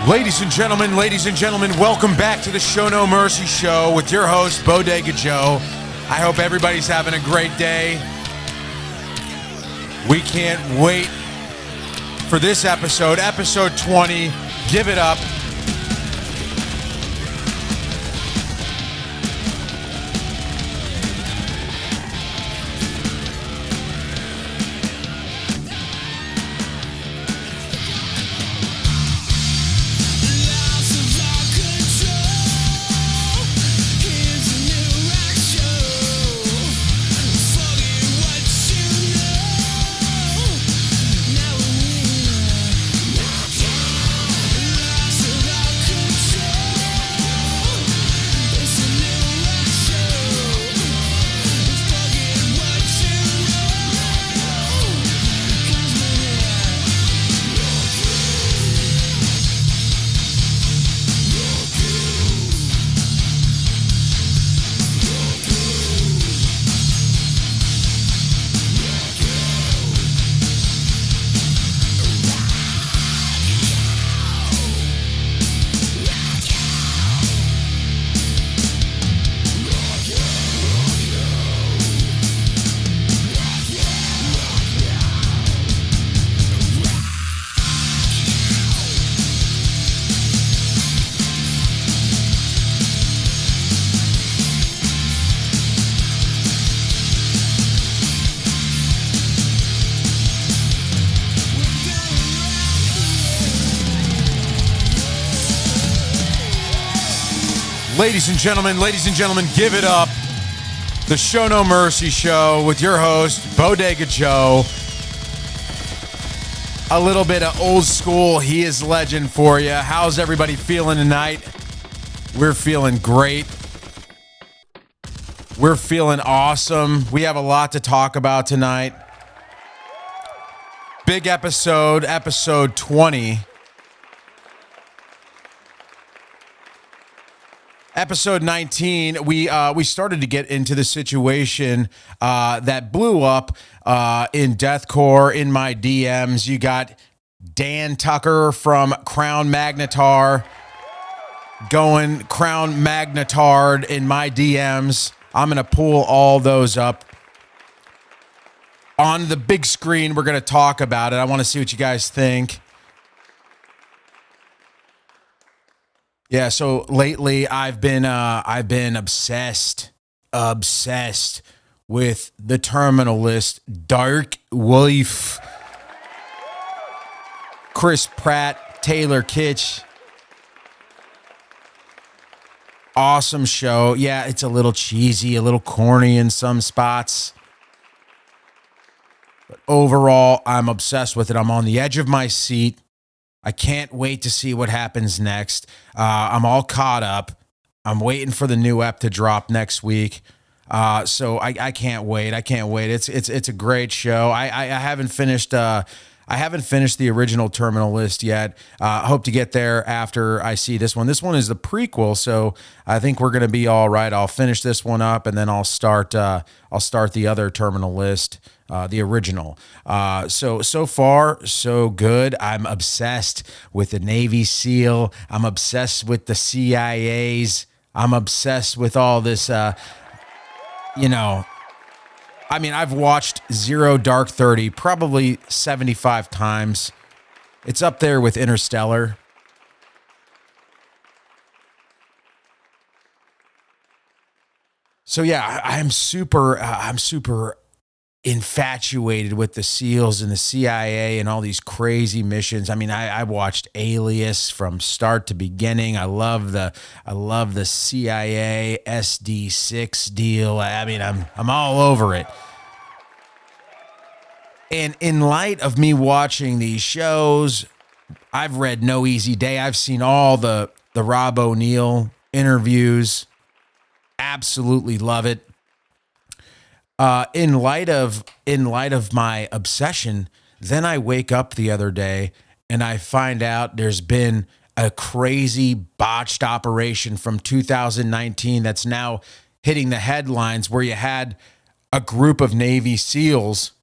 Ladies and gentlemen, welcome back to the Show No Mercy Show with your host, Bodega Joe. I hope everybody's having a great day. We can't wait for this episode, episode 20. Give it up. Ladies and gentlemen, give it up. The Show No Mercy Show with your host, Bodega Joe. A little bit of old school He Is Legend for you. How's everybody feeling tonight? We're feeling great. We're feeling awesome. We have a lot to talk about tonight. Big episode, episode 20. Episode 19, we started to get into the situation that blew up in Deathcore in my DMs. You got Dan Tucker from Crown Magnetar going Crown Magnetard in my DMs. I'm going to pull all those up. On the big screen, we're going to talk about it. I want to see what you guys think. Yeah, so lately I've been obsessed with the Terminal List, Dark Wolf, Chris Pratt, Taylor Kitsch. Awesome show. Yeah, it's a little cheesy, a little corny in some spots. But overall, I'm obsessed with it. I'm on the edge of my seat. I can't wait to see what happens next. I'm all caught up. I'm waiting for the new ep to drop next week. So I can't wait. I can't wait. It's a great show. I haven't finished. I haven't finished the original Terminal List yet. Hope to get there after I see this one. This one is the prequel, so I think we're gonna be all right. I'll finish this one up, and then I'll start the other Terminal List. The original. So far, so good. I'm obsessed with the Navy SEAL. I'm obsessed with the CIAs. I'm obsessed with all this, I mean, I've watched Zero Dark 30 probably 75 times. It's up there with Interstellar. So yeah, I'm super infatuated with the SEALs and the CIA and all these crazy missions. I mean, I watched Alias from start to beginning. I love the CIA SD6 deal. I mean, I'm all over it. And in light of me watching these shows, I've read No Easy Day. I've seen all the Rob O'Neill interviews. Absolutely love it. In light of my obsession, then I wake up the other day and I find out there's been a crazy botched operation from 2019 that's now hitting the headlines, where you had a group of Navy SEALs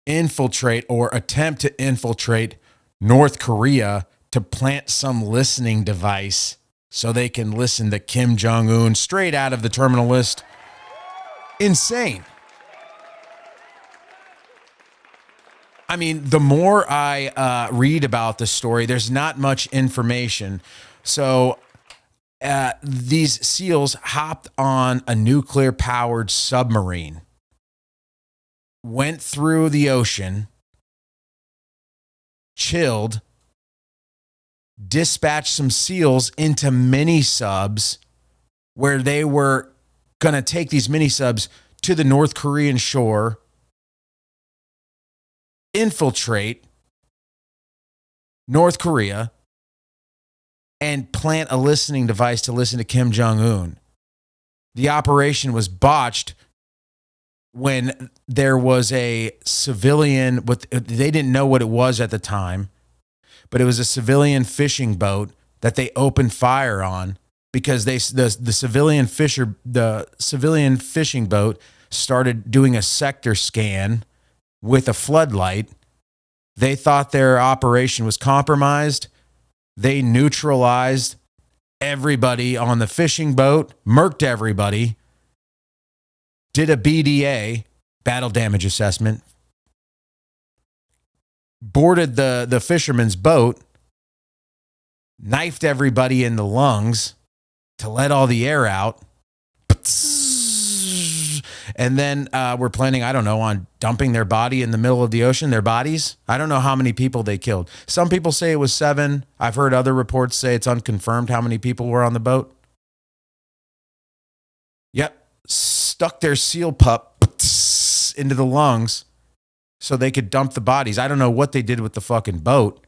infiltrate or attempt to infiltrate North Korea to plant some listening device so they can listen to Kim Jong-un straight out of the terminal list. Insane. I mean, the more I read about the story, there's not much information. So these SEALs hopped on a nuclear-powered submarine, went through the ocean, chilled, dispatched some SEALs into mini subs where they were going to take these mini subs to the North Korean shore, infiltrate North Korea, and plant a listening device to listen to Kim Jong-un. The operation was botched when there was a civilian, they didn't know what it was at the time, but it was a civilian fishing boat that they opened fire on because the civilian fishing boat started doing a sector scan with a floodlight. They thought their operation was compromised. They neutralized everybody on the fishing boat, murked everybody, did a BDA, battle damage assessment, boarded the fisherman's boat, knifed everybody in the lungs to let all the air out. And then we're planning, I don't know, on dumping their body in the middle of the ocean, their bodies. I don't know how many people they killed. Some people say it was 7. I've heard other reports say it's unconfirmed how many people were on the boat. Yep. Stuck their seal pup into the lungs so they could dump the bodies. I don't know what they did with the fucking boat.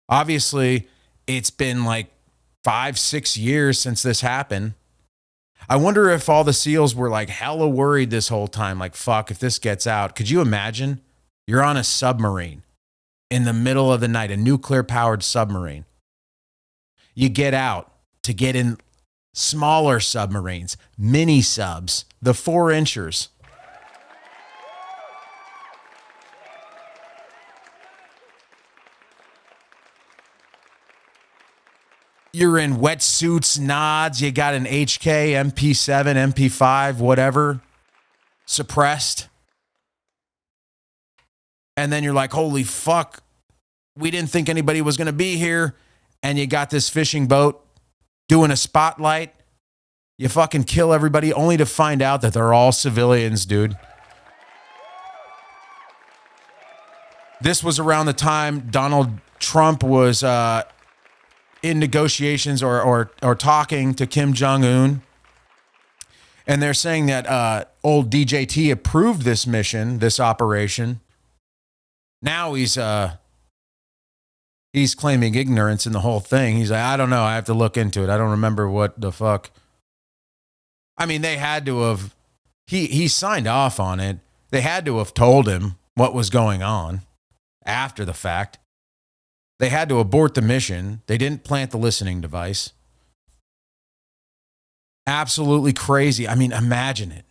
Obviously, it's been like 5-6 years since this happened. I wonder if all the SEALs were like hella worried this whole time. Like, fuck, if this gets out. Could you imagine? You're on a submarine in the middle of the night, a nuclear-powered submarine. You get out to get in smaller submarines, mini subs, the 4-inchers. You're in wetsuits, nods. You got an HK, MP7, MP5, whatever, suppressed. And then you're like, holy fuck, we didn't think anybody was going to be here. And you got this fishing boat doing a spotlight. You fucking kill everybody only to find out that they're all civilians, dude. This was around the time Donald Trump was in negotiations or talking to Kim Jong-un. And they're saying that old DJT approved this mission, this operation. Now he's claiming ignorance in the whole thing. He's like, I don't know. I have to look into it. I don't remember what the fuck. I mean, they had to have, he signed off on it. They had to have told him what was going on after the fact. They had to abort the mission. They didn't plant the listening device. Absolutely crazy. I mean, imagine it.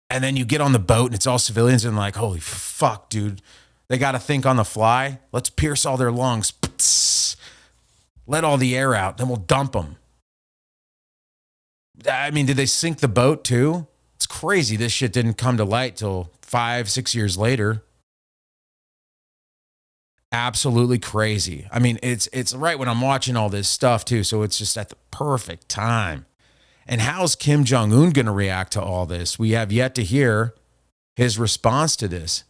And then you get on the boat and it's all civilians and like, holy fuck, dude. They got to think on the fly. Let's pierce all their lungs. Let all the air out. Then we'll dump them. I mean, did they sink the boat too? It's crazy. This shit didn't come to light till 5-6 years later. Absolutely crazy. I mean, it's right when I'm watching all this stuff too, so it's just at the perfect time. And how's Kim Jong-un going to react to all this? We have yet to hear his response to this.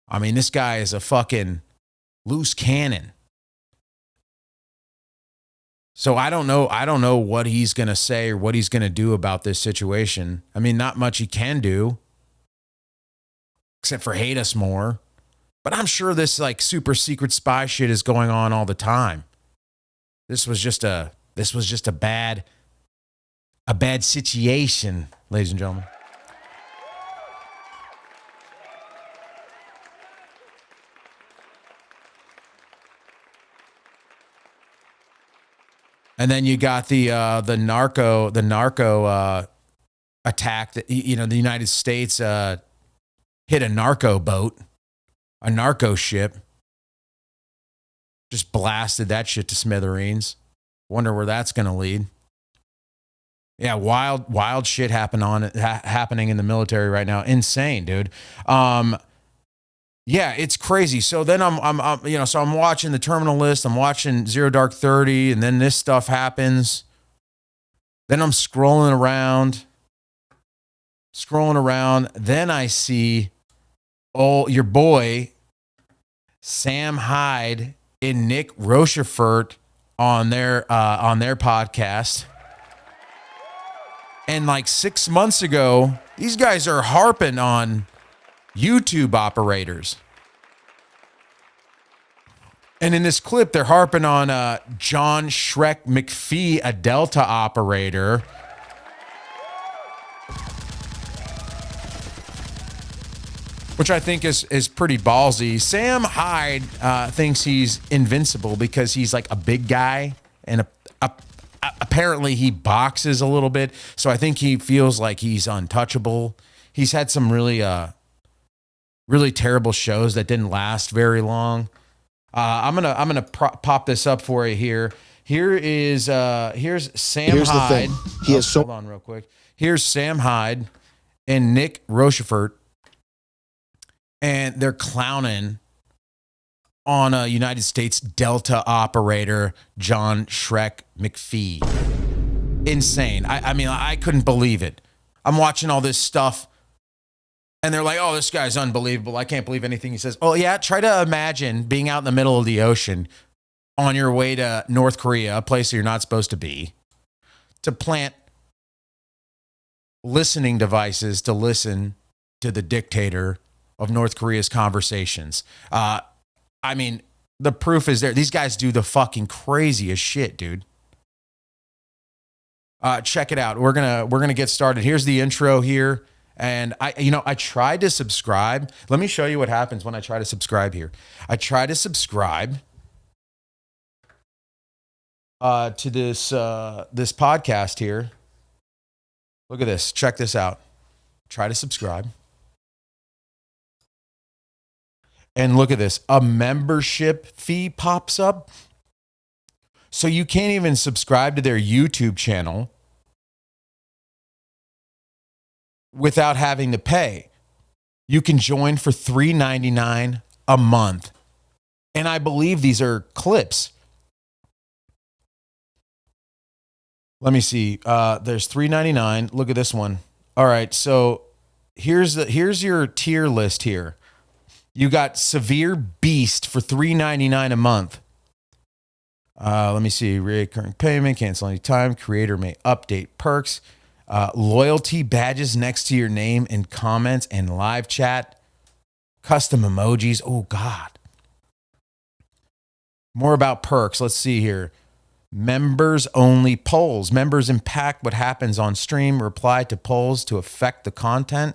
I mean, this guy is a fucking loose cannon. So I don't know what he's going to say or what he's going to do about this situation. I mean, not much he can do except for hate us more. But I'm sure this like super secret spy shit is going on all the time. This was just a bad situation, ladies and gentlemen. And then you got the narco attack that, you know, the United States hit a narco boat, a narco ship. Just blasted that shit to smithereens. Wonder where that's going to lead. Yeah, wild shit happening in the military right now. Insane, dude. Yeah, it's crazy. So then I'm watching the terminal list. I'm watching Zero Dark 30, and then this stuff happens. Then I'm scrolling around. Then I see your boy Sam Hyde and Nick Rochefort on their podcast. And like 6 months ago, these guys are harping on YouTube operators. And in this clip, they're harping on John SHREK MCPHEE, a Delta operator. Which I think is pretty ballsy. Sam Hyde thinks he's invincible because he's like a big guy and apparently he boxes a little bit. So I think he feels like he's untouchable. He's had some really terrible shows that didn't last very long. I'm gonna pop this up for you here. Here's Sam Hyde. Hold on real quick. Here's Sam Hyde and Nick Rochefort, and they're clowning on a United States Delta operator, John SHREK MCPHEE. Insane. I mean, I couldn't believe it. I'm watching all this stuff, and they're like, oh, this guy's unbelievable. I can't believe anything he says. Oh, yeah, try to imagine being out in the middle of the ocean on your way to North Korea, a place you're not supposed to be, to plant listening devices to listen to the dictator of North Korea's conversations. I mean, the proof is there. These guys do the fucking craziest shit, dude. Check it out. We're gonna get started. Here's the intro here. And I tried to subscribe. Let me show you what happens when I try to subscribe here. I try to subscribe to this podcast here. Look at this. Check this out. Try to subscribe. And look at this. A membership fee pops up. So you can't even subscribe to their YouTube channel without having to pay. You can join for $3.99 a month. And I believe these are clips. Let me see. There's $3.99. Look at this one. All right. So here's your tier list here. You got Severe Beast for $3.99 a month. Let me see. Recurring payment, cancel any time. Creator may update perks. Loyalty badges next to your name in comments and live chat. Custom emojis. Oh, God. More about perks. Let's see here. Members only polls. Members impact what happens on stream. Reply to polls to affect the content.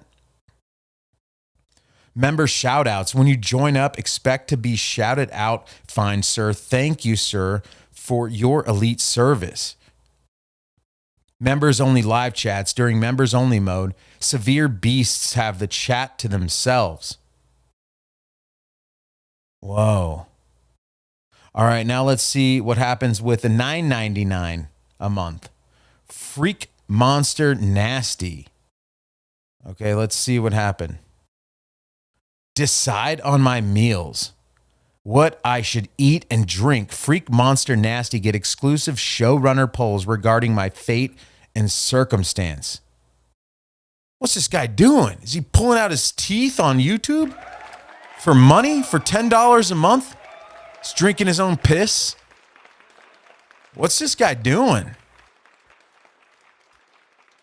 Member shout outs. When you join up, expect to be shouted out. Fine, sir. Thank you, sir, for your elite service. Members only live chats during members only mode. Severe Beasts have the chat to themselves. Whoa. All right, now let's see what happens with the $9.99 a month. Freak Monster Nasty. Okay, let's see what happened. Decide on my meals. What I should eat and drink. Freak Monster Nasty get exclusive showrunner polls regarding my fate and circumstance. What's this guy doing? Is he pulling out his teeth on YouTube for money for $10 a month? He's drinking his own piss. What's this guy doing?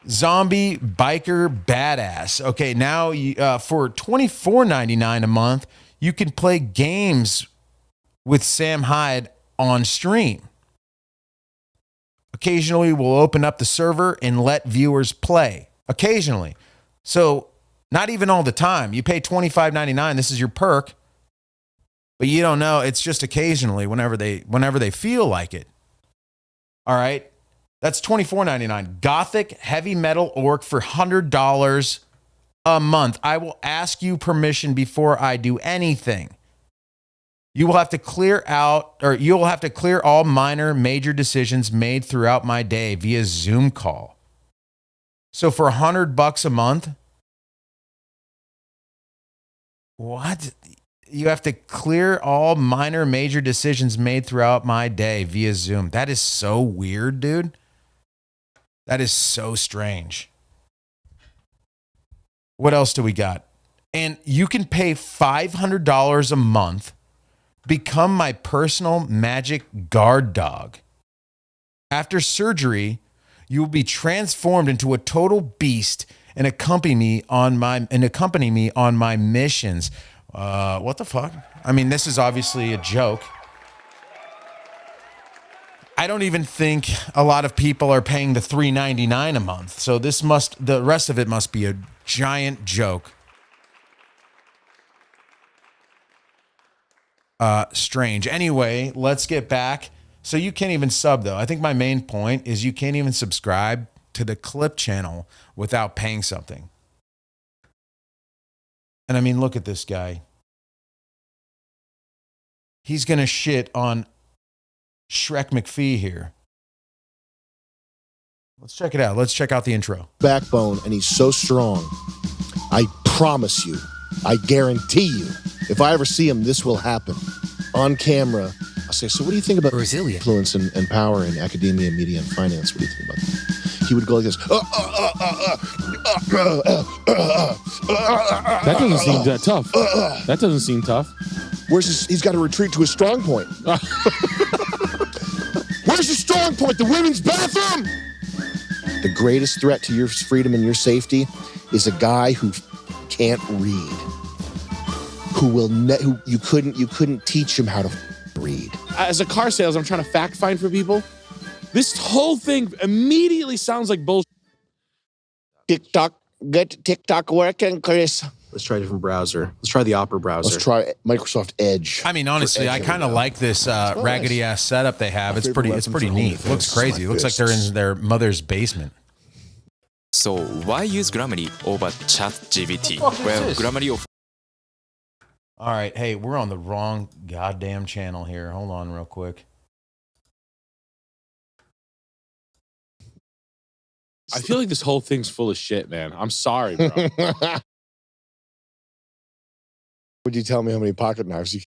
Zombie Biker Badass. Okay, now for $24.99 a month, you can play games with Sam Hyde on stream. Occasionally, we'll open up the server and let viewers play. Occasionally. So, not even all the time. You pay $25.99. This is your perk. But you don't know. It's just occasionally whenever they feel like it. All right. That's $24.99. Gothic Heavy Metal Orc for $100 a month. I will ask you permission before I do anything. You will have to clear all minor, major decisions made throughout my day via Zoom call. So for $100 a month, what? You have to clear all minor, major decisions made throughout my day via Zoom. That is so weird, dude. That is so strange. What else do we got? And you can pay $500 a month. Become my personal magic guard dog. After surgery, you will be transformed into a total beast and accompany me on my missions. What the fuck? I mean, this is obviously a joke. I don't even think a lot of people are paying the $3.99 a month. So the rest of it must be a giant joke. Strange. Anyway, let's get back. So you can't even sub though. I think my main point is you can't even subscribe to the clip channel without paying something. And I mean, look at this guy. He's going to shit on SHREK McPhee here. Let's check it out. Let's check out the intro. Backbone, and he's so strong. I promise you, I guarantee you, if I ever see him, this will happen. On camera, I'll say, so what do you think about Brazilian influence and power in academia, media, and finance? What do you think about that? He would go like this. That doesn't seem that tough. That doesn't seem tough. He's got to retreat to his strong point. Where's your strong point? The women's bathroom? The greatest threat to your freedom and your safety is a guy who can't read. Who you couldn't teach him how to read. As a car salesman, I'm trying to fact find for people. This whole thing immediately sounds like bullshit. TikTok, get TikTok working, Chris. Let's try a different browser. Let's try the Opera browser. Let's try Microsoft Edge. I mean, honestly, I kind of like this raggedy ass setup they have. It's pretty neat. Looks crazy. It looks like they're in their mother's basement. So why use Grammarly over ChatGPT? Well, Grammarly of All right, hey, we're on the wrong goddamn channel here. Hold on real quick. I feel like this whole thing's full of shit, man. I'm sorry, bro. Would you tell me how many pocket knives you?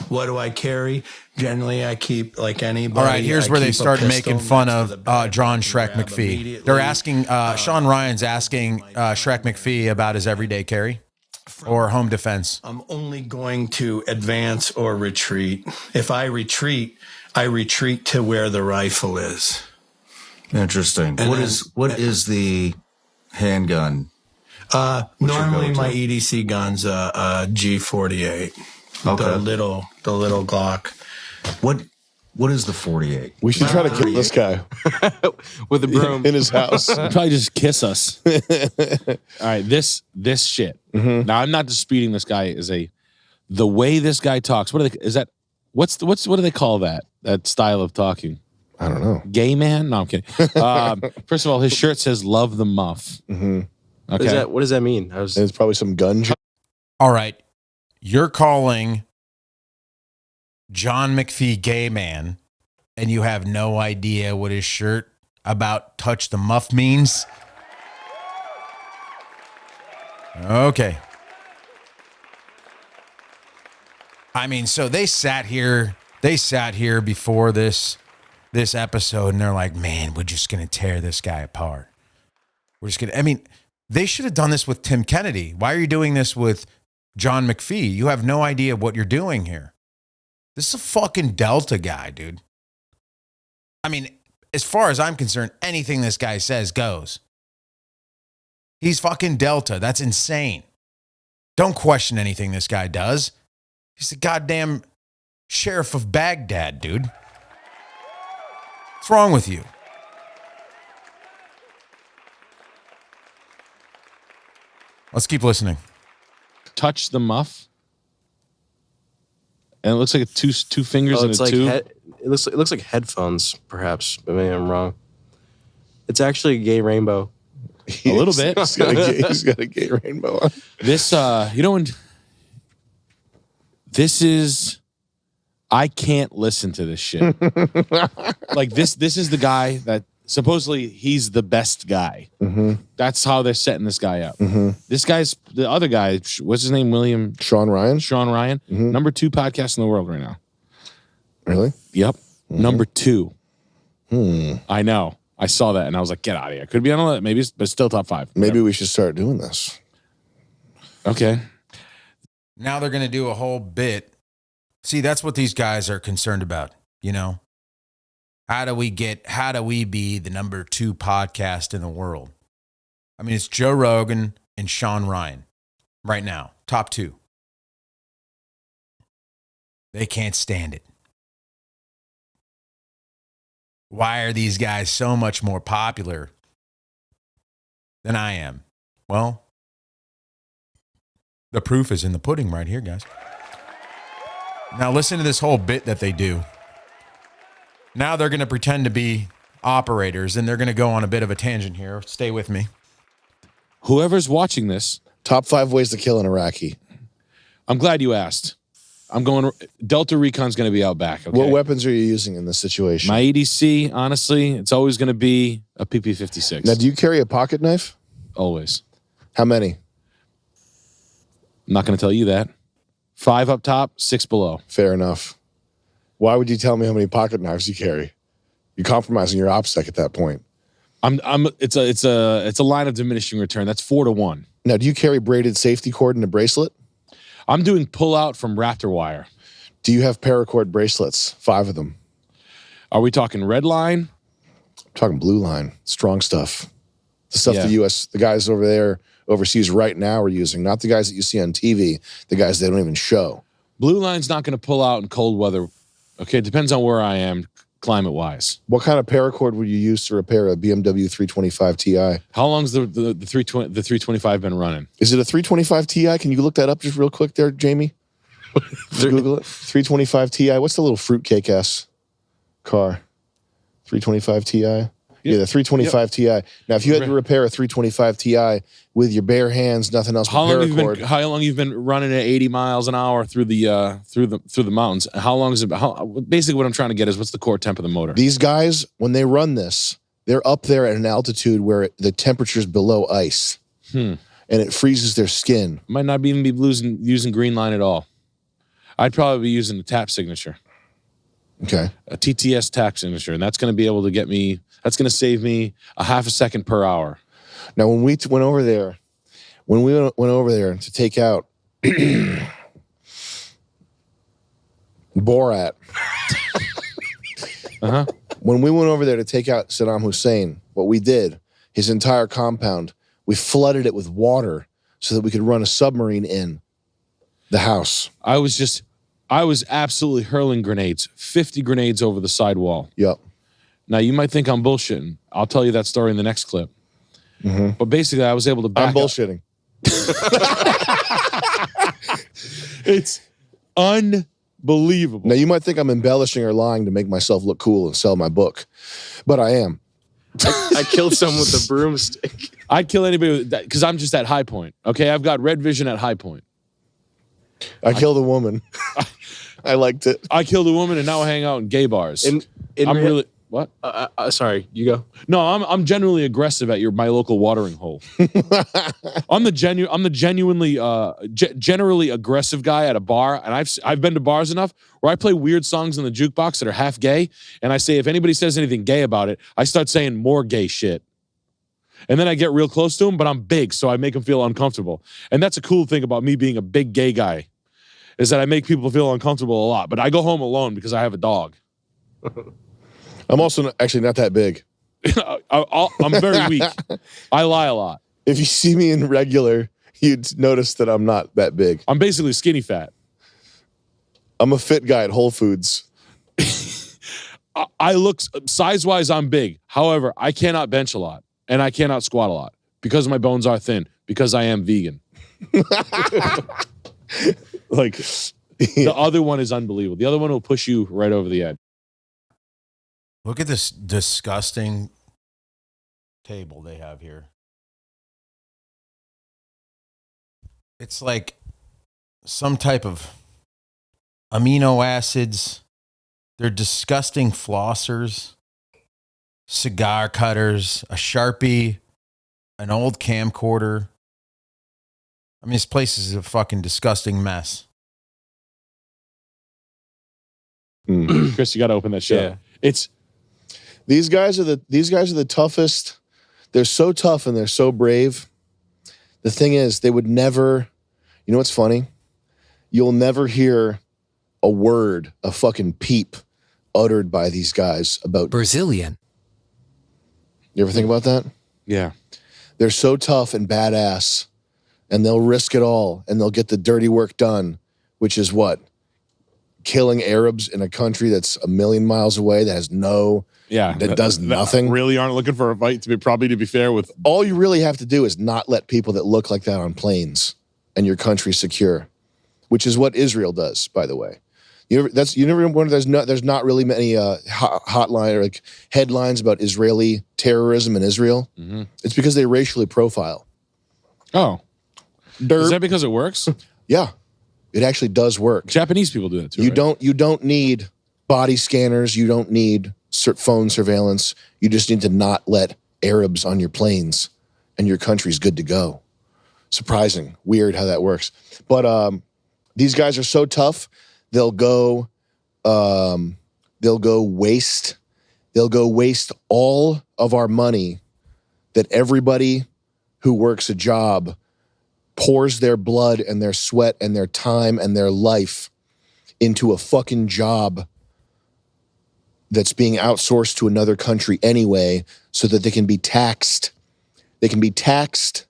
What do I carry? Generally, I keep like anybody. All right, here's where they start making fun of John SHREK SHREK McPhee. They're asking, Sean Ryan's asking SHREK McPhee about his everyday carry or home defense. I'm only going to advance or retreat. If I retreat to where the rifle is. Interesting. And what is the handgun? Normally my EDC gun's a G48. Okay. The little Glock. What is the 48? We should try to kill this guy with a broom in his house. Probably just kiss us. All right, this shit. Mm-hmm. Now I'm not disputing this guy the way this guy talks. What do they call that style of talking? I don't know. Gay man? No, I'm kidding. First of all, his shirt says "Love the Muff." Mm-hmm. Okay, what does that mean? It's probably some gun. All right, you're calling John McPhee gay man, and you have no idea what his shirt about "Touch the Muff" means? Okay. I mean, so they sat here before this episode, and they're like, man, we're just going to tear this guy apart. They should have done this with Tim Kennedy. Why are you doing this with John McPhee? You have no idea what you're doing here. This is a fucking Delta guy, dude. I mean, as far as I'm concerned, anything this guy says goes. He's fucking Delta. That's insane. Don't question anything this guy does. He's the goddamn sheriff of Baghdad, dude. What's wrong with you? Let's keep listening. Touch the muff, and it looks like two fingers in a tube. It looks like headphones, perhaps, but maybe I'm wrong. It's actually a gay rainbow. A little bit. He's got a gay rainbow on. This, when I can't listen to this shit. Like this is the guy that supposedly he's the best guy. That's how they're setting this guy up. This guy's the other guy. What's his name? Sean Ryan. Sean Ryan. Number 2 podcast in the world right now. Really? Yep. Number 2. I know. I saw that and I was like, get out of here. Could be on a maybe, but still top 5. Maybe we should start doing this. Okay. Now they're going to do a whole bit. See, that's what these guys are concerned about, you know? How do we be the number 2 podcast in the world? I mean, it's Joe Rogan and Sean Ryan right now, top 2. They can't stand it. Why are these guys so much more popular than I am? Well, the proof is in the pudding right here, guys. Now listen to this whole bit that they do. Now they're going to pretend to be operators, and they're going to go on a bit of a tangent here. Stay with me. Whoever's watching this, Top 5 ways to kill an Iraqi. I'm glad you asked. I'm going. Delta Recon's going to be out back. Okay? What weapons are you using in this situation? My EDC, honestly, it's always going to be a PP56. Now, do you carry a pocket knife? Always. How many? I'm not going to tell you that. 5 up top, 6 below. Fair enough. Why would you tell me how many pocket knives you carry? You're compromising your OPSEC at that point. It's a line of diminishing return. That's 4 to 1. Now, do you carry braided safety cord in a bracelet? I'm doing pull out from Raptor wire. Do you have paracord bracelets? 5 of them. Are we talking red line? I'm talking blue line. Strong stuff. The stuff Yeah. the guys over there overseas right now are using, not the guys that you see on TV, the guys they don't even show. Blue line's not going to pull out in cold weather. Okay, it depends on where I am, climate-wise. What kind of paracord would you use to repair a BMW 325 Ti? How long's the 325 been running? Is it a 325 Ti? Can you look that up just real quick there, Jamie? Google it. 325 Ti. What's the little fruitcake ass car? 325 Ti? Yeah, the 325 Ti. Now, if you had to repair a 325 Ti with your bare hands, nothing else but paracord. How long you've been running at 80 miles an hour through the mountains? How long is it? Basically, what I'm trying to get is what's the core temp of the motor? These guys, when they run this, they're up there at an altitude where the temperature's below ice, and it freezes their skin. Might not even be using green line at all. I'd probably be using a tap signature. Okay. A TTS tap signature, and that's going to be able to get me. That's going to save me a half a second per hour. Now, when we went over there to take out Borat, when we went over there to take out Saddam Hussein, what we did, his entire compound, we flooded it with water so that we could run a submarine in the house. I was absolutely hurling grenades, 50 grenades over the sidewall. Yep. Now, you might think I'm bullshitting. I'll tell you that story in the next clip. But basically, I was able to back I'm bullshitting. It's unbelievable. Now, you might think I'm embellishing or lying to make myself look cool and sell my book, but I am. I killed someone with a broomstick. I'd kill anybody with that because I'm just at high point. Okay, I've got red vision at high point. I killed a woman. I liked it. I killed a woman and now I hang out in gay bars. I'm really what? Sorry, you go. No, I'm genuinely aggressive at my local watering hole. I'm the genuinely generally aggressive guy at a bar, and I've been to bars enough where I play weird songs in the jukebox that are half gay, and I say if anybody says anything gay about it, I start saying more gay shit. And then I get real close to them, but I'm big, so I make them feel uncomfortable. And that's a cool thing about me being a big gay guy, is that I make people feel uncomfortable a lot. But I go home alone because I have a dog. I'm also actually not that big. I'm very weak. I lie a lot. If you see me in regular, you'd notice that I'm not that big. I'm basically skinny fat. I'm a fit guy at Whole Foods. I look, size-wise, I'm big. However, I cannot bench a lot, and I cannot squat a lot because my bones are thin, because I am vegan. Like, the other one is unbelievable. The other one will push you right over the edge. Look at this disgusting table they have here. It's like some type of amino acids. They're disgusting flossers, cigar cutters, a Sharpie, an old camcorder. I mean, this place is a fucking disgusting mess. Chris, you got to open that shit. Yeah. It's These guys are the toughest. They're so tough and they're so brave. The thing is, they would never. You know what's funny? You'll never hear a word, a fucking peep, uttered by these guys about Brazilian. You ever think about that? yeah. They're so tough and badass, and they'll risk it all, and they'll get the dirty work done, which is what? Killing Arabs in a country that's a million miles away that has no, Yeah. that does nothing. Really aren't looking for a fight, to be fair with. All you really have to do is not let people that look like that on planes, and your country's secure, which is what Israel does, by the way. You never wonder there's not really many hotline or like headlines about Israeli terrorism in Israel. Mm-hmm. It's because they racially profile. Oh. Derp. Is that because it works? Yeah, it actually does work. Japanese people do that too. You right? don't need body scanners. You don't need phone surveillance. You just need to not let Arabs on your planes, and your country's good to go. Surprising, weird how that works. But these guys are so tough. They'll go waste all of our money that everybody who works a job pours their blood and their sweat and their time and their life into a fucking job that's being outsourced to another country anyway, so that they can be taxed. They can be taxed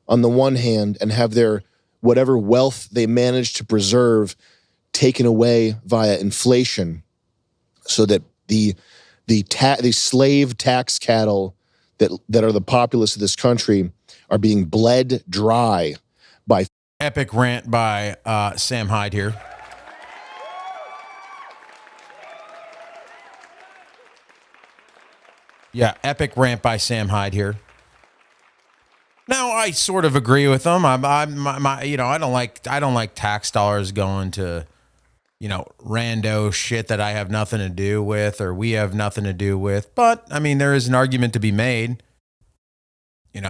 on the one hand and have their whatever wealth they manage to preserve taken away via inflation, so that the slave tax cattle that are the populace of this country are being bled dry by Epic rant by Sam Hyde here. Yeah, epic rant by Sam Hyde here. Now I sort of agree with him. I don't like tax dollars going to, rando shit that I have nothing to do with or we have nothing to do with. But I mean, there is an argument to be made.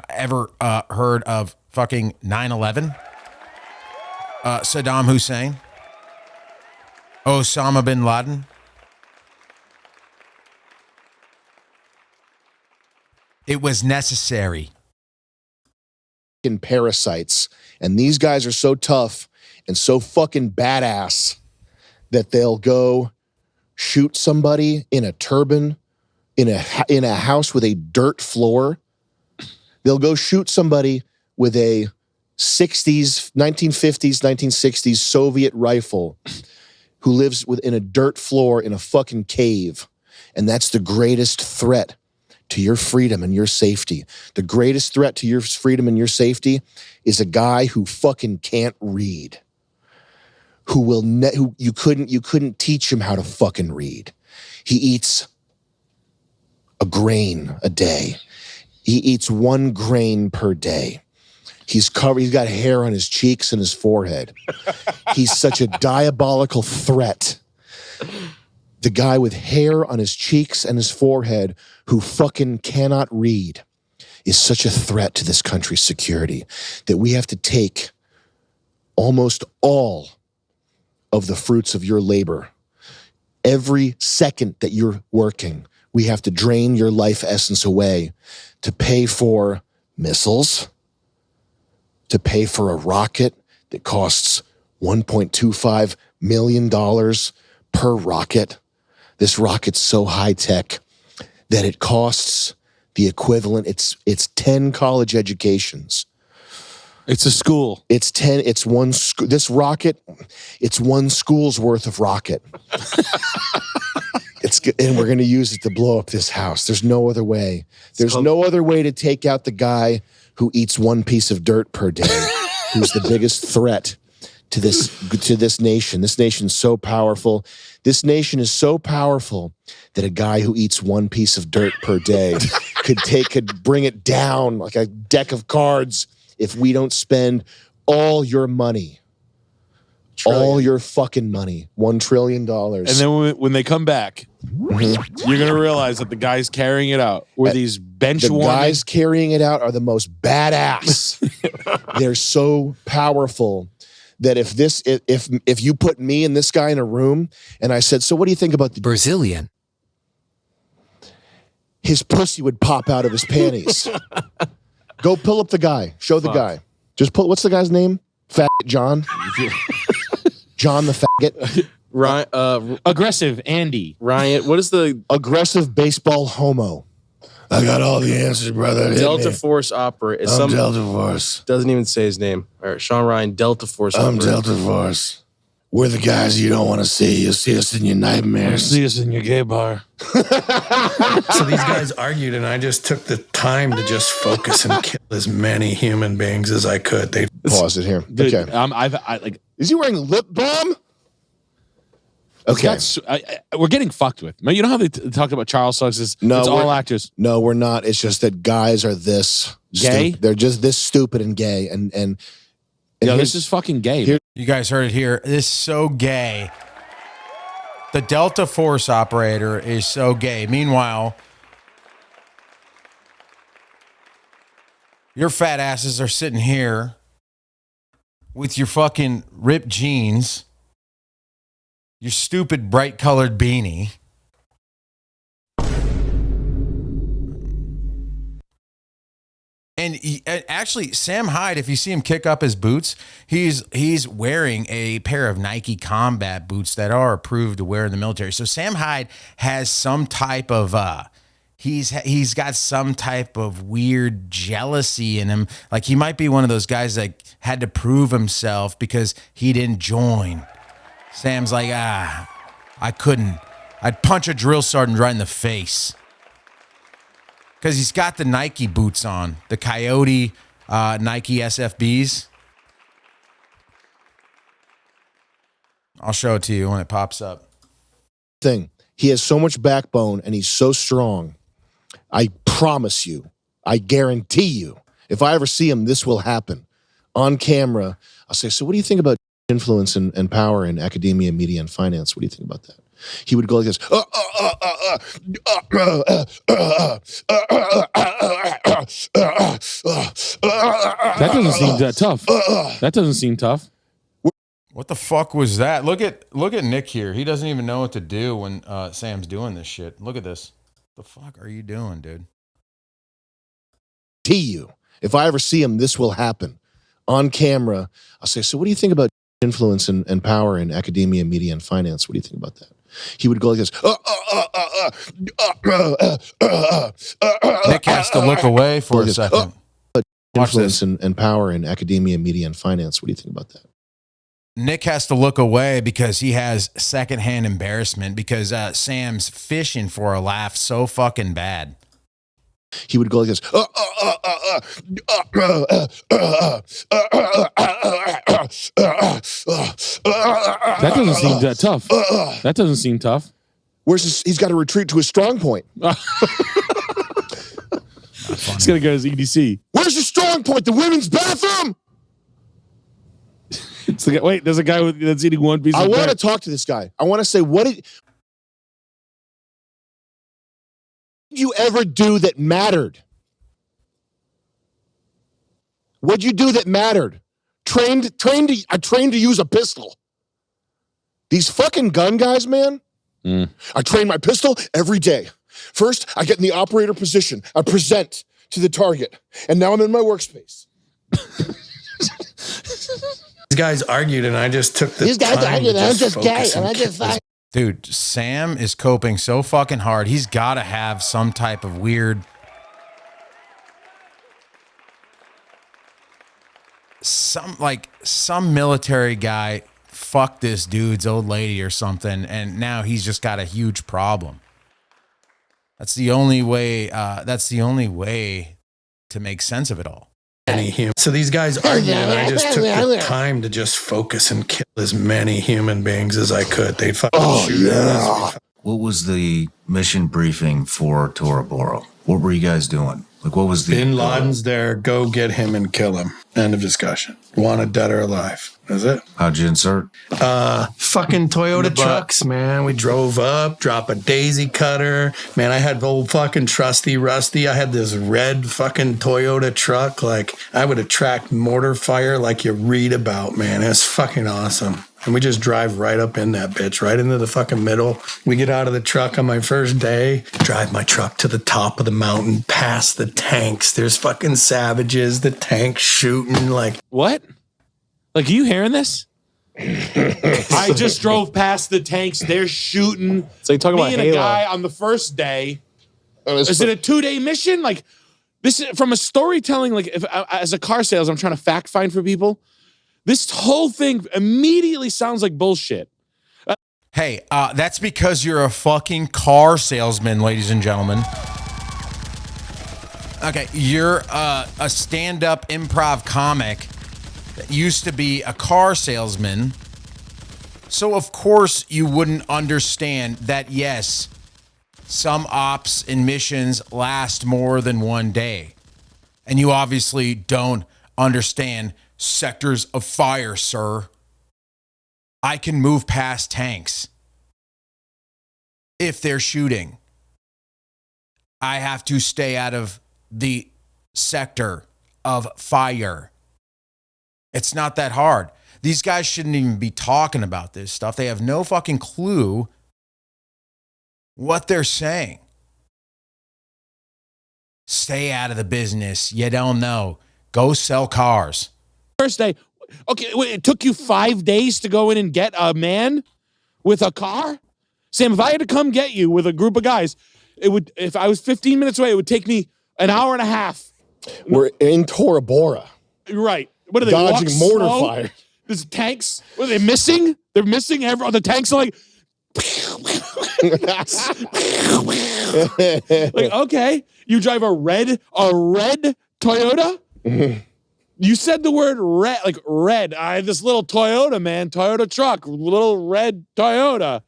Ever heard of fucking 9/11? Saddam Hussein? Osama bin Laden? It was necessary. in parasites. And these guys are so tough and so fucking badass that they'll go shoot somebody in a turban in a house with a dirt floor. They'll go shoot somebody with a 1950s, 1960s Soviet rifle who lives in a dirt floor in a fucking cave. And that's the greatest threat to your freedom and your safety. The greatest threat to your freedom and your safety is a guy who fucking can't read. Who you couldn't teach him how to fucking read. He eats a grain a day. He eats 1 grain per day. He's got hair on his cheeks and his forehead. He's such a diabolical threat. The guy with hair on his cheeks and his forehead who fucking cannot read is such a threat to this country's security that we have to take almost all of the fruits of your labor. Every second that you're working, we have to drain your life essence away to pay for missiles, to pay for a rocket that costs $1.25 million per rocket. This rocket's so high tech that it costs the equivalent. It's 10 college educations. It's a school. It's one school. This rocket, it's 1 school's worth of rocket. And we're going to use it to blow up this house. There's no other way. There's no other way to take out the guy who eats 1 piece of dirt per day, who's the biggest threat to this nation. This nation's so powerful. This nation is so powerful that a guy who eats 1 piece of dirt per day could bring it down like a deck of cards if we don't spend all your money all your fucking money, $1 trillion. And then when they come back, you're gonna realize that the guys carrying it out were these bench the warming guys carrying it out are the most badass. They're so powerful that if you put me and this guy in a room and I said, so what do you think about the Brazilian? His pussy would pop out of his panties. Go pull up the guy. Show the guy. Just pull. What's the guy's name? Faggot John. John the faggot. Ryan, aggressive Andy. Ryan, what is the aggressive baseball homo? I got all the answers, brother. Delta Force operator? I'm Delta Force. Doesn't even say his name. All right, Sean Ryan, Delta Force operator. I'm Delta Force. We're the guys you don't want to see. You'll see us in your nightmares. See us in your gay bar. So these guys argued, and I just took the time to just focus and kill as many human beings as I could. They pause it here. Dude, okay. I like. Is he wearing lip balm? Okay. We're getting fucked with. You know how they talked about Charles Suggs? No, it's all actors. No, we're not. It's just that guys are this gay. They're just this stupid and gay. And yo, this is fucking gay. You guys heard it here. This is so gay. The Delta Force operator is so gay. Meanwhile, your fat asses are sitting here with your fucking ripped jeans, your stupid bright colored beanie. And actually, Sam Hyde, if you see him kick up his boots, he's wearing a pair of Nike combat boots that are approved to wear in the military. So Sam Hyde has some type of he's got some type of weird jealousy in him. Like he might be one of those guys that had to prove himself because he didn't join. Sam's like, I couldn't. I'd punch a drill sergeant right in the face. Because he's got the Nike boots on, the Coyote Nike SFBs. I'll show it to you when it pops up. He has so much backbone and he's so strong. I promise you, I guarantee you, if I ever see him, this will happen. On camera, I'll say, so what do you think about influence and power in academia, media, and finance? What do you think about that? He would go like this. That doesn't seem that tough. That doesn't seem tough. What the fuck was that? Look at Nick here. He doesn't even know what to do when Sam's doing this shit. Look at this. The fuck are you doing, dude? If I ever see him, this will happen. On camera, I'll say, so what do you think about influence and power in academia, media, and finance? What do you think about that? He would go like this. Nick has to look away for a second. Influence and power in academia, media, and finance. What do you think about that? Nick has to look away because he has secondhand embarrassment because Sam's fishing for a laugh so fucking bad. He would go like this. That doesn't seem that tough. That doesn't seem tough. He's got to retreat to his strong point. He's gonna go to his EDC. Where's your strong point? The women's bathroom? It's the guy, wait, there's a guy that's eating one piece of I want to bread. talk to this guy. I want to say, what did you ever do that mattered? What'd you do that mattered? I trained to use a pistol. These fucking gun guys, man. I train my pistol every day. First, I get in the operator position. I present to the target. And now I'm in my workspace. These guys argued, and I just took the time to just focus and kill. Dude, Sam is coping so fucking hard. He's got to have some type of weird... Some military guy fucked this dude's old lady or something, and now he's just got a huge problem. That's the only way. That's the only way to make sense of it all. So these guys argued, and I just took the time to just focus and kill as many human beings as I could. They'd fucking shoot at us. What was the mission briefing for Tora Bora? What were you guys doing? Like, what was the... Bin Laden's there. Go get him and kill him. End of discussion. Wanted dead or alive. That's it. How'd you insert? Fucking Toyota trucks, man. We drove up, drop a daisy cutter. Man, I had old fucking trusty Rusty. I had this red fucking Toyota truck. Like, I would attract mortar fire like you read about, man. It's fucking awesome. And we just drive right up in that bitch, right into the fucking middle. We get out of the truck on my first day, drive my truck to the top of the mountain, past the tanks. There's fucking savages, the tanks shooting like... What? Like, are you hearing this? I just drove past the tanks. They're shooting. It's like talking me about and Halo. a guy on the first day. Is it a 2-day mission? Like, this is from a storytelling, like, if as a car sales, I'm trying to fact find for people. This whole thing immediately sounds like bullshit. Hey, that's because you're a fucking car salesman, ladies and gentlemen. Okay, you're a stand-up improv comic that used to be a car salesman. So, of course, you wouldn't understand that, yes, some ops and missions last more than one day. And you obviously don't understand sectors of fire, sir. I can move past tanks if they're shooting. I have to stay out of the sector of fire. It's not that hard. These guys shouldn't even be talking about this stuff. They have no fucking clue what they're saying. Stay out of the business. You don't know. Go sell cars. First day, okay, it took you 5 days to go in and get a man with a car? Sam, if I had to come get you with a group of guys, it would, if I was 15 minutes away, it would take me an hour and a half. We're in Tora Bora. Right. What are they, dodging mortar slow? fire. There's tanks. What are they missing? They're missing. The tanks are like, like, okay, you drive a red Toyota? You said the word red, like red. I had this little Toyota, man, Toyota truck, little red Toyota.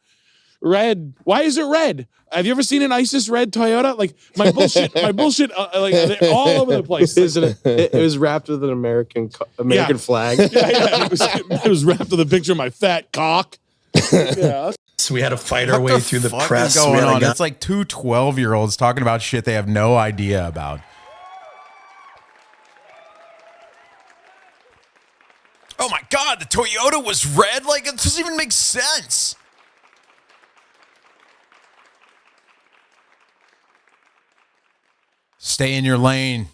Red. Why is it red? Have you ever seen an ISIS red Toyota? Like my bullshit, like they're all over the place. It was wrapped with an American flag. Yeah. It was wrapped with a picture of my fat cock. Yeah. So we had to fight our way through the What press. is going on? It's like two 12-year-olds talking about shit they have no idea about. Oh my God, the Toyota was red? Like, it doesn't even make sense. Stay in your lane.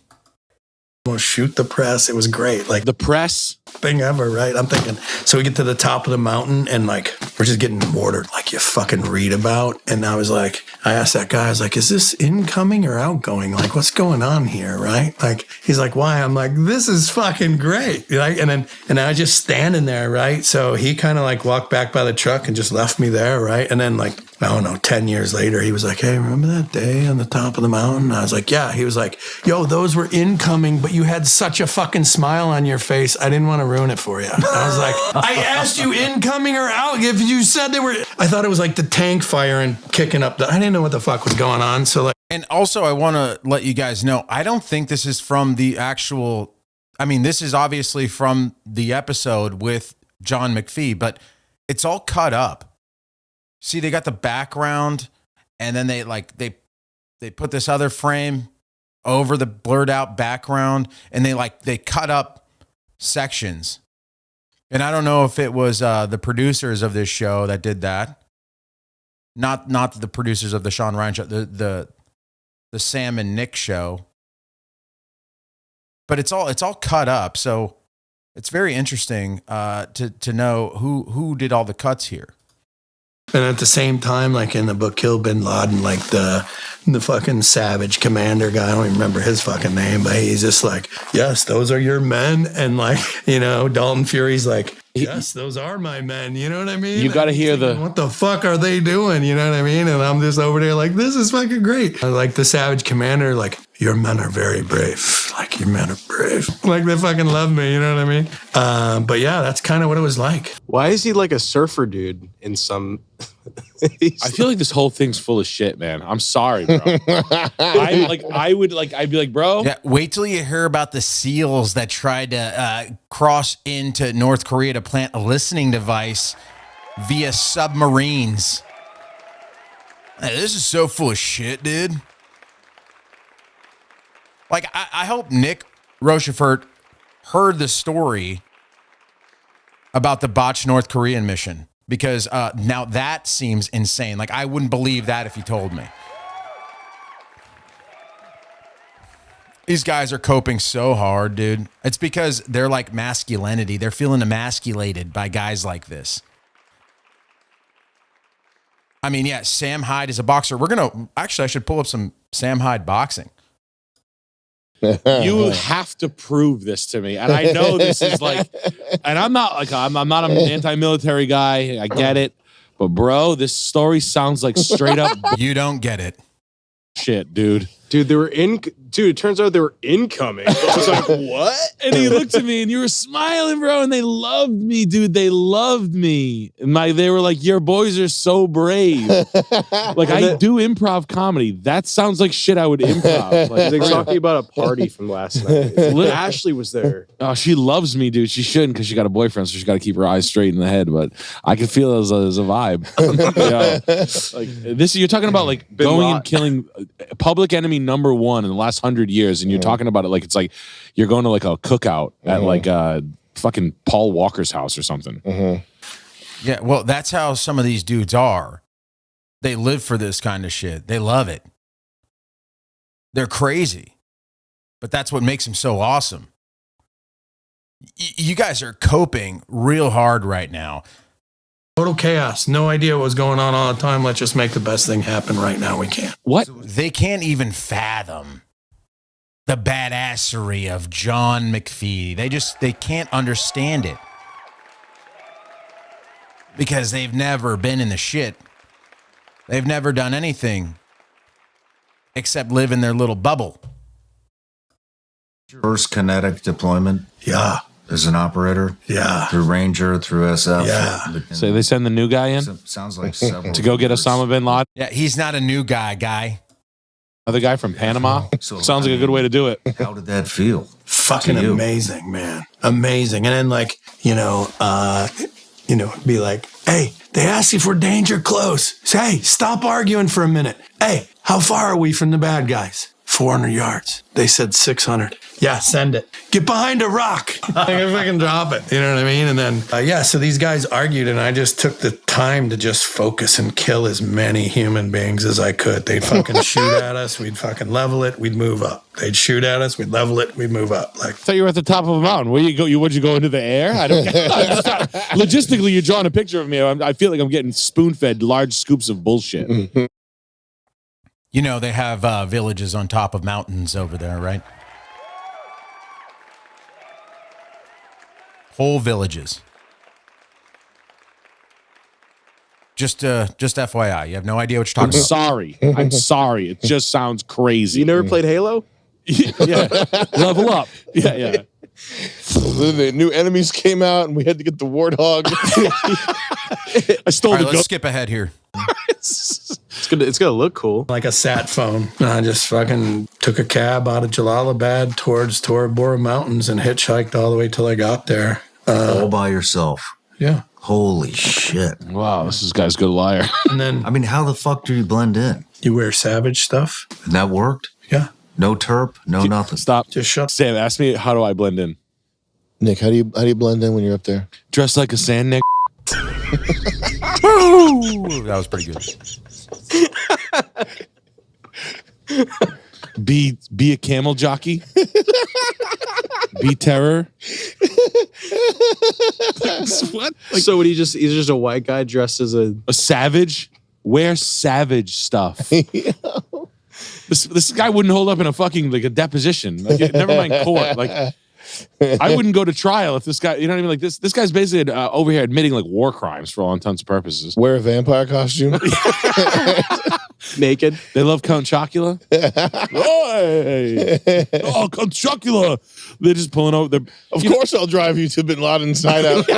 Almost shoot the press. It was great. Like The press. thing ever, right? I'm thinking, so we get to the top of the mountain and like, we're just getting mortared like you fucking read about. And I was like, I asked that guy, I was like, is this incoming or outgoing? Like, what's going on here, right? Like, he's like, why? I'm like, this is fucking great. Right? And I was just standing there, right? So he kind of like walked back by the truck and just left me there, right? And then like, I don't know, 10 years later, he was like, hey, remember that day on the top of the mountain? I was like, yeah. He was like, yo, those were incoming, but you had such a fucking smile on your face. I didn't want to ruin it for you. I was like, I asked you incoming or out. If you said they were, I thought it was like the tank fire and kicking up I didn't know what the fuck was going on. So like, And also, I want to let you guys know, I don't think this is from the actual, I mean, this is obviously from the episode with John McPhee, but it's all cut up. See, they got the background, and then they put this other frame over the blurred out background, and they cut up sections. And I don't know if it was the producers of this show that did that. Not the producers of the Sean Ryan show, the Sam and Nick show. But it's all cut up, so it's very interesting to know who did all the cuts here. and at the same time, like in the book Kill Bin Laden, like the fucking savage commander guy, I don't even remember his fucking name, but he's just like, yes, those are your men. And like, you know, Dalton Fury's like, yes, those are my men. You know what I mean? You got to hear what the fuck are they doing? You know what I mean? And I'm just over there like, this is fucking great. Like the savage commander, like, your men are very brave. Like, your men are brave. Like, they fucking love me. You know what I mean? But yeah, that's kind of what it was like. Why is he like a surfer dude in some I feel like this whole thing's full of shit, man. I'm sorry, bro. I'd be like, bro. Yeah, wait till you hear about the SEALs that tried to cross into North Korea to plant a listening device via submarines. Hey, this is so full of shit, dude. Like, I hope Nick Rochefort heard the story about the botched North Korean mission, because now that seems insane. Like, I wouldn't believe that if you told me. These guys are coping so hard, dude. It's because they're like masculinity. They're feeling emasculated by guys like this. I mean, yeah, Sam Hyde is a boxer. Actually, I should pull up some Sam Hyde boxing. You have to prove this to me. And I know this is like, and I'm not an anti-military guy. I get it. But bro, this story sounds like straight up You don't get it. shit, dude. Dude, it turns out they were incoming. I was like, what? And he looked at me and you were smiling, bro. And they loved me, dude. They loved me. And they were like, your boys are so brave. Like, I do improv comedy. That sounds like shit I would improv. Like, They're talking about a party from last night. Ashley was there. oh, she loves me, dude. She shouldn't because she got a boyfriend, so she's got to keep her eyes straight in the head. But I can feel it as a vibe. Like this, you're talking about like going and killing public enemy number one in the last 100 years, and you're talking about it like it's like you're going to like a cookout at like fucking Paul Walker's house or something. Yeah, well, that's how some of these dudes are. They live for this kind of shit. They love it. They're crazy. But that's what makes them so awesome. You guys are coping real hard right now. Total chaos. No idea what's going on all the time. Let's just make the best thing happen right now. We can. What? They can't even fathom the badassery of John McPhee. They can't understand it. Because they've never been in the shit. They've never done anything except live in their little bubble. First kinetic deployment? Yeah. As an operator? Yeah. Through Ranger, through SF? Yeah. So they send the new guy in Sounds like several. to go get Osama bin Laden. Yeah, he's not a new guy. Other guy from Panama. So, Sounds like a good way to do it. How did that feel? Fucking To you? amazing, man. Amazing. And then like, be like, hey, they asked if we're danger close. Say, hey, stop arguing for a minute. Hey, how far are we from the bad guys? 400 yards. They said 600. Yeah, send it. Get behind a rock. I can fucking drop it. You know what I mean? And then, so these guys argued, and I just took the time to just focus and kill as many human beings as I could. They'd fucking shoot at us. We'd fucking level it. We'd move up. They'd shoot at us. We'd level it. We'd move up. Like, I thought you were at the top of a mountain. Where you go? Would you go into the air? I don't. Logistically, you're drawing a picture of me. I feel like I'm getting spoon-fed large scoops of bullshit. You know, they have villages on top of mountains over there, right? Whole villages. Just FYI, you have no idea what you're talking about. I'm sorry. It just sounds crazy. You never played Halo? Yeah. Level up. Yeah. So then the new enemies came out, and we had to get the warthog. I stole All right, the let's skip ahead here. It's gonna look cool. like a sat phone. And I just fucking took a cab out of Jalalabad towards Tora Bora Mountains and hitchhiked all the way till I got there. All by yourself? Yeah. Holy shit. Wow, this guy's a good liar. And then I mean, how the fuck do you blend in? you wear Savage stuff. And that worked? Yeah. No terp? No nothing? Stop. Just shut. Sam, ask me, how do I blend in? Nick, how do you blend in when you're up there? Dressed like a sand Nick. Woo! That was pretty good. Be a camel jockey. Be terror. What? Like, so he's just a white guy dressed as a savage? Wear savage stuff. This guy wouldn't hold up in a fucking like a deposition. Like, never mind court. Like I wouldn't go to trial if this guy. You know what I mean? Like this guy's basically over here admitting like war crimes for all intents and purposes. Wear a vampire costume. naked. They love Count Chocula. Oh, Count Chocula. They're just pulling over. Of course, I'll drive you to Bin Laden's hideout.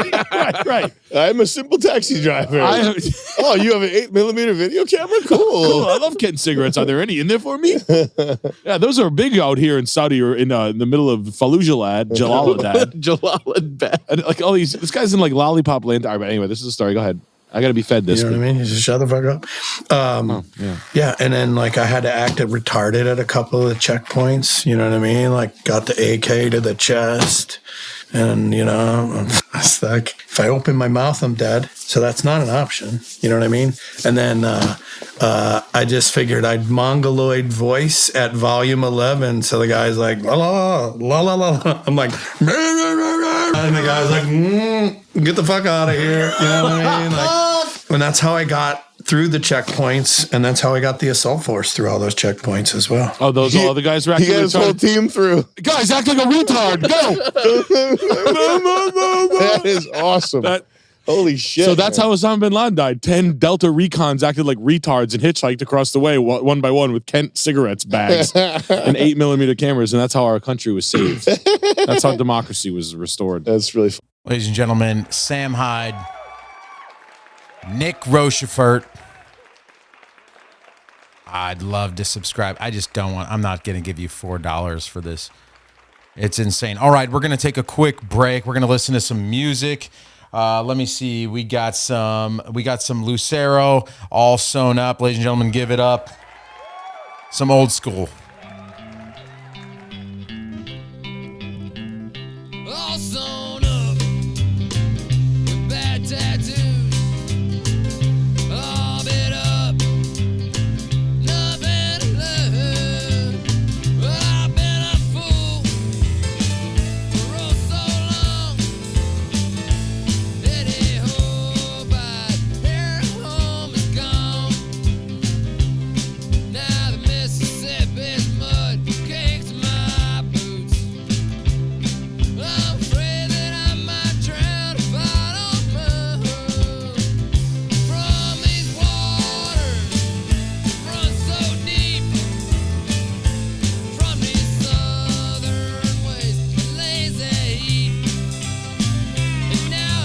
Right. I'm a simple taxi driver. Oh, you have an 8mm video camera? Cool. I love getting cigarettes. Are there any in there for me? Yeah, those are big out here in Saudi or in the middle of Fallujah, Jalalabad. Jalalabad. And like all these, this guy's in like lollipop land. All right, but anyway, this is a story. Go ahead. I got to be fed this. You know what I mean? You just shut the fuck up. Yeah, and then like I had to act retarded at a couple of the checkpoints. You know what I mean? Like got the AK to the chest, and you know, it's like if I open my mouth, I'm dead. So that's not an option. You know what I mean? And then I just figured I'd mongoloid voice at volume 11. So the guy's like la la la la la. I'm like. And the guy's like, get the fuck out of here. You know what I mean? Like, and that's how I got through the checkpoints, and that's how I got the assault force through all those checkpoints as well. Oh, those all the guys were He acting got his whole retarded. team through. Guys, act like a retard. Go. That is awesome. Holy shit. So that's how Osama bin Laden died. 10 Delta Recons acted like retards and hitchhiked across the way one by one with Kent cigarettes bags and 8mm cameras, and that's how our country was saved. That's how democracy was restored. That's really fun. Ladies and gentlemen, Sam Hyde, Nick Rochefort. I'd love to subscribe. I just don't want. I'm not going to give you $4 for this. It's insane. All right, we're going to take a quick break. We're going to listen to some music. Let me see. We got some Lucero, All Sewn Up. Ladies and gentlemen, give it up. Some old school. All sewn up with bad tattoos, all bit up, nothing to lose. I've been a fool for oh so long. Pity hope I'd hear home is gone. Now the Mississippi's mud cakes my boots. I'm afraid that I might drown if I don't move from these waters that run so deep, from these southern ways that lazy heat. And now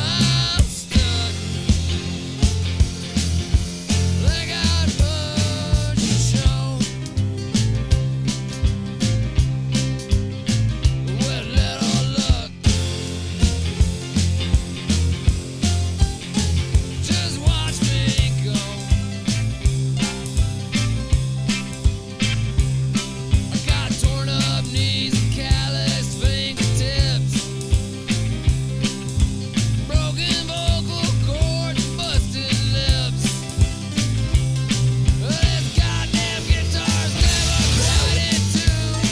I'm stuck. I got much to show. With little luck, just watch me go. I got torn up knees and calloused fingertips, broken vocal cords, busted lips. This goddamn guitar's never quite in tune.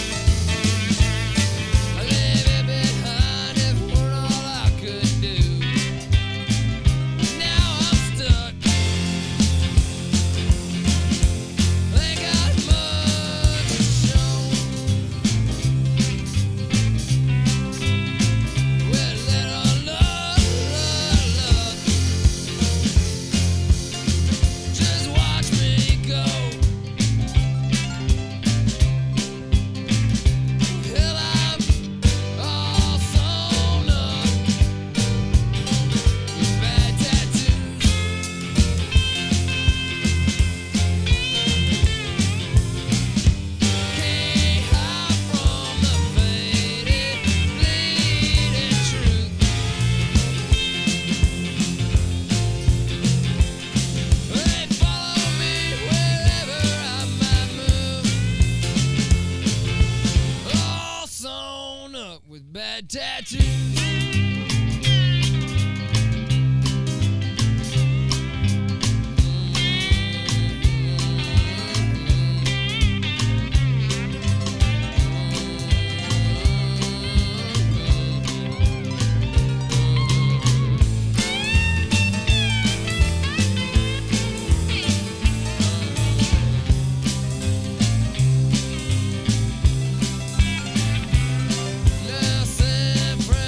I leave it behind if it weren't all I could do. Now I'm stuck. Ain't got much to show. With little luck, just watch me go. Till I'm all sewn up with bad tattoos. Can't hide from the faded, bleeding truth. They follow me wherever I might move. All sewn up with bad tattoos. Now San Francisco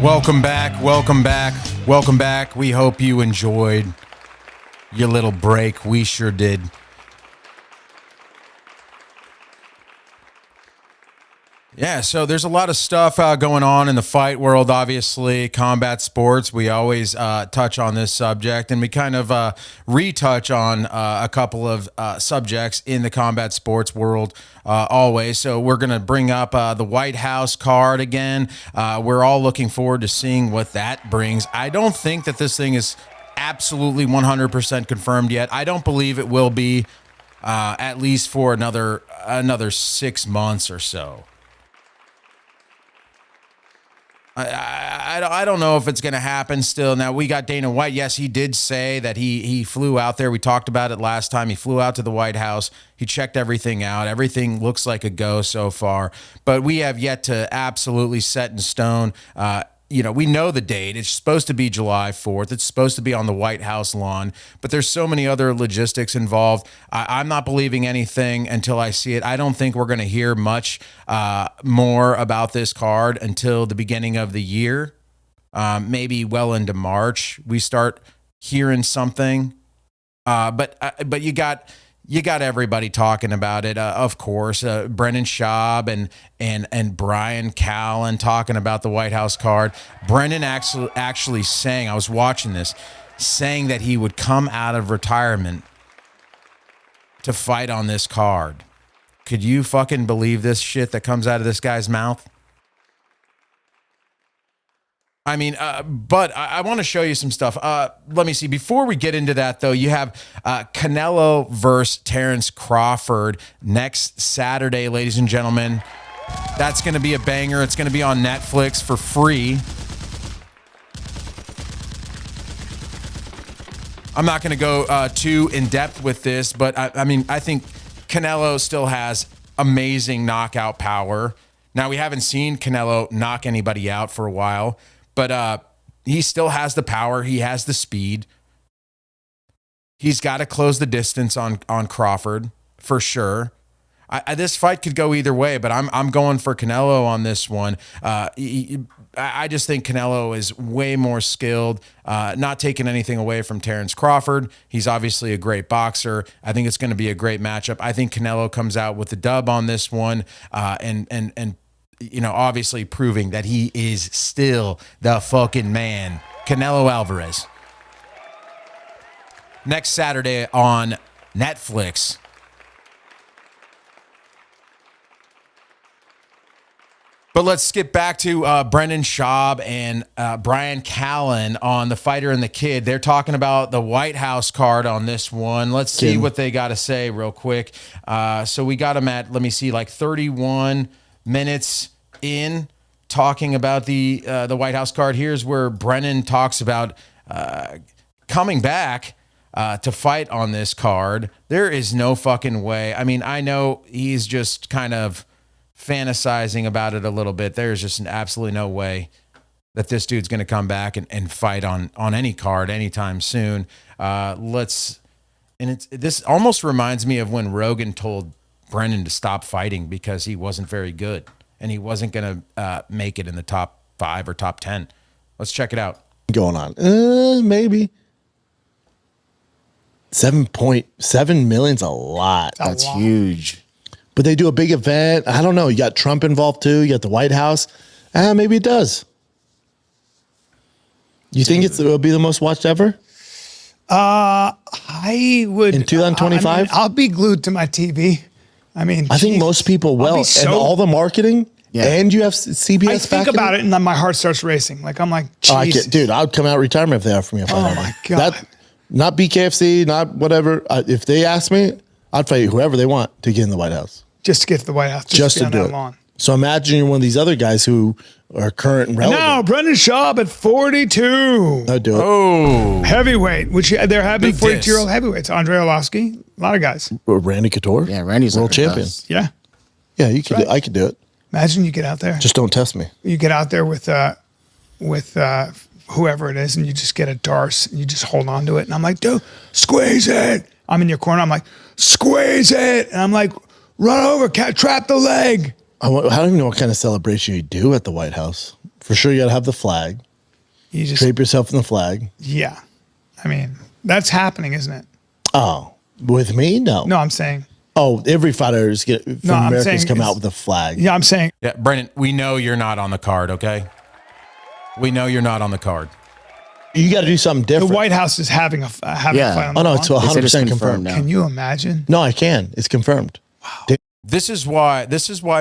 Welcome back. Welcome back. Welcome back. We hope you enjoyed your little break. We sure did. Yeah, so there's a lot of stuff going on in the fight world, obviously, combat sports. We always touch on this subject, and we kind of retouch on a couple of subjects in the combat sports world always. So we're going to bring up the White House card again. We're all looking forward to seeing what that brings. I don't think that this thing is absolutely 100% confirmed yet. I don't believe it will be at least for another 6 months or so. I don't know if it's going to happen still. Now, we got Dana White. Yes, he did say that he flew out there. We talked about it last time. He flew out to the White House. He checked everything out. Everything looks like a go so far. But we have yet to absolutely set in stone. We know the date. It's supposed to be July 4th. It's supposed to be on the White House lawn. But there's so many other logistics involved. I'm not believing anything until I see it. I don't think we're going to hear much more about this card until the beginning of the year. Maybe well into March, we start hearing something. But you got everybody talking about it, of course. Brendan SCHAUB and Brian Callen talking about the White House card. Brendan actually saying, I was watching this, saying that he would come out of retirement to fight on this card. Could you fucking believe this shit that comes out of this guy's mouth? I mean, but I want to show you some stuff. Let me see. Before we get into that, though, you have Canelo versus Terrence Crawford next Saturday, ladies and gentlemen. That's going to be a banger. It's going to be on Netflix for free. I'm not going to go too in-depth with this, but I mean, I think Canelo still has amazing knockout power. Now, we haven't seen Canelo knock anybody out for a while, but he still has the power. He has the speed. He's got to close the distance on Crawford for sure. This fight could go either way, but I'm going for Canelo on this one. I just think Canelo is way more skilled. Not taking anything away from Terrence Crawford. He's obviously a great boxer. I think it's going to be a great matchup. I think Canelo comes out with the dub on this one, and obviously proving that he is still the fucking man. Canelo Alvarez. Next Saturday on Netflix. But let's skip back to Brendan SCHAUB and Brian Callen on The Fighter and the Kid. They're talking about the White House card on this one. Let's see what they got to say real quick. So we got them at, let me see, like 31 minutes in talking about the White House card. Here's where Brendan talks about coming back to fight on this card. There is no fucking way. I mean, I know he's just kind of fantasizing about it a little bit. There's just absolutely no way that this dude's going to come back and fight on any card anytime soon. This almost reminds me of when Rogan told Brendan to stop fighting because he wasn't very good and he wasn't going to make it in the top 5 or top 10. Let's check it out. Going on. Maybe. 7.7 million's a lot. That's huge. But they do a big event. I don't know. You got Trump involved too. You got the White House. Maybe it does. You think it will be the most watched ever? I would. In 2025? I'll be glued to my TV. I mean, I think most people will. And all the marketing, and you have CBS. I think about it and then my heart starts racing. Like, I'm like, Jesus. Dude, I would come out of retirement if they offer me a fight. Oh my God. Not BKFC, not whatever. If they ask me, I'd fight whoever they want to get in the White House. Just to get to the White House. Just to do it. Lawn. So imagine you're one of these other guys who are current and relevant. No, Brendan SCHAUB at 42. I'd do it. Oh. Heavyweight, which there have been 42-year-old heavyweights. Andre Arlovsky, a lot of guys. Randy Couture. Yeah, Randy's world champion. Yeah. Yeah, you could. I could do it. Imagine you get out there. Just don't test me. You get out there with whoever it is, and you just get a darce, and you just hold on to it. And I'm like, dude, squeeze it. I'm in your corner. I'm like, squeeze it. And I'm like, run over, trap the leg. I don't even know what kind of celebration you do at the White House For sure, you got to have the flag. You just Drape yourself in the flag. yeah. I mean, that's happening, isn't it? Oh, with me? No. No, I'm saying. Oh, every fighter is from I'm America's saying come it's- out with a flag. Yeah, I'm saying. Yeah, Brendan, we know you're not on the card, okay? We know you're not on the card. You got to do something The different. White House is having a fight on the Oh no, lawn. it's 100% confirmed. now. Can you imagine? No, I can. It's confirmed. This is why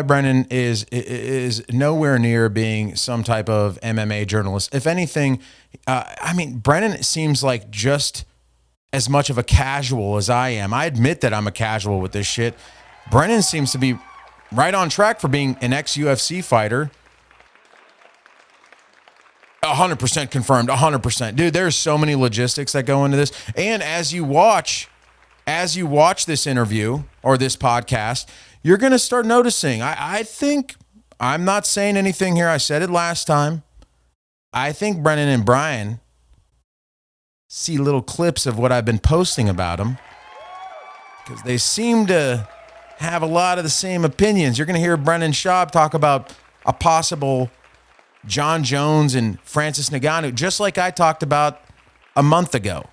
Brendan is nowhere near being some type of MMA journalist. If anything, I mean, Brendan seems like just as much of a casual as I am. I admit that I'm a casual with this shit. Brendan seems to be right on track for being an ex-UFC fighter. 100% confirmed, 100%. Dude, there's so many logistics that go into this. And as you watch this interview or this podcast, you're going to start noticing. I think, I'm not saying anything here. I said it last time. I think Brendan and Brian see little clips of what I've been posting about them because they seem to have a lot of the same opinions. You're going to hear Brendan SCHAUB talk about a possible John Jones and Francis Ngannou, just like I talked about a month ago.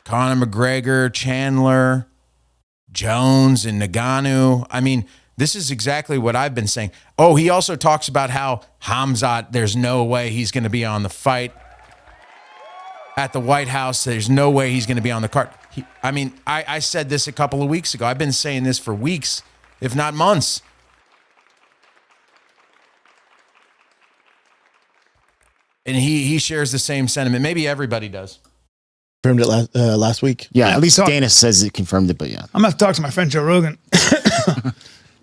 Conor McGregor, Chandler, Jones, and Ngannou. I mean, this is exactly what I've been saying. Oh, he also talks about how Hamzat, there's no way he's going to be on the fight at the White House. There's no way he's going to be on the card. I said this a couple of weeks ago. I've been saying this for weeks, if not months. And he shares the same sentiment. Maybe everybody does. Confirmed it last week. Yeah, at least Dana says it confirmed it, but yeah. I'm going to have to talk to my friend Joe Rogan.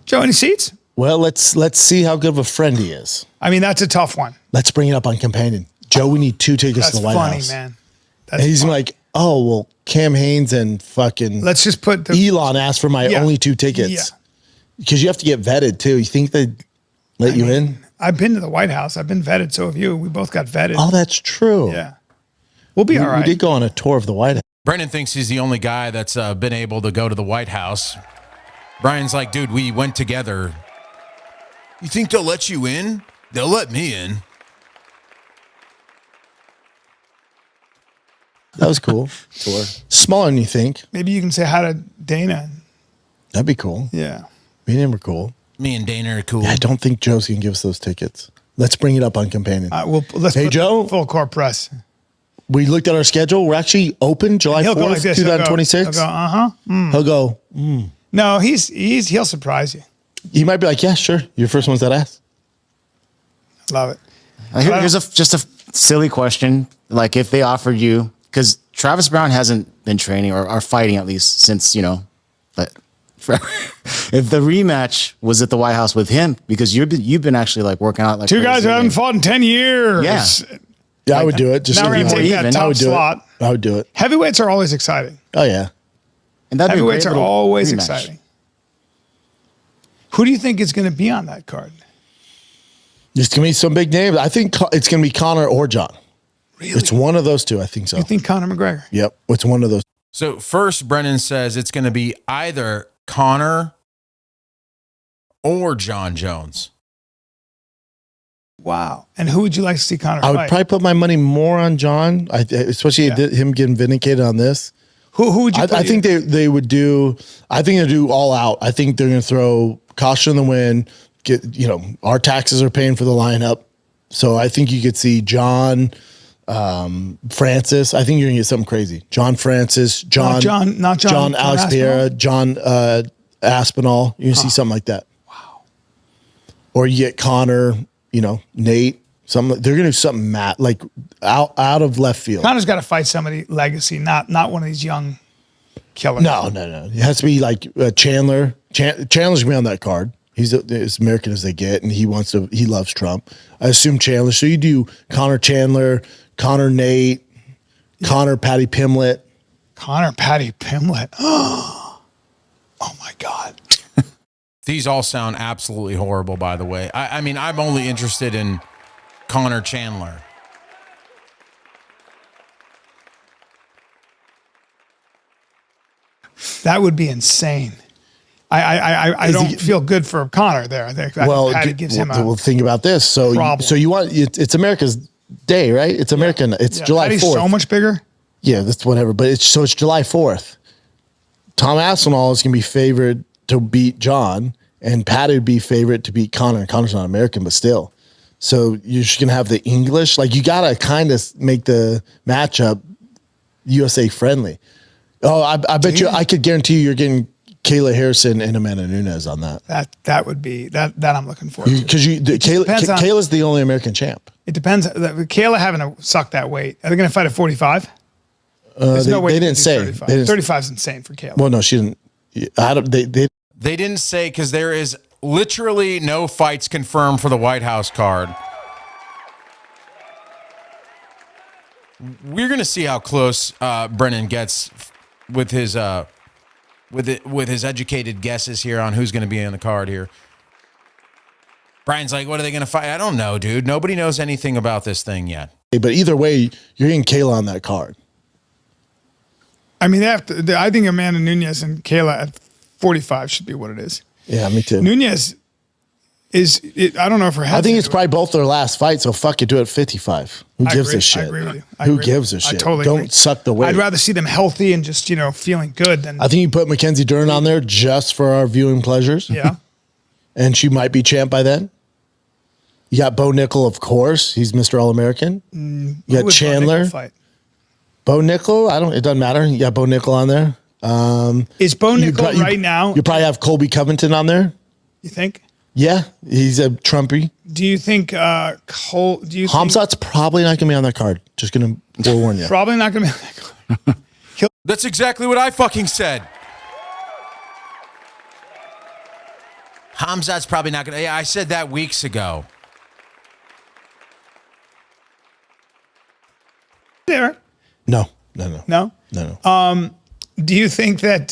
Joe, any seats? Well, let's see how good of a friend he is. I mean, that's a tough one. Let's bring it up on Companion. Joe, we need 2 tickets That's to the White funny, House. man. And he's like, oh, well, Cam Haines and fucking Let's just put Elon asked for my Yeah. only 2 tickets. Yeah. Because you have to get vetted too. You think they'd let you in? I've been to the White House. I've been vetted. So have you. We both got vetted. Oh, that's true. Yeah. We'll be all right. We did go on a tour of the White House. Brendan thinks he's the only guy that's been able to go to the White House. Brian's like, dude, we went together. You think they'll let you in? They'll let me in. That was cool. Tour. Smaller than you think. Maybe you can say hi to Dana. That'd be cool. Yeah. Me and him are cool. Me and Dana are cool. Yeah, I don't think Joe's going to give us those tickets. Let's bring it up on Companion. Let's Hey, put Joe. full court press. We looked at our schedule. We're actually open July He'll 4th, go like this. He'll go, 2026. He'll go, No, he'll surprise you. He might be like, yeah, sure. You're the first ones that asked. Love it. Here's just a silly question. Like if they offered you, because Travis Brown hasn't been training or fighting at least since, but if the rematch was at the White House with him, because you've been actually like working out like 2 guys who haven't fought in 10 years. Yeah. Yeah, I would do it. Just now to we're be going to more take that even. I top would do slot. it. I would do it. Heavyweights are always exciting. Oh, yeah. And that'd be a great Heavyweights are little always rematch. exciting. Who do you think is going to be on that card? There's going to be some big names. I think it's going to be Conor or John. Really? It's one of those two. I think so. You think Conor McGregor? Yep. It's one of those. So first, Brendan says it's going to be either Conor or John Jones. Wow. And who would you like to see Conor I would fight? probably put my money more on John, especially him getting vindicated on this. Who would you I think they would do, I think they'll do all out. I think they're going to throw caution in the wind. Our taxes are paying for the lineup. So I think you could see John, Francis. I think you're going to get something crazy. John Francis, Not John Alex Pereira, John Aspinall. You're going to see something like that. Wow. Or you get Connor, Nate. They're going to do something like out of left field. Conor's got to fight somebody legacy, not one of these young killers. No. It has to be like Chandler. Chandler's going to be on that card. He's as American as they get, and he loves Trump. I assume Chandler. So you do Connor Chandler, Connor Nate, Connor Patty Pimlet. Connor Patty Pimlet. Oh my God. These all sound absolutely horrible, by the way. I mean, I'm only interested in Connor Chandler. That would be insane. I don't feel good for Conor there. I think Patty gives him a well, think about this. So you want it's America's day, right? It's American. It's July 4th. Patty's so much bigger. Yeah, that's whatever. But it's July 4th. Tom Aspinall is going to be favored to beat John, and Patty would be favorite to beat Conor. Conor's not American, but still. So you're just going to have the English. Like, you got to kind of make the matchup USA friendly. Oh, I bet you, I could guarantee you're getting Kayla Harrison and Amanda Nunes on that. That would be, that I'm looking forward to. Because Kayla's the only American champ. It depends. Kayla having to suck that weight. Are they going to fight at 45? There's no way they didn't say. 35 is insane for Kayla. Well, no, she didn't. They didn't say, because there is literally no fights confirmed for the White House card. We're going to see how close Brennan gets with his educated guesses here on who's going to be on the card here. Brian's like, what are they going to fight? I don't know, dude. Nobody knows anything about this thing yet. But either way, you're getting Kayla on that card. I mean, I think Amanda Nunes and Kayla at 45 should be what it is. Yeah, me too. Nunes I don't know if her head. I think it's probably both their last fight, so fuck it, do it at 55. Who gives a shit? I agree with you. Who gives a shit? I totally Don't agree. suck the weight. I'd rather see them healthy and just, feeling good than. I think you put Mackenzie Dern on there just for our viewing pleasures. Yeah. And she might be champ by then. You got Bo Nickel, of course. He's Mr. All-American. You got Chandler. Bo Nickel, it doesn't matter. You got Bo Nickel on there. Is Bo Nickel right now? You probably have Colby Covington on there. You think? Yeah, he's a Trumpy. Do you think Hamzat's probably not going to be on that card? Just going to forewarn you. Probably not going to be on that card. That's exactly what I fucking said. Hamzat's probably not going to. Yeah, I said that weeks ago. There. No. No? No. Do you think that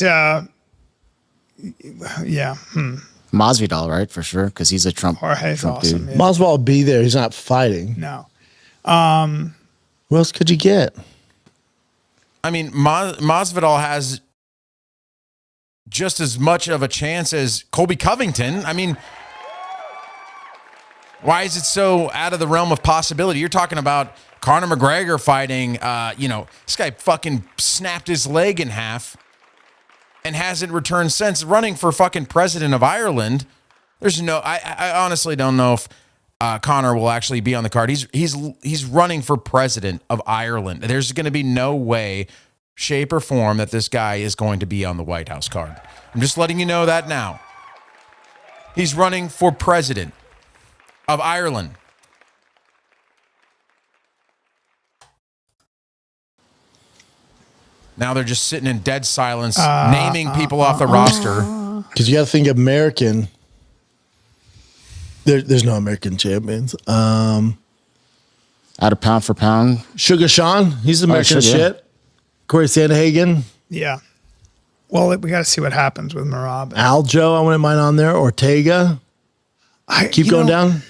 Masvidal, right? For sure, because he's a Trump. Jorge's Trump awesome. dude. Yeah. Masvidal will be there. He's not fighting. No. Who else could you get? I mean, Masvidal has just as much of a chance as Colby Covington. I mean, why is it so out of the realm of possibility? You're talking about Conor McGregor fighting, this guy fucking snapped his leg in half and hasn't returned since, running for fucking president of Ireland. There's no, I honestly don't know if Conor will actually be on the card. He's running for president of Ireland. There's going to be no way, shape, or form that this guy is going to be on the White House card. I'm just letting you know that now. He's running for president of Ireland. Now they're just sitting in dead silence, naming people off the roster. Because you got to think American. There's no American champions. Out of pound for pound. Sugar Sean, he's American shit. Corey Sandhagen. Yeah. Well, we got to see what happens with Merab. Aljo, I wouldn't mind on there. Ortega. Keep going down.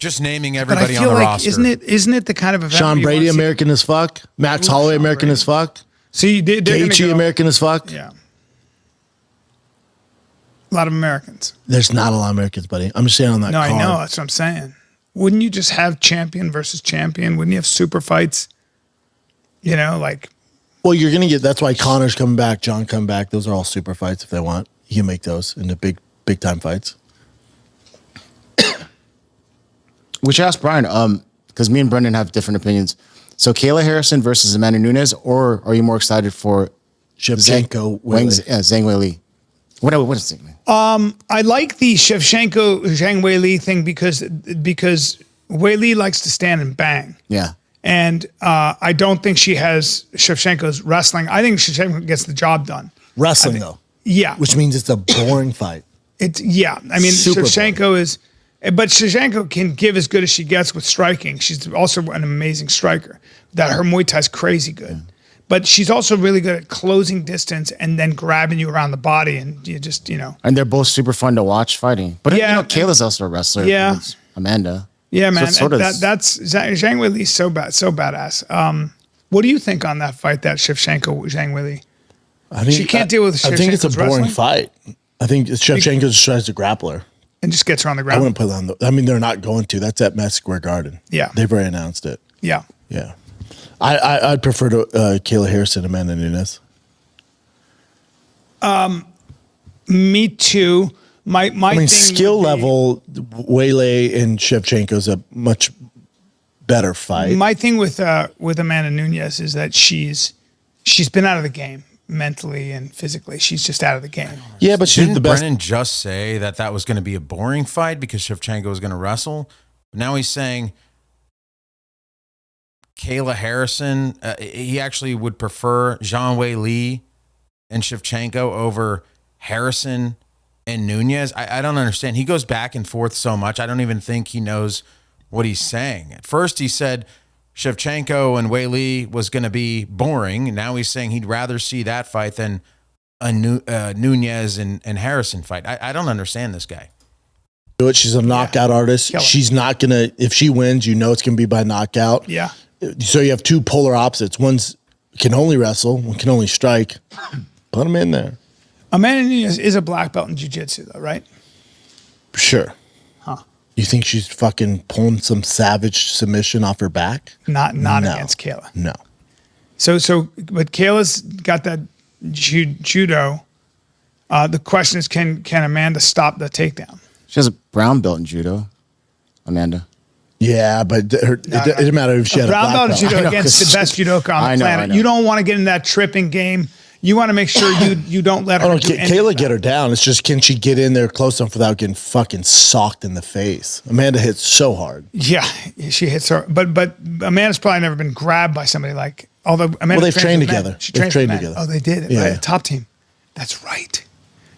Just naming everybody on the roster. Isn't it the kind of event Sean Brady, American as fuck. Max Holloway, American as fuck. See, Gaethje, American as fuck. Yeah. A lot of Americans. There's not a lot of Americans, buddy. I'm just saying on that card. I know. That's what I'm saying. Wouldn't you just have champion versus champion? Wouldn't you have super fights? Well, you're going to get, that's why Conor's coming back, John coming back. Those are all super fights if they want. You can make those into big time fights. We should ask Brian, because me and Brendan have different opinions. So Kayla Harrison versus Amanda Nunes, or are you more excited for Shevchenko Zhang Weili? What is it? I like the Shevchenko Zhang Weili thing because Weili likes to stand and bang. Yeah. And I don't think Shevchenko's wrestling. I think Shevchenko gets the job done. Wrestling, though. Yeah. Which means it's a boring fight. I mean, Super Shevchenko is, but Shevchenko can give as good as she gets with striking. She's also an amazing striker. That her Muay Thai is crazy good. But she's also really good at closing distance and then grabbing you around the body, and you just, And they're both super fun to watch fighting. But Kayla's also a wrestler. Yeah. Amanda. Yeah, man. So that's Zhang Weili's so badass. What do you think on that fight, that Shevchenko Zhang Weili? She can't deal with Shevchenko's I think it's a boring wrestling? fight. I think Shevchenko just tries to grapple her. And just gets her on the I ground. wouldn't put it on the. I mean, they're not going to. That's at Madison Square Garden. Yeah. They've already announced it. Yeah. Yeah. I'd prefer to Kayla Harrison, Amanda Nunes. Me too. My I mean, thing skill would be- level, Weili and Shevchenko's a much better fight. My thing with Amanda Nunes is that she's been out of the game mentally and physically. She's just out of the game. Yeah, but she's Didn't the best. Brennan just say that was going to be a boring fight because Shevchenko was going to wrestle? Now he's saying Kayla Harrison, he actually would prefer Zhang Weili and Shevchenko over Harrison and Nunes. I don't understand. He goes back and forth so much. I don't even think he knows what he's saying. At first he said Shevchenko and Weili was going to be boring. Now he's saying he'd rather see that fight than a Nunes and Harrison fight. I don't understand this guy. Do it. She's a knockout artist. Kill her. She's not gonna. If she wins, you know it's gonna be by knockout. Yeah. So you have two polar opposites. One's can only wrestle, one can only strike. Put them in there. Amanda Nunes is a black belt in jiu-jitsu though, right? Sure. Huh. You think she's fucking pulling some savage submission off her back? Not No. against Kayla. No. But Kayla's got that judo. The question is, can Amanda stop the takedown? She has a brown belt in judo, Amanda. Yeah, but it doesn't matter if she had a brown black belt in belt. judo I know, against 'cause- the best judoka on the I know, planet. I know. You don't want to get in that tripping game. You want to make sure you don't let her. Oh, do any of Kayla that. get her down. It's just, can she get in there close enough without getting fucking socked in the face? Amanda hits so hard. Yeah, she hits her. But Amanda's probably never been grabbed by somebody like. Although Amanda they've trained with men. together. She They've trained trained with men. together. Oh, they did. Yeah. Right, top team. That's right.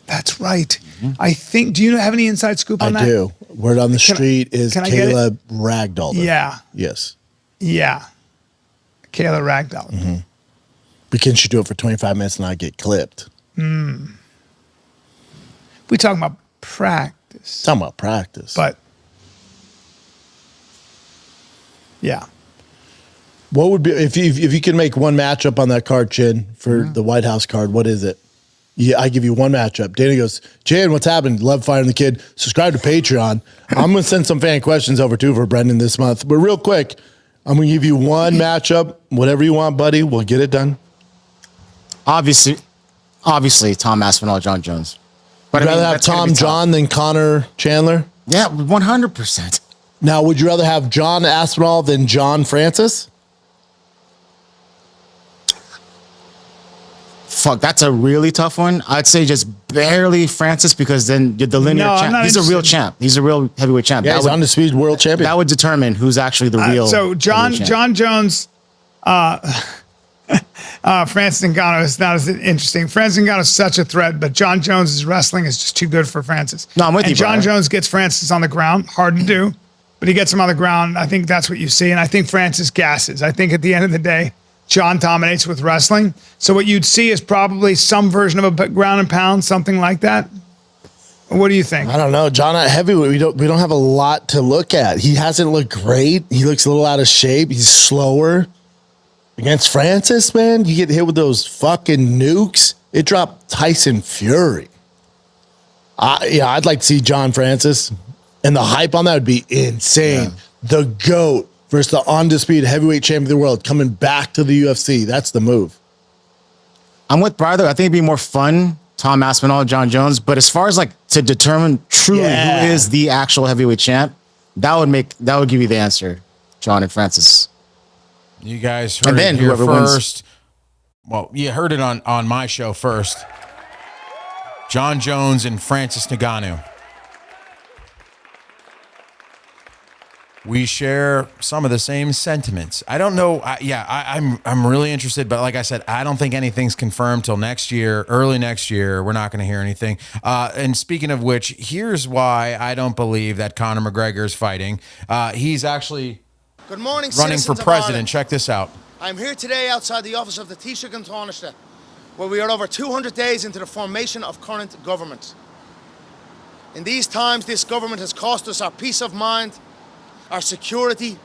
That's right. I think. Do you have any inside scoop on that? I do. Word on the Can I- street is can I get Kayla ragdolled her. Yeah. Yes. Yeah. Kayla Ragdoll. Mm-hmm. But can she do it for 25 minutes and not get clipped? We talking about practice, Talking about practice. but yeah. What would be if you could make one matchup on that card, Chin, for the White House card? What is it? Yeah, I give you one matchup. Danny goes, Chin, what's happened? Love firing the kid. Subscribe to Patreon. I'm gonna send some fan questions over too for Brendan this month. But real quick, I'm gonna give you one matchup. Whatever you want, buddy. We'll get it done. Obviously, Tom Aspinall, John Jones. But Would you rather have that's gonna Tom be tough. John than Connor Chandler? Yeah, 100%. Now, would you rather have John Aspinall than John Francis? Fuck, that's a really tough one. I'd say just barely Francis because then the linear No, I'm champ. not He's a real interested. champ. He's a real heavyweight champ. Yeah, that he's would, undisputed world champion. that would determine who's actually the real. So John heavyweight champ. Jones, Francis Ngannou is not as interesting. Francis Ngannou is such a threat, but John Jones' wrestling is just too good for Francis. No, I'm with and you, John brother. Jones gets Francis on the ground, hard to do, but he gets him on the ground. I think that's what you see, and I think Francis gasses. I think at the end of the day, John dominates with wrestling. So what you'd see is probably some version of a ground and pound, something like that. What do you think? I don't know. John at heavyweight, we don't have a lot to look at. He hasn't looked great. He looks a little out of shape. He's slower. Against Francis, man, you get hit with those fucking nukes. It dropped Tyson Fury. I'd like to see John Francis. And the hype on that would be insane. Yeah. The GOAT versus the undisputed heavyweight champion of the world coming back to the UFC. That's the move. I'm with Brother. I think it'd be more fun, Tom Aspinall, John Jones. But as far as like to determine truly Yeah. who is the actual heavyweight champ, that would give you the answer, John and Francis. You guys heard And then it here whoever wins. first. Well, you heard it on my show first. John Jones and Francis Ngannou. We share some of the same sentiments. I don't know. I'm really interested, but like I said, I don't think anything's confirmed till next year, early next year. We're not going to hear anything. And speaking of which, here's why I don't believe that Conor McGregor is fighting. He's actually Good morning, running for citizens of president. Ireland. Check this out. I'm here today outside the office of the Taoiseach and Taoiseach, where we are over 200 days into the formation of current government. In these times, this government has cost us our peace of mind, our security,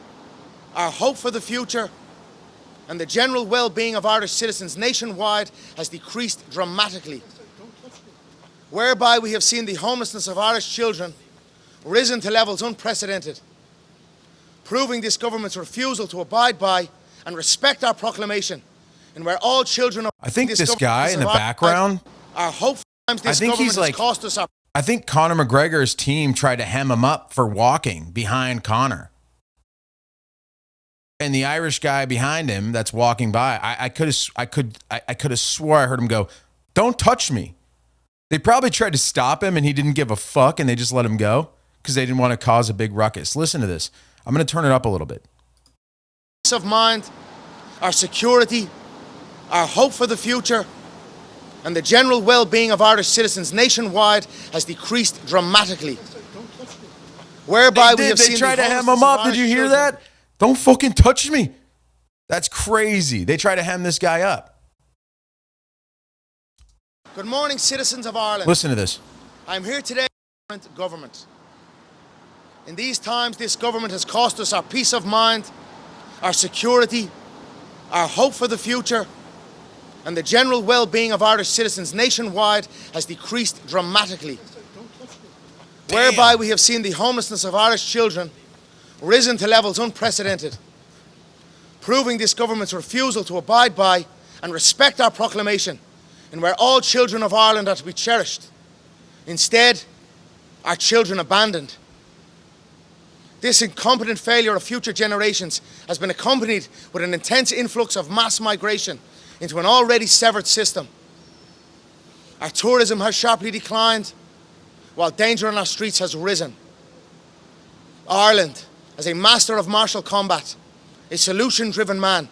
our hope for the future, and the general well-being of Irish citizens nationwide has decreased dramatically. whereby we have seen the homelessness of Irish children risen to levels unprecedented, proving this government's refusal to abide by and respect our proclamation, and where all children of I think this guy in the background, are hopeful times this I think government he's like, has cost us our I think Conor McGregor's team tried to hem him up for walking behind Conor. And the Irish guy behind him that's walking by, I could have swore I heard him go, "Don't touch me." They probably tried to stop him and he didn't give a fuck and they just let him go because they didn't want to cause a big ruckus. Listen to this. I'm going to turn it up a little bit. peace of mind, our security, our hope for the future, and the general well-being of Irish citizens nationwide has decreased dramatically. Whereby we have They seen tried the to hem homelessness him of up. Did you Irish hear children. that? Don't fucking touch me. That's crazy. They try to hem this guy up. Good morning, citizens of Ireland. Listen to this. I'm here today with the government. In these times, this government has cost us our peace of mind, our security, our hope for the future, and the general well-being of Irish citizens nationwide has decreased dramatically. Whereby we have seen the homelessness of Irish children risen to levels unprecedented, proving this government's refusal to abide by and respect our proclamation, and where all children of Ireland are to be cherished. Instead, our children abandoned. This incompetent failure of future generations has been accompanied with an intense influx of mass migration into an already severed system. Our tourism has sharply declined, while danger on our streets has risen. Ireland, as a master of martial combat, a solution-driven man,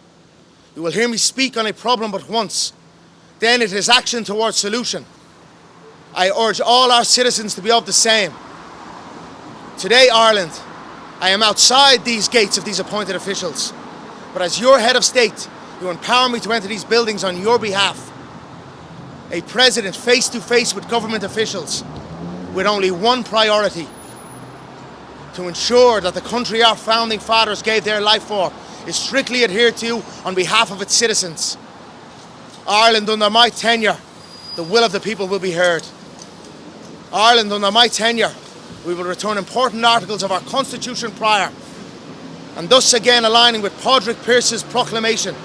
you will hear me speak on a problem but once, then it is action towards solution. I urge all our citizens to be of the same. Today, Ireland, I am outside these gates of these appointed officials, but as your head of state, you empower me to enter these buildings on your behalf. A president face to face with government officials with only one priority: to ensure that the country our founding fathers gave their life for is strictly adhered to on behalf of its citizens. Ireland, under my tenure, the will of the people will be heard. Ireland, under my tenure, we will return important articles of our Constitution prior, and thus again aligning with Padraig Pearse's proclamation,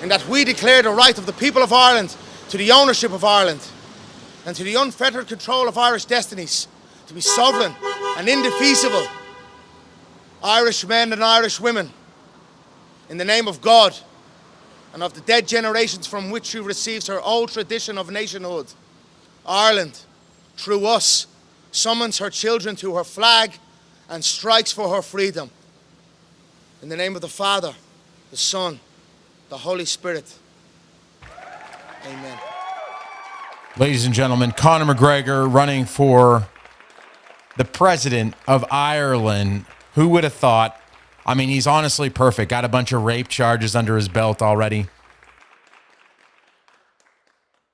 in that we declare the right of the people of Ireland to the ownership of Ireland and to the unfettered control of Irish destinies, to be sovereign and indefeasible. Irish men and Irish women, in the name of God and of the dead generations from which she receives her old tradition of nationhood, Ireland, through us, summons her children to her flag and strikes for her freedom. In the name of the Father, the Son, the Holy Spirit. Amen. Ladies and gentlemen, Conor McGregor running for the president of Ireland. Who would have thought? I mean, he's honestly perfect. Got a bunch of rape charges under his belt already.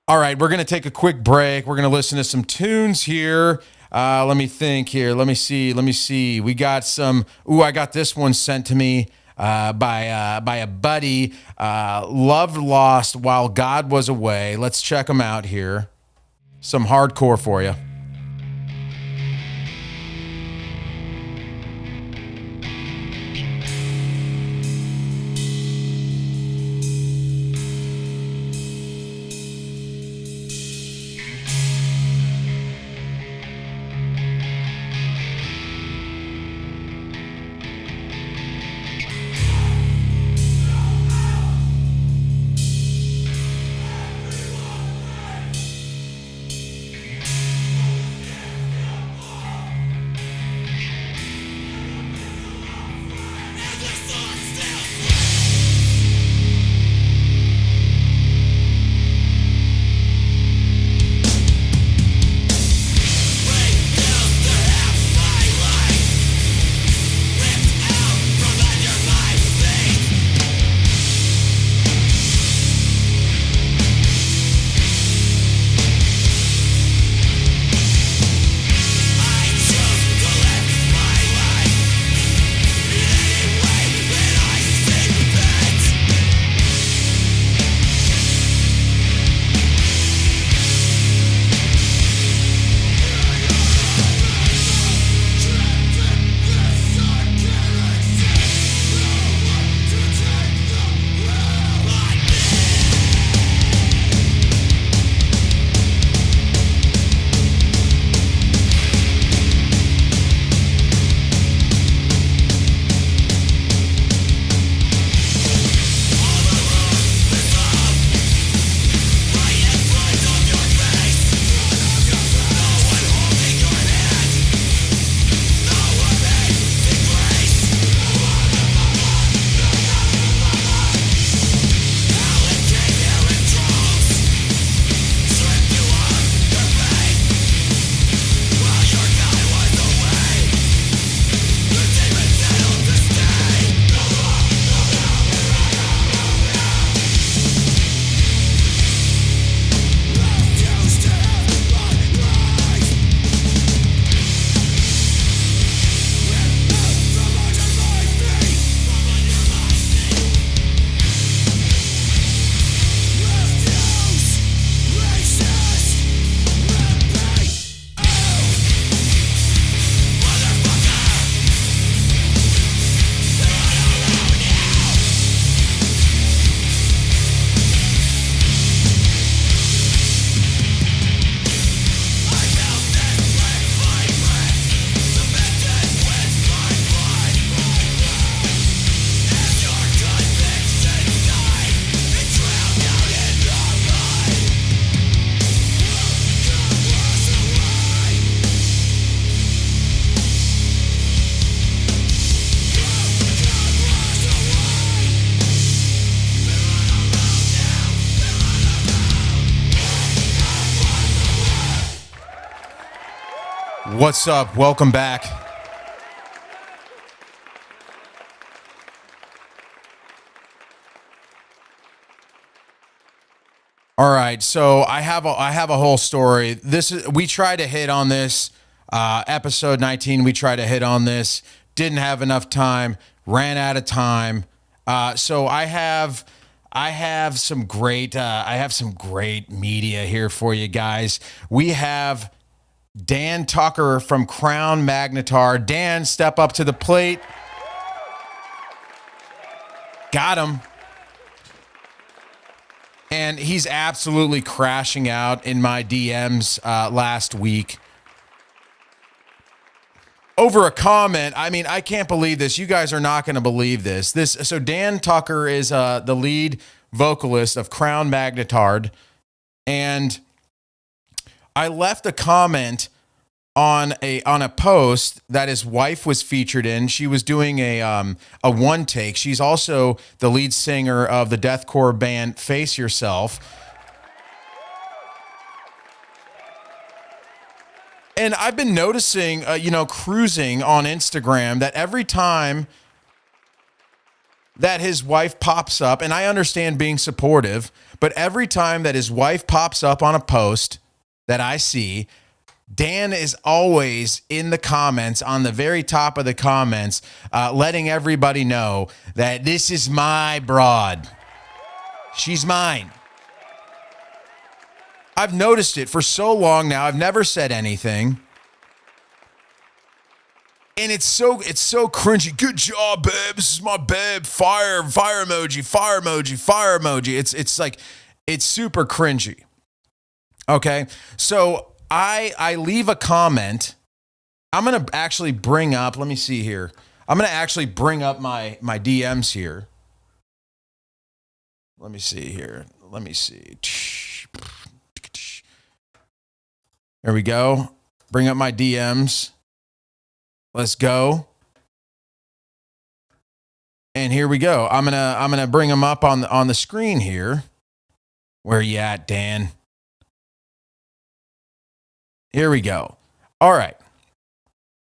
All right, we're going to take a quick break. We're going to listen to some tunes here. Let me think here. Let me see. We got some. Ooh, I got this one sent to me by a buddy. Love Lost While God Was Away. Let's check them out here. Some hardcore for you. What's up? Welcome back. All right, so I have a whole story. We tried to hit on this episode 19. We tried to hit on this. Didn't have enough time. Ran out of time. So I have some great media here for you guys. We have Dan Tucker from Crown Magnetar. Dan, step up to the plate. Got him. And he's absolutely crashing out in my DMs last week over a comment. I mean, I can't believe this. You guys are not going to believe this. So Dan Tucker is the lead vocalist of Crown Magnetard, and I left a comment on a post that his wife was featured in. She was doing a one take. She's also the lead singer of the deathcore band Face Yourself. And I've been noticing, cruising on Instagram, that every time that his wife pops up, and I understand being supportive, but every time that his wife pops up on a post that I see, Dan is always in the comments, on the very top of the comments, letting everybody know that this is my broad. She's mine. I've noticed it for so long now. I've never said anything. And it's so cringy. Good job, babe. This is my babe. Fire emoji, fire emoji, fire emoji. It's like, it's super cringy. Okay, so I leave a comment. I'm going to actually bring up, let me see here. I'm going to actually bring up my DMs here. Let me see here. Let me see. There we go. Bring up my DMs. Let's go. And here we go. I'm going to bring them up on the screen here. Where you at, Dan? Here we go. All right.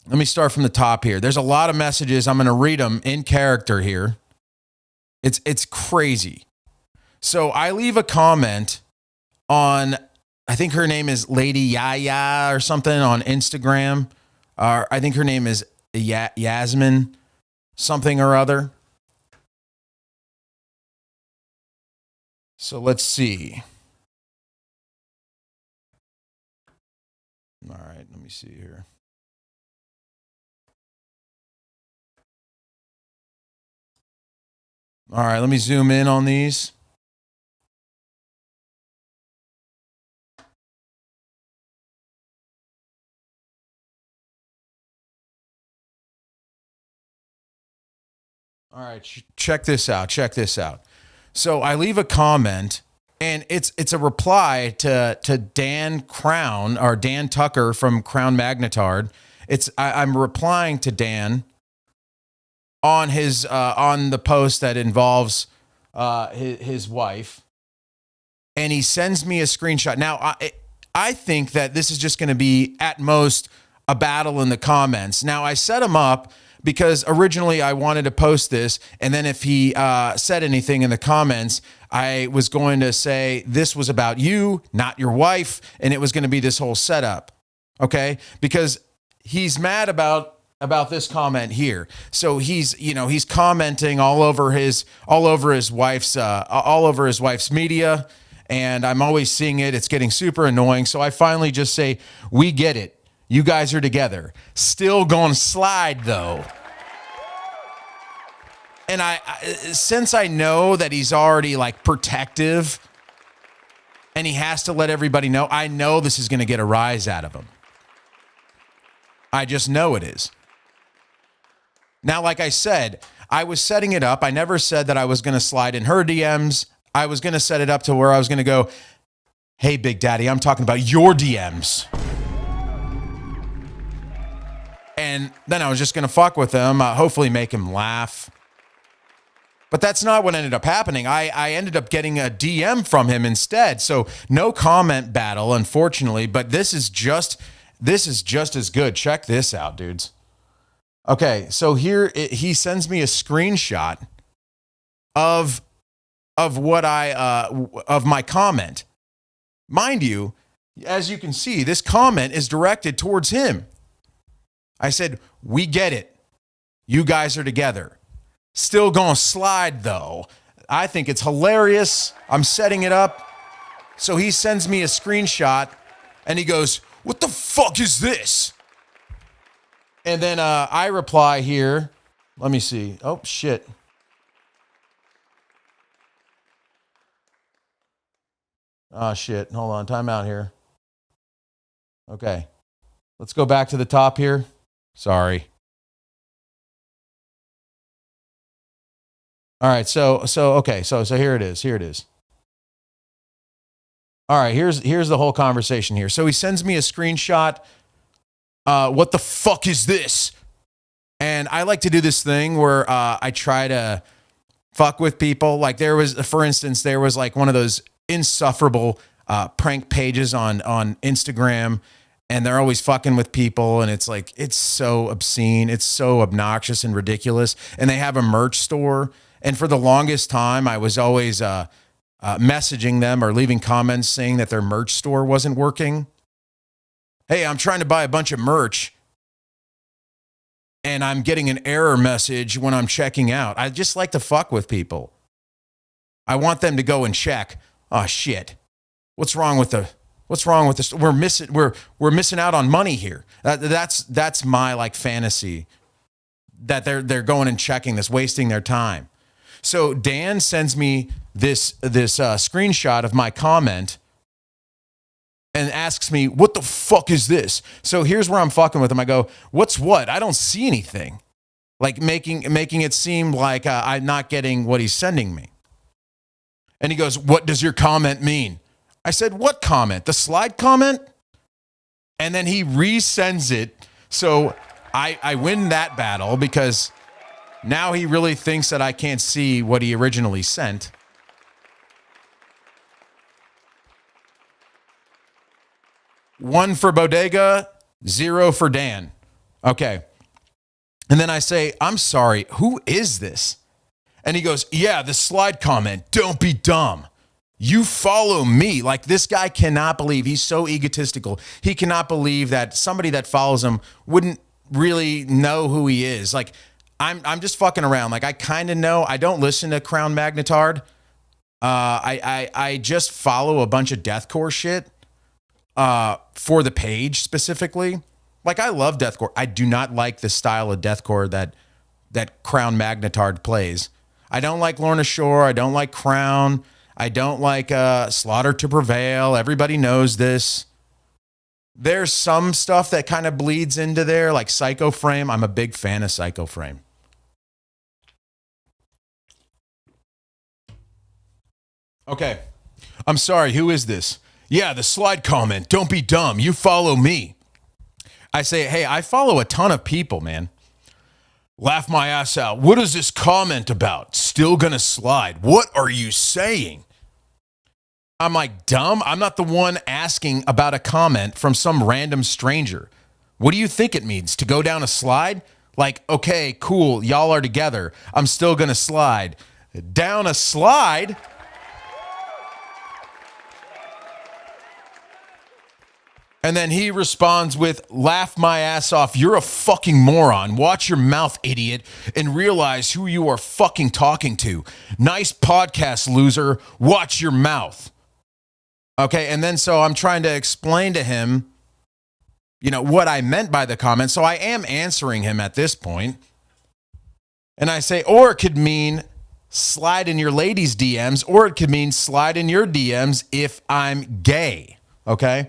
Let me start from the top here. There's a lot of messages. I'm going to read them in character here. It's crazy. So I leave a comment on, I think her name is Lady Yaya or something on Instagram. I think her name is Yasmin something or other. So let's see. All right, let me see here. All right, let me zoom in on these. All right, check this out. Check this out. So I leave a comment, and it's a reply to Dan Crown, or Dan Tucker from Crown Magnetard. I'm replying to Dan on his on the post that involves his wife, and he sends me a screenshot. Now I think that this is just going to be at most a battle in the comments. Now I set him up because originally I wanted to post this, and then if he said anything in the comments, I was going to say this was about you, not your wife, and it was going to be this whole setup, okay? Because he's mad about this comment here. So he's commenting all over his wife's media, and I'm always seeing it. It's getting super annoying. So I finally just say, "We get it. You guys are together." Still going to slide though. And since I know that he's already like protective and he has to let everybody know, I know this is going to get a rise out of him. I just know it is. Now, like I said, I was setting it up. I never said that I was going to slide in her DMs. I was going to set it up to where I was going to go, "Hey, Big Daddy, I'm talking about your DMs." And then I was just going to fuck with him, hopefully make him laugh. But that's not what ended up happening. I ended up getting a DM from him instead. So no comment battle, unfortunately. But this is just this is just as good. Check this out, dudes. Okay, so here he sends me a screenshot of what of my comment. Mind you, as you can see, this comment is directed towards him. I said, we get it. You guys are together. Still gonna slide though. I think it's hilarious. I'm setting it up. So he sends me a screenshot and he goes, what the fuck is this? And then I reply here. Let me see. Oh, shit. Oh, shit. Hold on. Time out here. Okay. Let's go back to the top here. Sorry. All right. So here it is. Here it is. All right. Here's the whole conversation here. So he sends me a screenshot. What the fuck is this? And I like to do this thing where I try to fuck with people. Like for instance, there was like one of those insufferable prank pages on Instagram, and they're always fucking with people, and it's like, it's so obscene, it's so obnoxious and ridiculous. And they have a merch store, and for the longest time, I was always messaging them or leaving comments saying that their merch store wasn't working. Hey, I'm trying to buy a bunch of merch, and I'm getting an error message when I'm checking out. I just like to fuck with people. I want them to go and check. Oh shit! What's wrong with this? We're missing out on money here. That's my like fantasy, that they're going and checking this, wasting their time. So Dan sends me this screenshot of my comment and asks me, what the fuck is this? So here's where I'm fucking with him. I go, what's what? I don't see anything. Like making it seem like I'm not getting what he's sending me. And he goes, what does your comment mean? I said, what comment? The slide comment? And then he resends it. So I win that battle because now he really thinks that I can't see what he originally sent. One for Bodega, 0 for Dan. Okay. And then I say, I'm sorry, who is this? And he goes, yeah, the slide comment. Don't be dumb. You follow me. Like, this guy cannot believe, he's so egotistical. He cannot believe that somebody that follows him wouldn't really know who he is. Like, I'm just fucking around. Like, I kind of know. I don't listen to Crown Magnetard. I just follow a bunch of deathcore shit for the page specifically. Like, I love deathcore. I do not like the style of deathcore that Crown Magnetard plays. I don't like Lorna Shore. I don't like Crown. I don't like Slaughter to Prevail. Everybody knows this. There's some stuff that kind of bleeds into there, like Psycho Frame. I'm a big fan of Psycho Frame. Okay. I'm sorry. Who is this? Yeah, the slide comment. Don't be dumb. You follow me. I say, hey, I follow a ton of people, man. Laugh my ass out. What is this comment about? Still gonna slide. What are you saying? I'm like, dumb? I'm not the one asking about a comment from some random stranger. What do you think it means? To go down a slide? Like, okay, cool, y'all are together. I'm still gonna slide. Down a slide? And then he responds with, laugh my ass off. You're a fucking moron. Watch your mouth, idiot, and realize who you are fucking talking to. Nice podcast, loser. Watch your mouth. Okay, and then so I'm trying to explain to him, what I meant by the comment. So I am answering him at this point. And I say, or it could mean slide in your ladies' DMs, or it could mean slide in your DMs if I'm gay. Okay?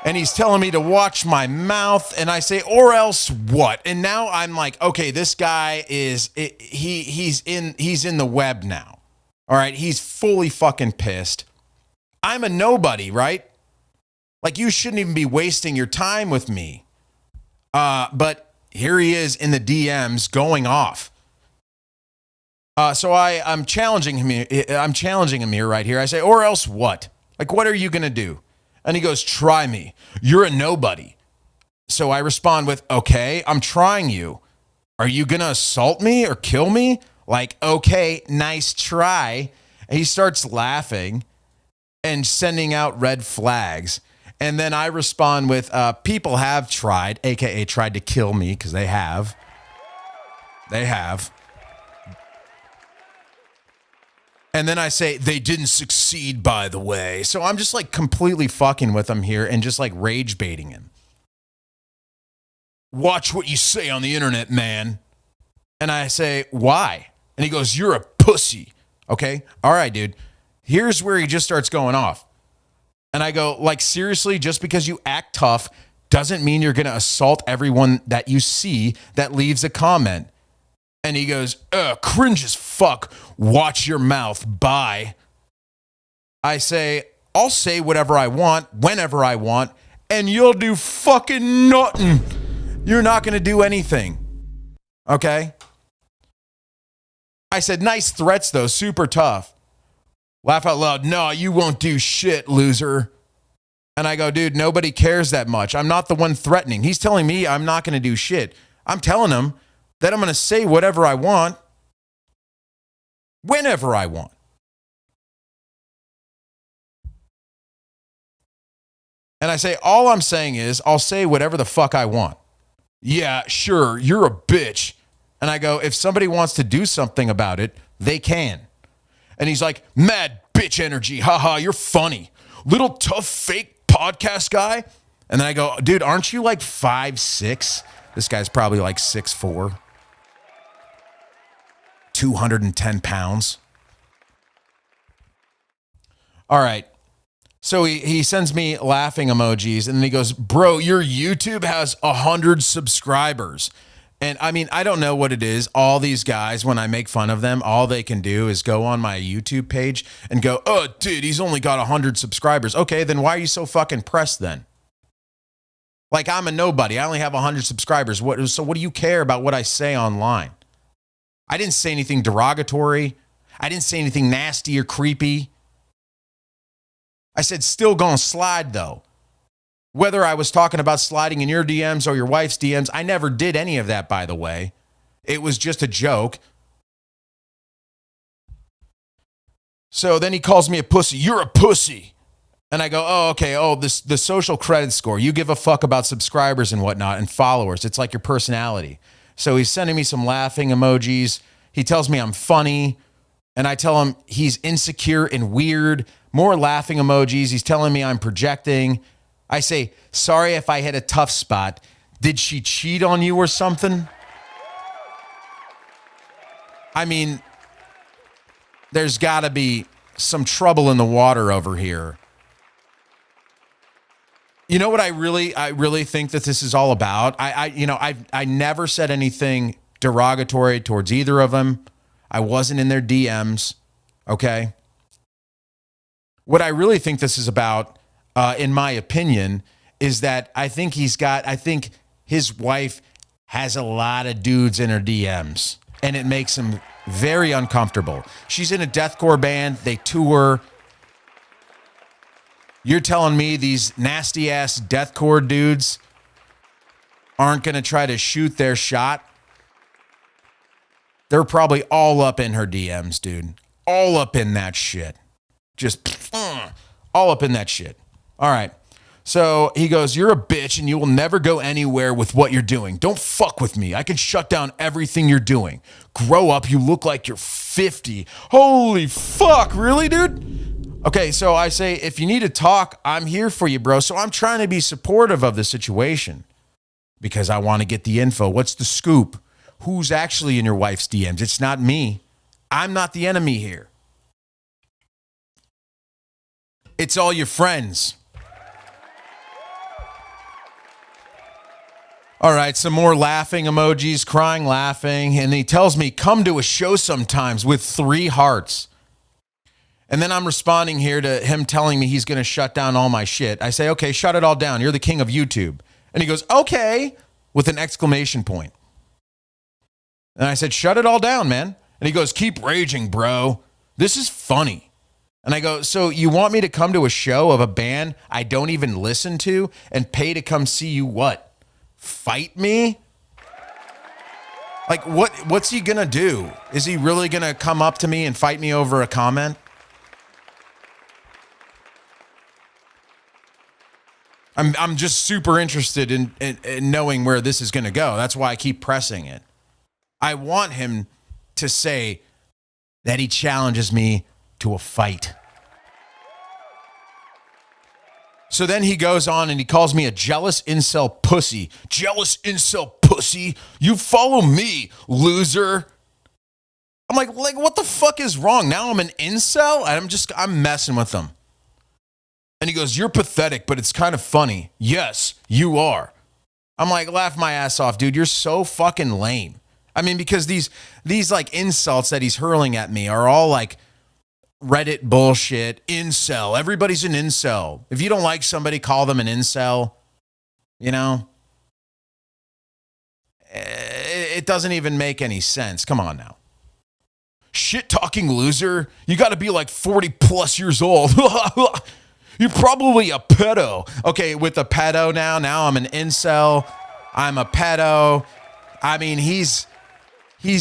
And he's telling me to watch my mouth, and I say, or else what? And now I'm like, okay, this guy is he's in the web now. All right, he's fully fucking pissed. I'm a nobody, right? Like, you shouldn't even be wasting your time with me. But here he is in the DMs going off. So I'm challenging him. I'm challenging him here, right here. I say, or else what? Like, what are you gonna do? And he goes, try me. You're a nobody. So I respond with, okay, I'm trying you. Are you going to assault me or kill me? Like, okay, nice try. And he starts laughing and sending out red flags. And then I respond with, people have tried, AKA tried to kill me, because they have. They have. And then I say, they didn't succeed, by the way. So I'm just like completely fucking with him here and just like rage baiting him. Watch what you say on the internet, man. And I say, why? And he goes, you're a pussy. Okay. All right, dude. Here's where he just starts going off. And I go, like, seriously, just because you act tough doesn't mean you're going to assault everyone that you see that leaves a comment. And he goes, cringe as fuck. Watch your mouth. Bye. I say, I'll say whatever I want, whenever I want, and you'll do fucking nothing. You're not going to do anything. Okay? I said, nice threats, though. Super tough. Laugh out loud. No, you won't do shit, loser. And I go, dude, nobody cares that much. I'm not the one threatening. He's telling me I'm not going to do shit. I'm telling him that I'm going to say whatever I want, whenever I want. And I say, all I'm saying is I'll say whatever the fuck I want. Yeah, sure, you're a bitch. And I go, if somebody wants to do something about it, they can. And he's like, mad bitch energy. Haha, you're funny. Little tough fake podcast guy. And then I go, dude, aren't you like 5'6"? This guy's probably like 6'4". 210 pounds. All right. So he sends me laughing emojis and then he goes, bro, your YouTube has 100 subscribers. And I mean, I don't know what it is. All these guys, when I make fun of them, all they can do is go on my YouTube page and go, oh, dude, he's only got 100 subscribers. Okay, then why are you so fucking pressed then? Like, I'm a nobody. I only have 100 subscribers. So what do you care about what I say online? I didn't say anything derogatory. I didn't say anything nasty or creepy. I said, still gonna slide, though. Whether I was talking about sliding in your DMs or your wife's DMs, I never did any of that, by the way. It was just a joke. So then he calls me a pussy. You're a pussy. And I go, oh, okay. Oh, the social credit score. You give a fuck about subscribers and whatnot and followers. It's like your personality. So he's sending me some laughing emojis. He tells me I'm funny. And I tell him he's insecure and weird. More laughing emojis. He's telling me I'm projecting. I say, sorry if I hit a tough spot. Did she cheat on you or something? I mean, there's got to be some trouble in the water over here. You know what I really think that this is all about? I never said anything derogatory towards either of them. I wasn't in their DMs, okay? What I really think this is about, in my opinion, is that I think his wife has a lot of dudes in her DMs, and it makes him very uncomfortable. She's in a deathcore band. They tour. You're telling me these nasty-ass deathcore dudes aren't going to try to shoot their shot? They're probably all up in her DMs, dude. All up in that shit. Just all up in that shit. All right. So he goes, you're a bitch and you will never go anywhere with what you're doing. Don't fuck with me. I can shut down everything you're doing. Grow up. You look like you're 50. Holy fuck. Really, dude? Okay. So I say, if you need to talk, I'm here for you, bro. So I'm trying to be supportive of the situation because I want to get the info. What's the scoop? Who's actually in your wife's DMs? It's not me. I'm not the enemy here. It's all your friends. All right, some more laughing emojis, crying, laughing. And he tells me, come to a show sometimes with 3 hearts. And then I'm responding here to him telling me he's going to shut down all my shit. I say, okay, shut it all down. You're the king of YouTube. And he goes, okay, with an exclamation point. And I said, shut it all down, man. And he goes, keep raging, bro. This is funny. And I go, so you want me to come to a show of a band I don't even listen to and pay to come see you what? Fight me? Like, what's he gonna do? Is he really gonna come up to me and fight me over a comment? I'm just super interested in knowing where this is gonna go. That's why I keep pressing it. I want him to say that he challenges me to a fight. So then he goes on and he calls me a jealous incel pussy. Jealous incel pussy. You follow me, loser. I'm like, what the fuck is wrong? Now I'm an incel? I'm messing with him. And he goes, you're pathetic, but it's kind of funny. Yes, you are. I'm like, laugh my ass off, dude. You're so fucking lame. I mean, because these like insults that he's hurling at me are all like Reddit bullshit. Incel. Everybody's an incel. If you don't like somebody, call them an incel. You know? It doesn't even make any sense. Come on now. Shit talking loser. You got to be like 40 plus years old. You're probably a pedo. Okay, with a pedo now I'm an incel. I'm a pedo. I mean, he's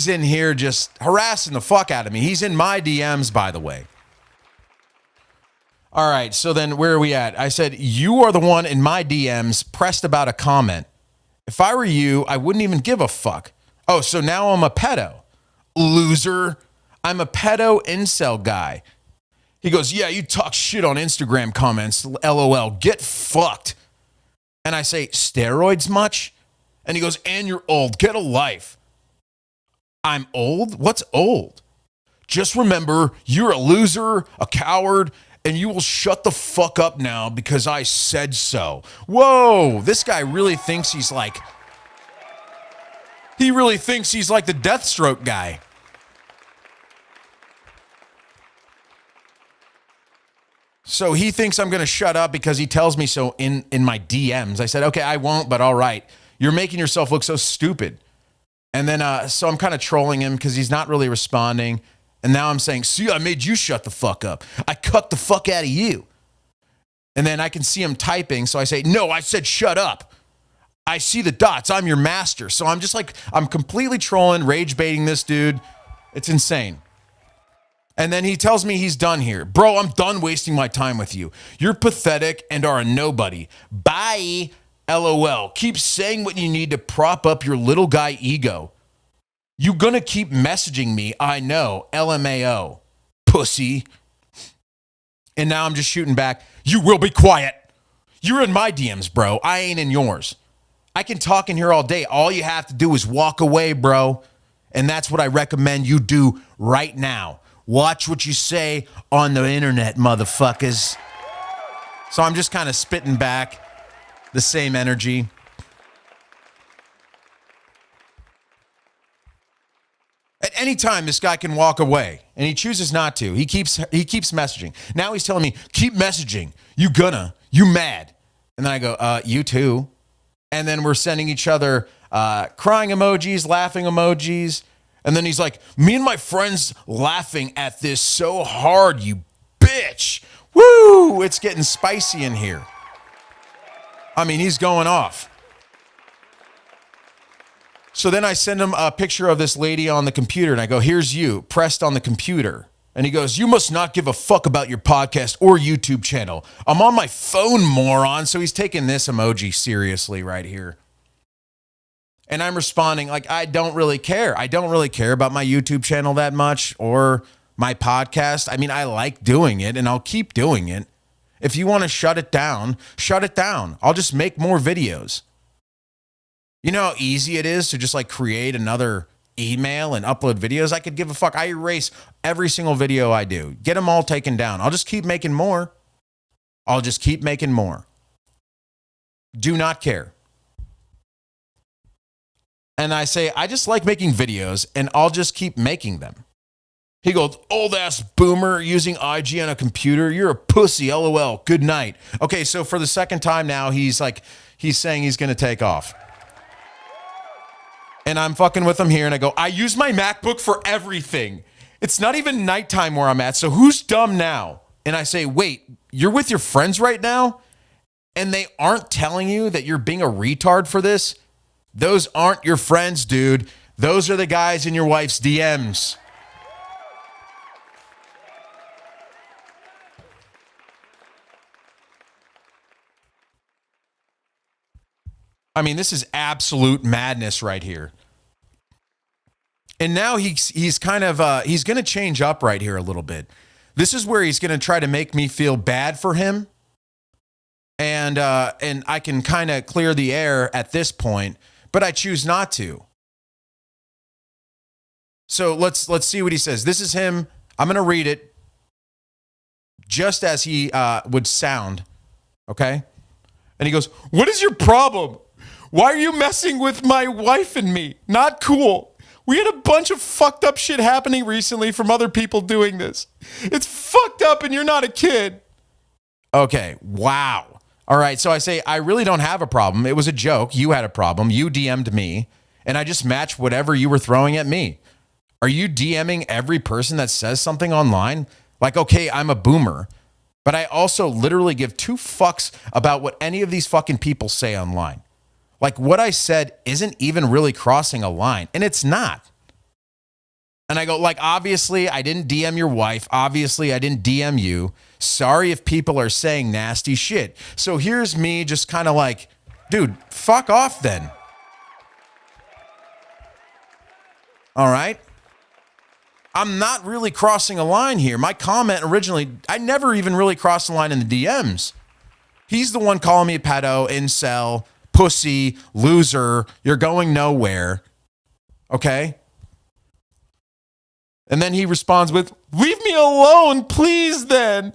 in here just harassing the fuck out of me. He's in my DMs, by the way. All right, so then where are we at? I said, you are the one in my DMs pressed about a comment. If I were you, I wouldn't even give a fuck. Oh, so now I'm a pedo. Loser. I'm a pedo incel guy. He goes, yeah, you talk shit on Instagram comments. LOL. Get fucked. And I say, steroids much? And he goes, and you're old. Get a life. I'm old? What's old? Just remember, you're a loser, a coward, and you will shut the fuck up now because I said so. Whoa, this guy really thinks he's like the Deathstroke guy. So he thinks I'm going to shut up because he tells me so in my DMs. I said, okay, I won't, but all right. You're making yourself look so stupid. And then, so I'm kind of trolling him because he's not really responding. And now I'm saying, see, I made you shut the fuck up. I cucked the fuck out of you. And then I can see him typing. So I say, no, I said, shut up. I see the dots. I'm your master. So I'm just like, I'm completely trolling, rage baiting this dude. It's insane. And then he tells me he's done here. Bro, I'm done wasting my time with you. You're pathetic and are a nobody. Bye. LOL. Keep saying what you need to prop up your little guy ego. You gonna keep messaging me, I know. LMAO. Pussy. And now I'm just shooting back. You will be quiet. You're in my DMs, bro. I ain't in yours. I can talk in here all day. All you have to do is walk away, bro. And that's what I recommend you do right now. Watch what you say on the internet, motherfuckers. So I'm just kind of spitting back the same energy. At any time, this guy can walk away, and he chooses not to. He keeps messaging. Now he's telling me, keep messaging. You mad. And then I go, you too. And then we're sending each other crying emojis, laughing emojis. And then he's like, me and my friends laughing at this so hard, you bitch. Woo, it's getting spicy in here. I mean, he's going off. So then I send him a picture of this lady on the computer, and I go, here's you, pressed on the computer. And he goes, you must not give a fuck about your podcast or YouTube channel. I'm on my phone, moron. So he's taking this emoji seriously right here. And I'm responding like, I don't really care. I don't really care about my YouTube channel that much or my podcast. I mean, I like doing it, and I'll keep doing it. If you want to shut it down, shut it down. I'll just make more videos. You know how easy it is to just like create another email and upload videos? I could give a fuck. I erase every single video I do. Get them all taken down. I'll just keep making more. Do not care. And I say, I just like making videos, and I'll just keep making them. He goes, old ass boomer using IG on a computer. You're a pussy. LOL. Good night. Okay, so for the second time now, he's saying he's going to take off. And I'm fucking with him here, and I go, I use my MacBook for everything. It's not even nighttime where I'm at, so who's dumb now? And I say, wait, you're with your friends right now? And they aren't telling you that you're being a retard for this? Those aren't your friends, dude. Those are the guys in your wife's DMs. I mean, this is absolute madness right here. And now he's kind of he's going to change up right here a little bit. This is where he's going to try to make me feel bad for him. And I can kind of clear the air at this point, but I choose not to. So let's see what he says. This is him. I'm going to read it just as he would sound. Okay? And he goes, "What is your problem? Why are you messing with my wife and me? Not cool. We had a bunch of fucked up shit happening recently from other people doing this. It's fucked up and you're not a kid." Okay, wow. All right, so I say, I really don't have a problem. It was a joke. You had a problem. You DM'd me, and I just matched whatever you were throwing at me. Are you DMing every person that says something online? Like, okay, I'm a boomer, but I also literally give two fucks about what any of these fucking people say online. Like, what I said isn't even really crossing a line, and it's not. And I go, like, obviously, I didn't DM your wife. Obviously, I didn't DM you. Sorry if people are saying nasty shit. So here's me just kind of like, dude, fuck off then. All right? I'm not really crossing a line here. My comment originally, I never even really crossed the line in the DMs. He's the one calling me a pedo, incel, pussy, loser, you're going nowhere. Okay? And then he responds with, "Leave me alone, please then."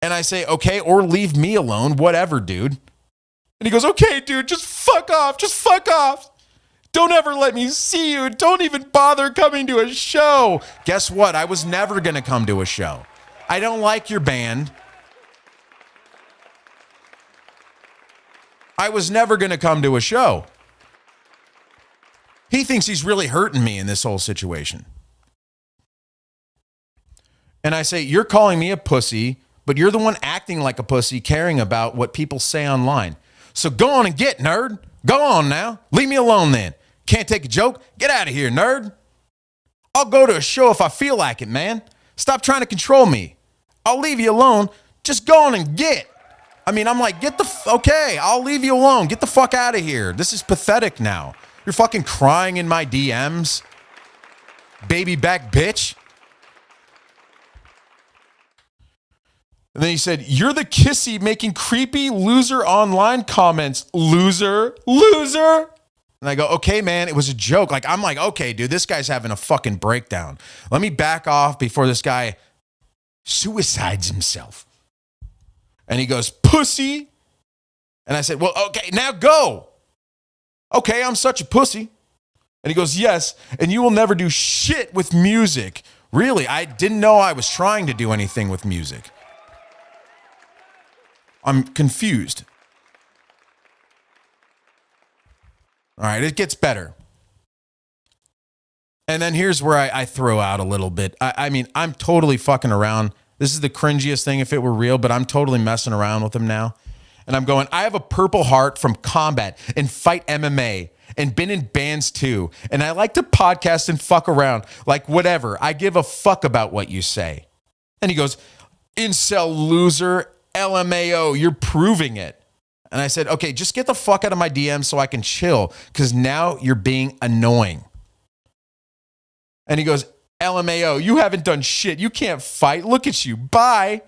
And I say, okay, or leave me alone, whatever, dude. And he goes, "Okay, dude, just fuck off. Just fuck off. Don't ever let me see you. Don't even bother coming to a show." Guess what? I was never going to come to a show. I don't like your band. I was never going to come to a show. He thinks he's really hurting me in this whole situation. And I say, you're calling me a pussy, but you're the one acting like a pussy, caring about what people say online. So go on and get, nerd. Go on now. Leave me alone then. Can't take a joke? Get out of here, nerd. I'll go to a show if I feel like it, man. Stop trying to control me. I'll leave you alone. Just go on and get. I mean, I'm like, okay, I'll leave you alone. Get the fuck out of here. This is pathetic now. You're fucking crying in my DMs. Baby back bitch. And then he said, "You're the kissy making creepy loser online comments. Loser, loser." And I go, okay, man, it was a joke. Like, I'm like, okay, dude, this guy's having a fucking breakdown. Let me back off before this guy suicides himself. And he goes, "Pussy." And I said, "Well, okay, now go." "Okay, I'm such a pussy." And he goes, "Yes, and you will never do shit with music." Really, I didn't know I was trying to do anything with music. I'm confused. All right, it gets better. And then here's where I throw out a little bit. I mean, I'm totally fucking around. This is the cringiest thing if it were real, but I'm totally messing around with him now. And I'm going, I have a Purple Heart from combat and fight MMA and been in bands too. And I like to podcast and fuck around. Like, whatever. I give a fuck about what you say. And he goes, "Incel loser, LMAO, you're proving it." And I said, okay, just get the fuck out of my DM so I can chill, because now you're being annoying. And he goes, "LMAO, you haven't done shit. You can't fight. Look at you. Bye."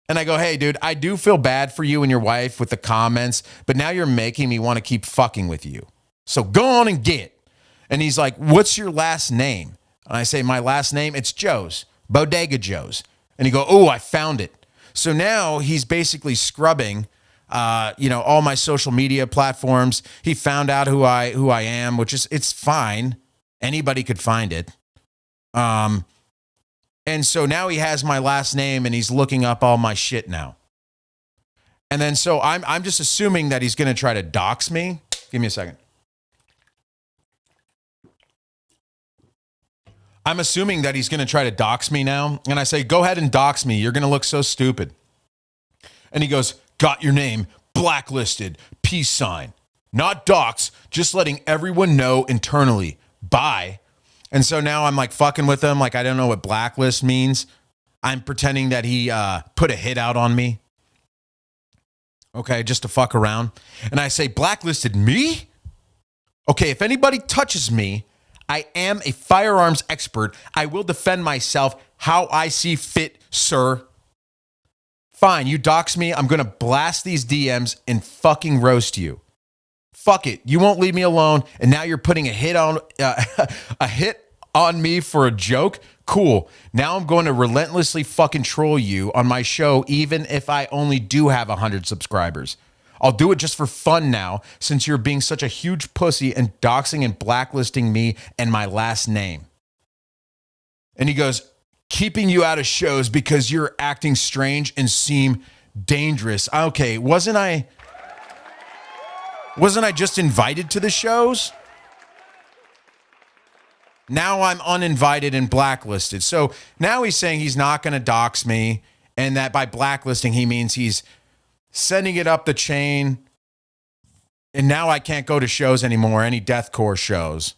And I go, hey, dude, I do feel bad for you and your wife with the comments, but now you're making me want to keep fucking with you. So go on and get. And he's like, "What's your last name?" And I say, "My last name, it's Joe's, Bodega Joe's." And he go, "Oh, I found it." So now he's basically scrubbing, all my social media platforms. He found out who I am, which is, it's fine. Anybody could find it. And so now he has my last name and he's looking up all my shit now. And then so I'm just assuming that he's going to try to dox me. Give me a second. I'm assuming that he's going to try to dox me now. And I say, go ahead and dox me. You're going to look so stupid. And he goes, got your name, blacklisted, peace sign. Not dox, just letting everyone know internally. Bye. And so now I'm like fucking with him. Like, I don't know what blacklist means. I'm pretending that he put a hit out on me. Okay, just to fuck around. And I say, blacklisted me? Okay, if anybody touches me, I am a firearms expert. I will defend myself how I see fit, sir. Fine, you dox me. I'm going to blast these DMs and fucking roast you. Fuck it. You won't leave me alone. And now you're putting a hit on me for a joke. Cool. Now I'm going to relentlessly fucking troll you on my show, even if I only do have 100 subscribers. I'll do it just for fun now, since you're being such a huge pussy and doxing and blacklisting me and my last name. And he goes, keeping you out of shows because you're acting strange and seem dangerous. Okay, wasn't I just invited to the shows? Now I'm uninvited and blacklisted. So now he's saying he's not going to dox me, and that by blacklisting he means he's sending it up the chain. And now I can't go to shows anymore, any deathcore shows.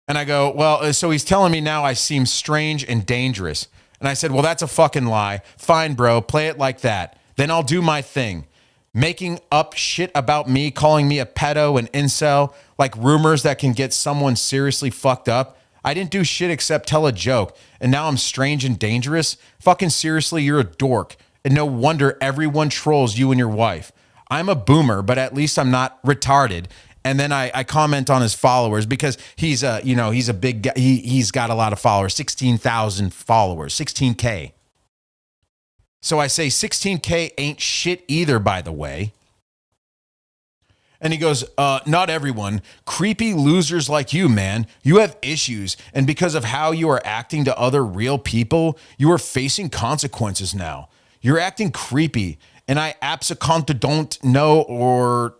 And I go, well, so he's telling me now I seem strange and dangerous. And I said, well, that's a fucking lie. Fine, bro, play it like that. Then I'll do my thing. Making up shit about me, calling me a pedo and incel, like rumors that can get someone seriously fucked up. I didn't do shit except tell a joke, and now I'm strange and dangerous? Fucking seriously, you're a dork, and no wonder everyone trolls you and your wife. I'm a boomer, but at least I'm not retarded. And then I comment on his followers because he's a big guy. He's got a lot of followers, 16,000 followers, 16K. So I say 16K ain't shit either, by the way. And he goes, not everyone. Creepy losers like you, man. You have issues. And because of how you are acting to other real people, you are facing consequences now. You're acting creepy. And I absolutely don't know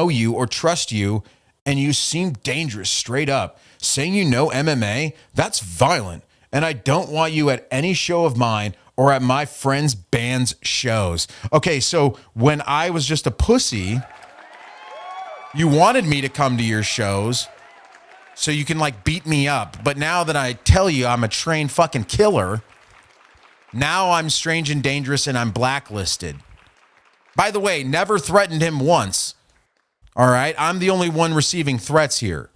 you or trust you. And you seem dangerous straight up. Saying you know MMA, that's violent. And I don't want you at any show of mine or at my friends' band's shows. Okay, so when I was just a pussy, you wanted me to come to your shows so you can like beat me up. But now that I tell you I'm a trained fucking killer, now I'm strange and dangerous and I'm blacklisted. By the way, never threatened him once. All right, I'm the only one receiving threats here.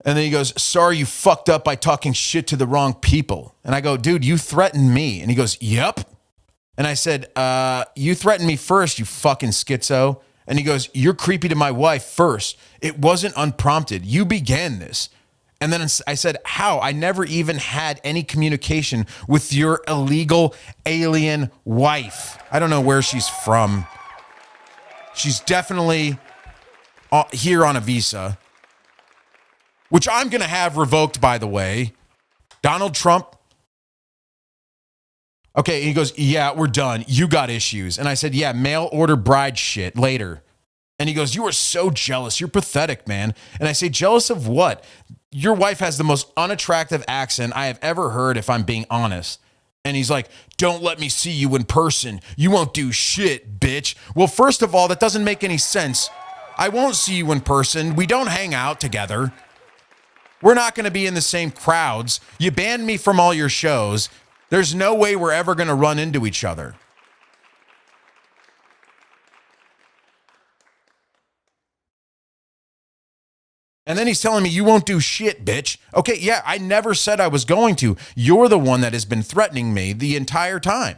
And then he goes, sorry you fucked up by talking shit to the wrong people. And I go, dude, you threatened me. And he goes, yep. And I said, you threatened me first, you fucking schizo. And he goes, you're creepy to my wife first. It wasn't unprompted. You began this. And then I said, how? I never even had any communication with your illegal alien wife. I don't know where she's from. She's definitely here on a visa, which I'm going to have revoked, by the way. Donald Trump. Okay, he goes, yeah, we're done. You got issues. And I said, yeah, mail order bride shit later. And he goes, you are so jealous. You're pathetic, man. And I say, jealous of what? Your wife has the most unattractive accent I have ever heard, if I'm being honest. And he's like, don't let me see you in person. You won't do shit, bitch. Well, first of all, that doesn't make any sense. I won't see you in person. We don't hang out together. We're not going to be in the same crowds. You banned me from all your shows. There's no way we're ever going to run into each other. And then he's telling me, you won't do shit, bitch. Okay, yeah, I never said I was going to. You're the one that has been threatening me the entire time.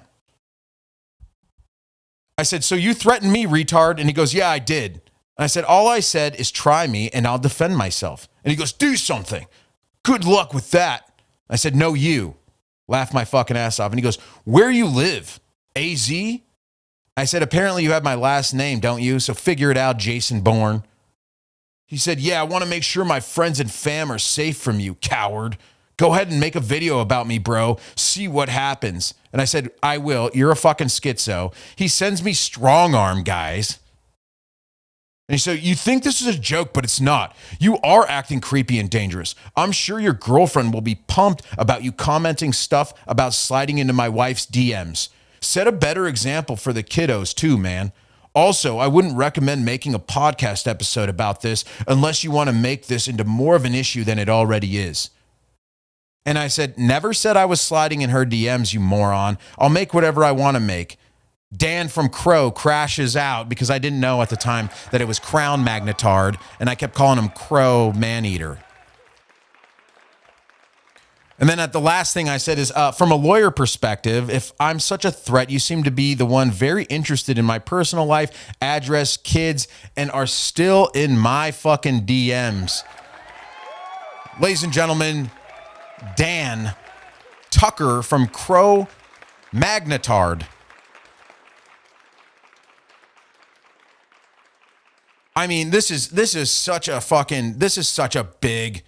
I said, so you threatened me, retard? And he goes, yeah, I did. And I said, all I said is try me and I'll defend myself. And he goes, do something. Good luck with that. I said, no, you. Laughed my fucking ass off. And he goes, where you live? AZ? I said, apparently you have my last name, don't you? So figure it out, Jason Bourne. He said, yeah, I want to make sure my friends and fam are safe from you, coward. Go ahead and make a video about me, bro. See what happens. And I said, I will. You're a fucking schizo. He sends me strong arm guys. And so you think this is a joke, but it's not. You are acting creepy and dangerous. I'm sure your girlfriend will be pumped about you commenting stuff about sliding into my wife's DMs. Set a better example for the kiddos too, man. Also, I wouldn't recommend making a podcast episode about this unless you want to make this into more of an issue than it already is. And I said, never said I was sliding in her DMs, you moron. I'll make whatever I want to make. Dan from Crow crashes out because I didn't know at the time that it was Crown Magnetard, and I kept calling him Crow Maneater. And then at the last thing I said is, from a lawyer perspective, if I'm such a threat, you seem to be the one very interested in my personal life, address, kids, and are still in my fucking DMs. Ladies and gentlemen, Dan Tucker from Crow Magnetard. I mean, this is such a big,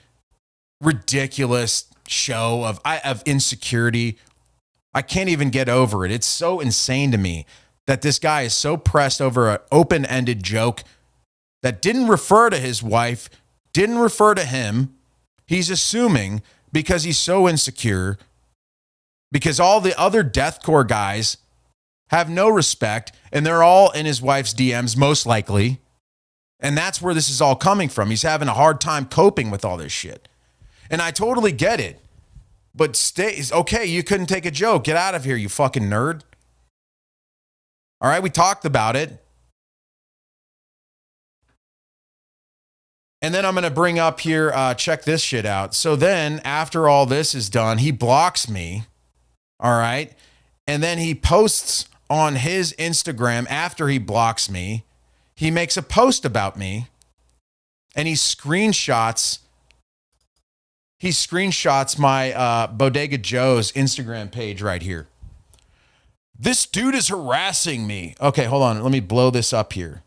ridiculous show of insecurity. I can't even get over it. It's so insane to me that this guy is so pressed over an open-ended joke that didn't refer to his wife, didn't refer to him. He's assuming because he's so insecure, because all the other deathcore guys have no respect and they're all in his wife's DMs, most likely. And that's where this is all coming from. He's having a hard time coping with all this shit. And I totally get it. But okay, you couldn't take a joke. Get out of here, you fucking nerd. All right, we talked about it. And then I'm going to bring up here, check this shit out. So then after all this is done, he blocks me. All right. And then he posts on his Instagram after he blocks me. He makes a post about me and he screenshots my Bodega Joe's Instagram page right here. This dude is harassing me. Okay, hold on. Let me blow this up here.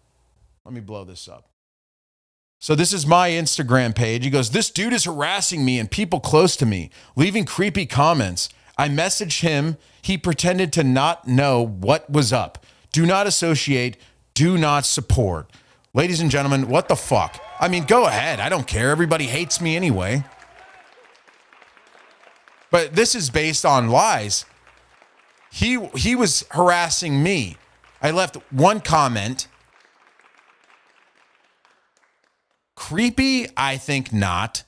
Let me blow this up. So this is my Instagram page. He goes, this dude is harassing me and people close to me, leaving creepy comments. I messaged him. He pretended to not know what was up. Do not associate. Do not support. Ladies and gentlemen, what the fuck? I mean, go ahead. I don't care. Everybody hates me anyway. But this is based on lies. He was harassing me. I left one comment. Creepy? I think not.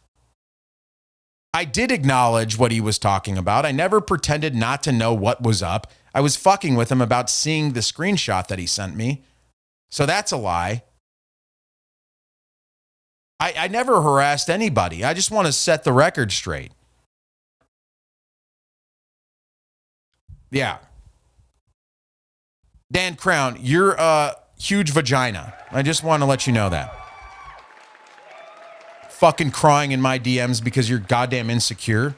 I did acknowledge what he was talking about. I never pretended not to know what was up. I was fucking with him about seeing the screenshot that he sent me. So that's a lie. I never harassed anybody. I just want to set the record straight. Yeah. Dan Crown, you're a huge vagina. I just want to let you know that. Fucking crying in my DMs because you're goddamn insecure.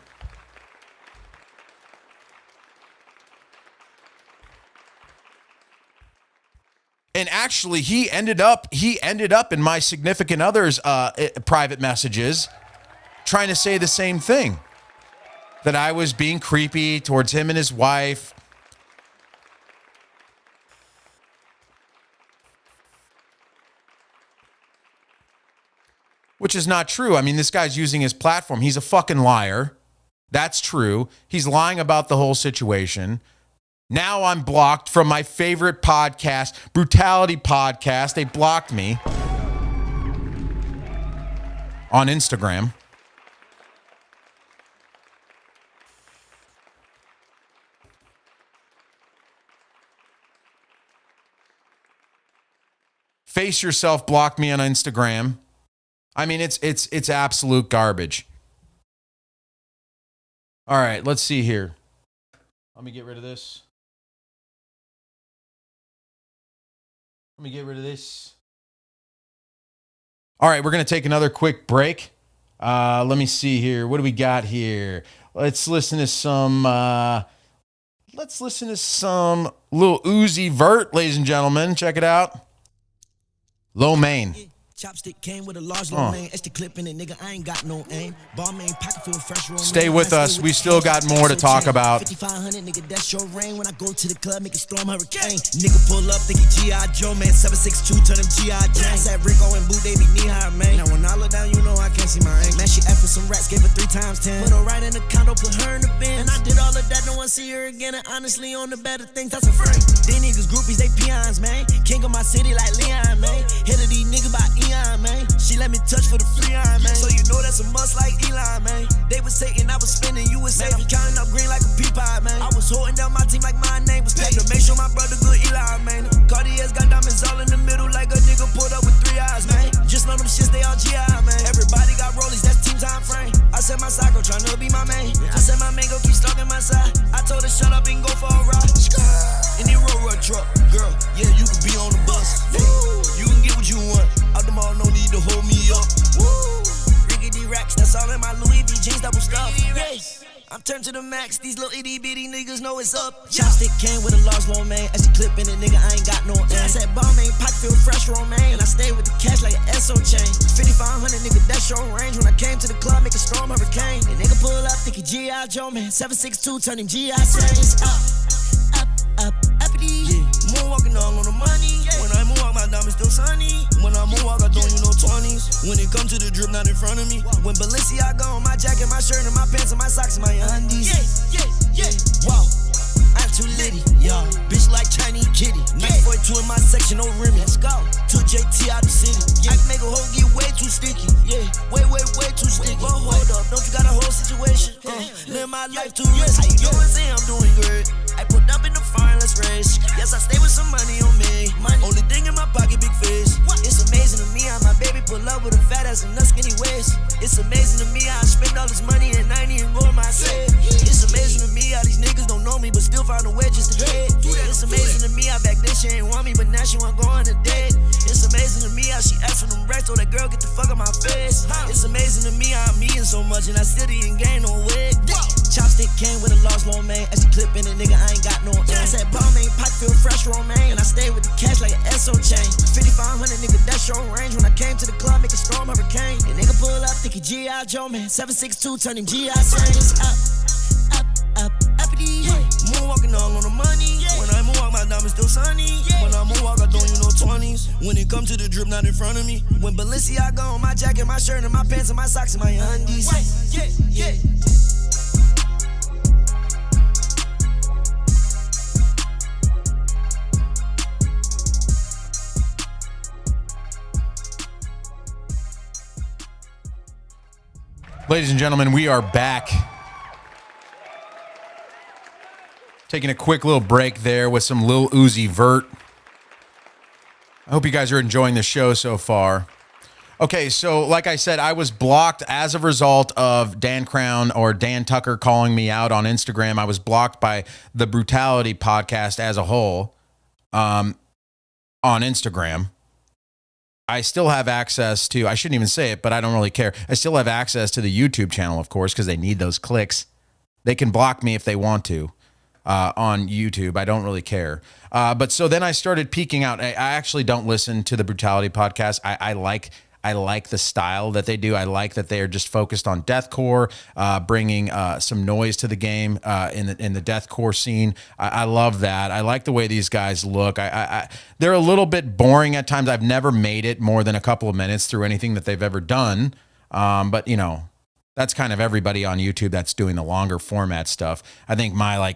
And actually, he ended up in my significant other's private messages trying to say the same thing. That I was being creepy towards him and his wife. Which is not true. I mean, this guy's using his platform. He's a fucking liar. That's true. He's lying about the whole situation. Now I'm blocked from my favorite podcast, Brutality Podcast. They blocked me on Instagram. Face Yourself blocked me on Instagram. I mean, it's absolute garbage. All right, let's see here. Let me get rid of this. Let me get rid of this. All right, we're going to take another quick break. Let me see here. What do we got here? Let's listen to some Lil Uzi Vert, ladies and gentlemen. Check it out. Lo Mein. Chopstick came with a large low main. Extra clip in it, nigga. I ain't got no aim. Ball main pocket feel fresh. Stay with us. We still got more to talk about. 5500, nigga. That's your rain. When I go to the club, make it storm hurricane. Nigga pull up, think he G.I. Joe, man. 762, turn him G.I. Jane. That Rico and Boo, they be knee high, man. Now when I look down, you know I can't see my aim. Man, she effing some rats, gave her 3 times 10. Put her right in the condo, put her in the bin. And I did all of that, no one see her again. And honestly, on the better things, that's a friend. These niggas groupies, they peons, man. King of my city like Leon, man. Head of these niggas by Eon, man. She let me touch for the free iron, man. So you know that's a must like Elon, man. They was taking, I was spinning, you was saving. Counting up green like a pea pie, man. I was holding down my team like my name was paid. To make sure my brother good Elon, man. Cartier's got diamonds all in the middle like a nigga pulled up with 3 eyes, man. Just know them shits, they all GI, man. Everybody got rollies, that's team time frame. I said my psycho tryna be my main. I said my man go keep stalking my side. I told her shut up and go for a ride. In the road truck, girl, yeah, you can be on the bus. Yeah, you can get what you want. Out the mall, no need to hold me up. Riggedy racks, that's all in my Louis V jeans, double stuff. Yes. I'm turned to the max, these little itty bitty niggas know it's up. Chopstick came with a large low main. As a clip in it, nigga, I ain't got no aim. I said ball main, pocket feel fresh romaine. And I stay with the cash like an SO chain. 5500, nigga, that's your range. When I came to the club, make a storm hurricane. The nigga pull up, think he G.I. Joe, man. 762, turn him G.I. James. Up, uppity. Yeah. Moonwalking all on the money. Yeah. When I moonwalk, my diamond's still sunny. When I moonwalk, I don't use no 20s. When it come to the drip, not in front of me. When Balenciaga on my jacket, my shirt, and my pants, and my socks, and my undies. Yeah. Wow. I'm too litty, yeah. Bitch like Chinese kitty. 942 in my section, no rim. Let's go. Took JT out the city. I can make a hoe get way too sticky. Yeah, way too sticky. But hold up, don't you got a whole situation? Live my life too risky. How you doing? Say I'm doing good. I put up in the fire, let's race. Yes, I stay with some money on me. Only thing in my pocket, big face. It's amazing to me how my baby pull up with a fat ass and a skinny waist. It's amazing to me how I spend all this money and I ain't even roll my set. It's amazing to me how these niggas don't know me but still find a way just to hate. It's amazing to me how back then she ain't want me but now she want go on a date. It's amazing to me how she asked for them racks, told that girl get the fuck out my face. It's amazing to me how I'm eating so much and I still didn't gain no weight. Chopstick came with a large low main. As a clip in it, nigga, I ain't got no aim. I said ball main, pocket feel fresh romaine. And I stay with the cash like an SO chain. 5500, nigga, that's your range. When I came to the club, make a storm hurricane. And nigga pull up, think he G.I. Joe, man. 762, turn him G.I. James. Uppity. Moonwalking all on the money. When I moonwalk, my diamond's still sunny. When I moonwalk, I don't use no 20s. When it come to the drip, not in front of me. When Balenciaga on my jacket, my shirt, and my pants, and my socks, and my undies. Yeah. Ladies and gentlemen, we are back. Taking a quick little break there with some Lil Uzi Vert. I hope you guys are enjoying the show so far. Okay, so like I said, I was blocked as a result of Dan Crown or Dan Tucker calling me out on Instagram. I was blocked by the Brutality podcast as a whole on Instagram. I still have access to, I shouldn't even say it, but I don't really care. I still have access to the YouTube channel, of course, because they need those clicks. They can block me if they want to on YouTube. I don't really care. But so then I started peeking out. I actually don't listen to the Brutality podcast. I like the style that they do. I like that they are just focused on deathcore, bringing some noise to the game in the deathcore scene. I love that. I like the way these guys look. They're a little bit boring at times. I've never made it more than a couple of minutes through anything that they've ever done. But you know, that's kind of everybody on YouTube that's doing the longer format stuff. I think my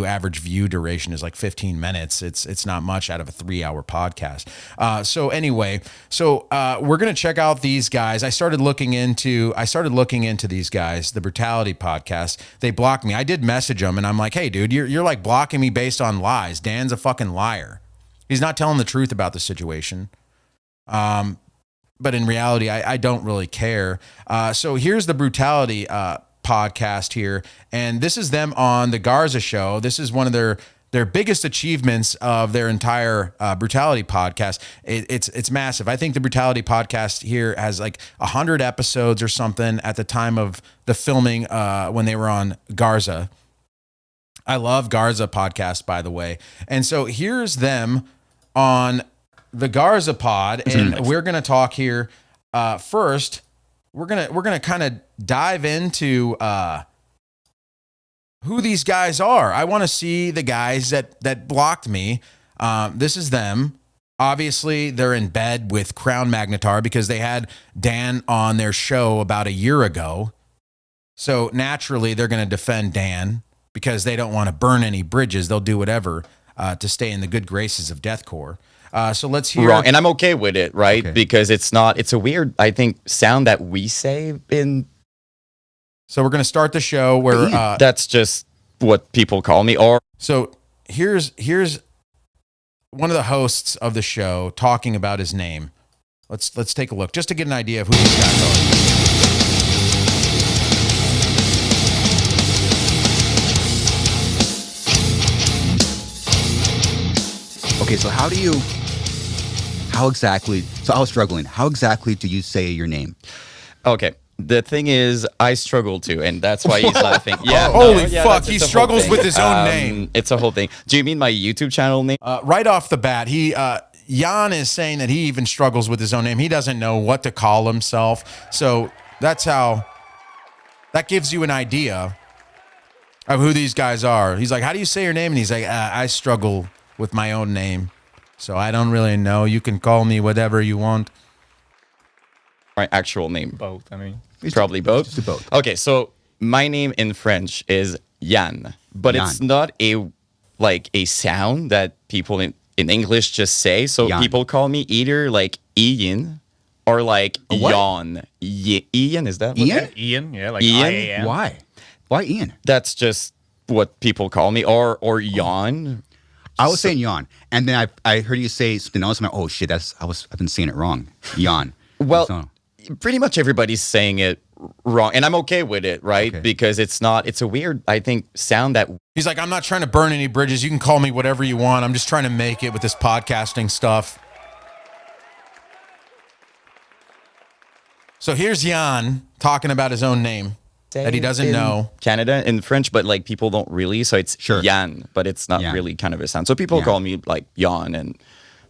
average view duration is like 15 minutes. It's not much out of a 3-hour podcast. So anyway, we're gonna check out these guys. I started looking into these guys, the Brutality podcast. They blocked me. I did message them and I'm like, hey dude, you're like blocking me based on lies. Dan's a fucking liar. He's not telling the truth about the situation. But in reality, I don't really care. So here's the Brutality podcast here. And this is them on the Garza show. This is one of their biggest achievements of their entire Brutality podcast. It's massive. I think the Brutality podcast here has like 100 episodes or something at the time of the filming when they were on Garza. I love Garza podcast, by the way. And so here's them on the Garza Pod, and we're gonna talk here. First, we're gonna kind of dive into who these guys are. I want to see the guys that blocked me. This is them. Obviously, they're in bed with Crown Magnetar because they had Dan on their show about a year ago. So naturally, they're going to defend Dan because they don't want to burn any bridges. They'll do whatever to stay in the good graces of Deathcore. So let's hear. Wrong, and I'm okay with it, right? Because it's a weird, I think, sound that we say in. So we're going to start the show where that's just what people call me. Or so here's one of the hosts of the show talking about his name. Let's take a look just to get an idea of who these guys are. Okay, so I was struggling. How exactly do you say your name? Okay. The thing is, I struggle too, and that's why he's laughing. Yeah, holy fuck, he struggles with his own name. It's a whole thing. Do you mean my YouTube channel name? Right off the bat, Jan is saying that he even struggles with his own name. He doesn't know what to call himself. So that gives you an idea of who these guys are. He's like, how do you say your name? And he's like, I struggle with my own name, so I don't really know. You can call me whatever you want. My actual name. Both, I mean. Probably both? Just both. Okay, so my name in French is Jan, but it's not a sound that people in English just say. So Jan. People call me either like Ian or like Jan. Ian, is that what Ian? Ian, yeah, like Ian? IAN. Why? Why Ian? That's just what people call me, or Jan. I was saying Jan, and then I heard you say something else. I'm like, oh shit, I've been saying it wrong. Jan. Well, pretty much everybody's saying it wrong, and I'm okay with it, right? Because it's a weird, I think, sound that. He's like, I'm not trying to burn any bridges. You can call me whatever you want. I'm just trying to make it with this podcasting stuff. So here's Jan talking about his own name that he doesn't know. Canada in French, but like people don't really, so it's Jan, but it's not really kind of a sound. So people call me like Jan, and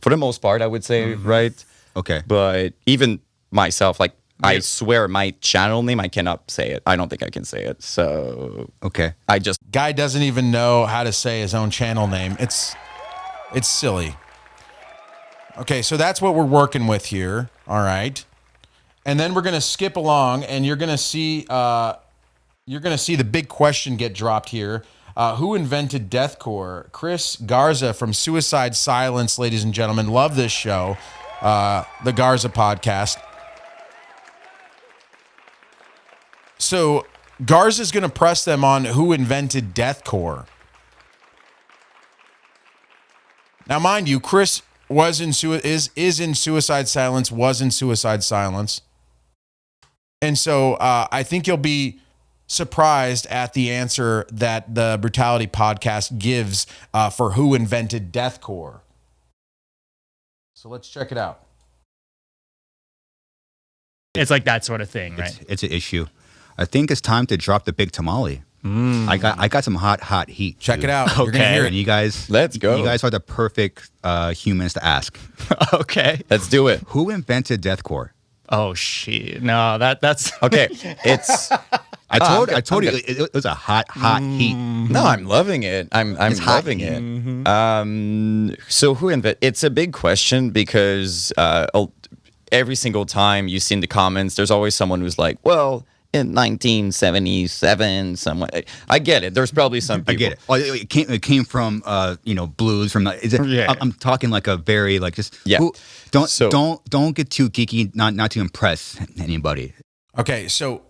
for the most part, I would say, right? Okay. But even myself, like, I swear my channel name, I cannot say it. I don't think I can say it. So okay. Guy doesn't even know how to say his own channel name. It's silly. Okay, so that's what we're working with here. All right. And then we're gonna skip along, and you're gonna see the big question get dropped here. Who invented Deathcore? Chris Garza from Suicide Silence, ladies and gentlemen. Love this show. The Garza podcast. So Garza's going to press them on who invented Deathcore. Now, mind you, Chris is in Suicide Silence, was in Suicide Silence. And so I think you'll be surprised at the answer that the Brutality podcast gives for who invented Deathcore. So let's check it out. It's like that sort of thing, right? It's an issue. I think it's time to drop the big tamale. I got some hot heat. Check it out. You're gonna hear it. And you guys, let's go. You guys are the perfect humans to ask. Okay, let's do it. Who invented Deathcore? Oh shit! No, that's okay. It's. I told you it was a hot heat. No, I'm loving it. I'm loving it. Mm-hmm. So who invented? It's a big question because every single time you see in the comments, there's always someone who's like, well, in 1977, someone. I get it. There's probably some people. I get it. Oh, it came from blues from. I'm talking like a very like just. Yeah. Don't get too geeky. Not to impress anybody. Okay, so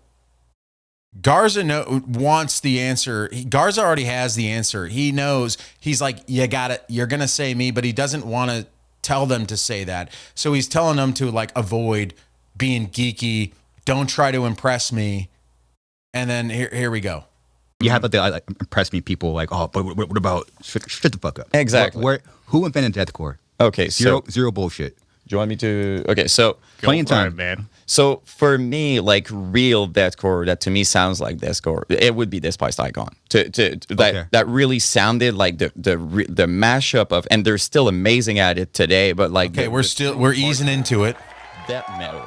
Garza wants the answer. Garza already has the answer. He knows. He's like, you got it. You're gonna say me, but he doesn't want to tell them to say that. So he's telling them to like avoid being geeky. Don't try to impress me. And then here we go. You have the impress me people like, oh, but what about shut the fuck up? Exactly. Who invented Deathcore? Okay, zero bullshit. you want me to? Okay, so Plenty of time, man. So for me, like real deathcore, that to me sounds like deathcore. It would be Despised Icon. That really sounded like the mashup of, and they're still amazing at it today. But like, okay, we're easing into it. Death metal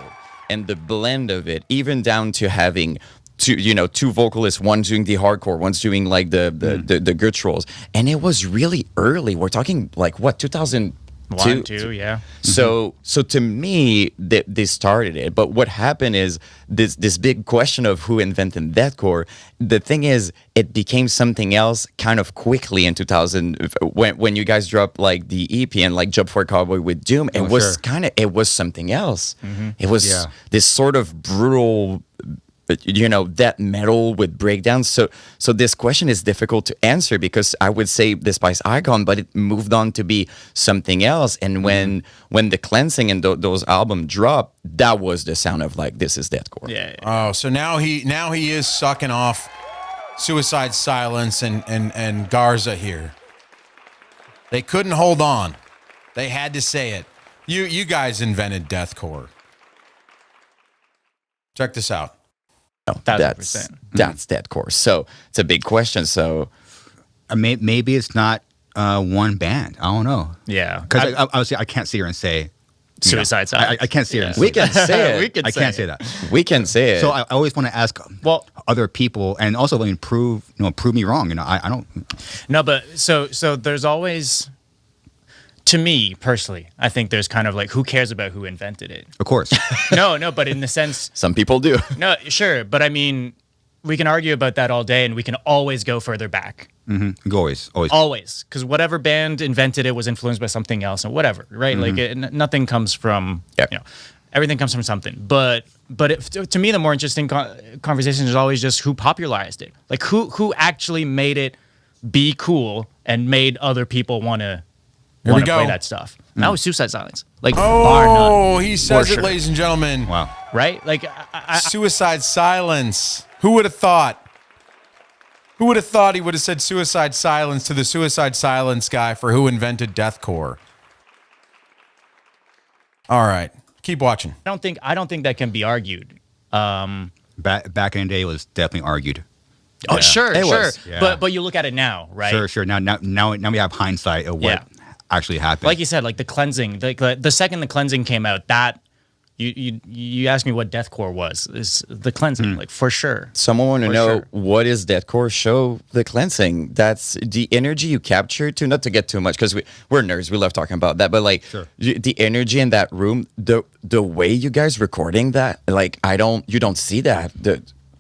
and the blend of it, even down to having two vocalists, one doing the hardcore, one's doing like the gutturals, and it was really early. We're talking like what 2001, 2, yeah. So to me, they started it. But what happened is this big question of who invented deathcore. The thing is, it became something else kind of quickly in 2000 when you guys dropped like the EP and like Job for a Cowboy with Doom. It was something else. It was this sort of brutal, death metal with breakdowns. So this question is difficult to answer because I would say Despised Icon, but it moved on to be something else. And when the Cleansing and those albums dropped, that was the sound of like, this is deathcore. Yeah. Oh, so now he is sucking off Suicide Silence and Garza here. They couldn't hold on. They had to say it. You guys invented deathcore. Check this out. No, that's deathcore. So it's a big question. So maybe it's not one band. I don't know. Yeah, because obviously I can't sit here and say Suicide Silence. I can't sit here and say we can say it. I can't say that. We can say it. So I always want to ask other people, and also prove me wrong. I don't. No, but so there's always. To me personally, I think there's kind of like, who cares about who invented it? Of course. No, but in the sense, some people do. No, sure, but I mean, we can argue about that all day, and we can always go further back. Mm-hmm. Always, because whatever band invented it was influenced by something else, and whatever, right? Mm-hmm. Like nothing comes from, everything comes from something. But to me, the more interesting conversation is always just who popularized it, like who actually made it be cool and made other people want to play that stuff. And that was Suicide Silence. Like, bar none. He says it, ladies and gentlemen. Wow. Right? Like, Suicide Silence. Who would have thought? Who would have thought he would have said Suicide Silence to the Suicide Silence guy for who invented deathcore? All right, keep watching. I don't think that can be argued. Back in the day, it was definitely argued. Oh, sure. Yeah. But you look at it now, right? Sure. Now we have hindsight of what actually happened. Like you said, like the Cleansing, like the second the Cleansing came out, that you asked me what deathcore was. Is the Cleansing, like for sure. Someone want to know what is deathcore? Show the Cleansing. That's the energy you capture to, not to get too much because we're nerds. We love talking about that, but like the energy in that room, the way you guys recording that, like you don't see that.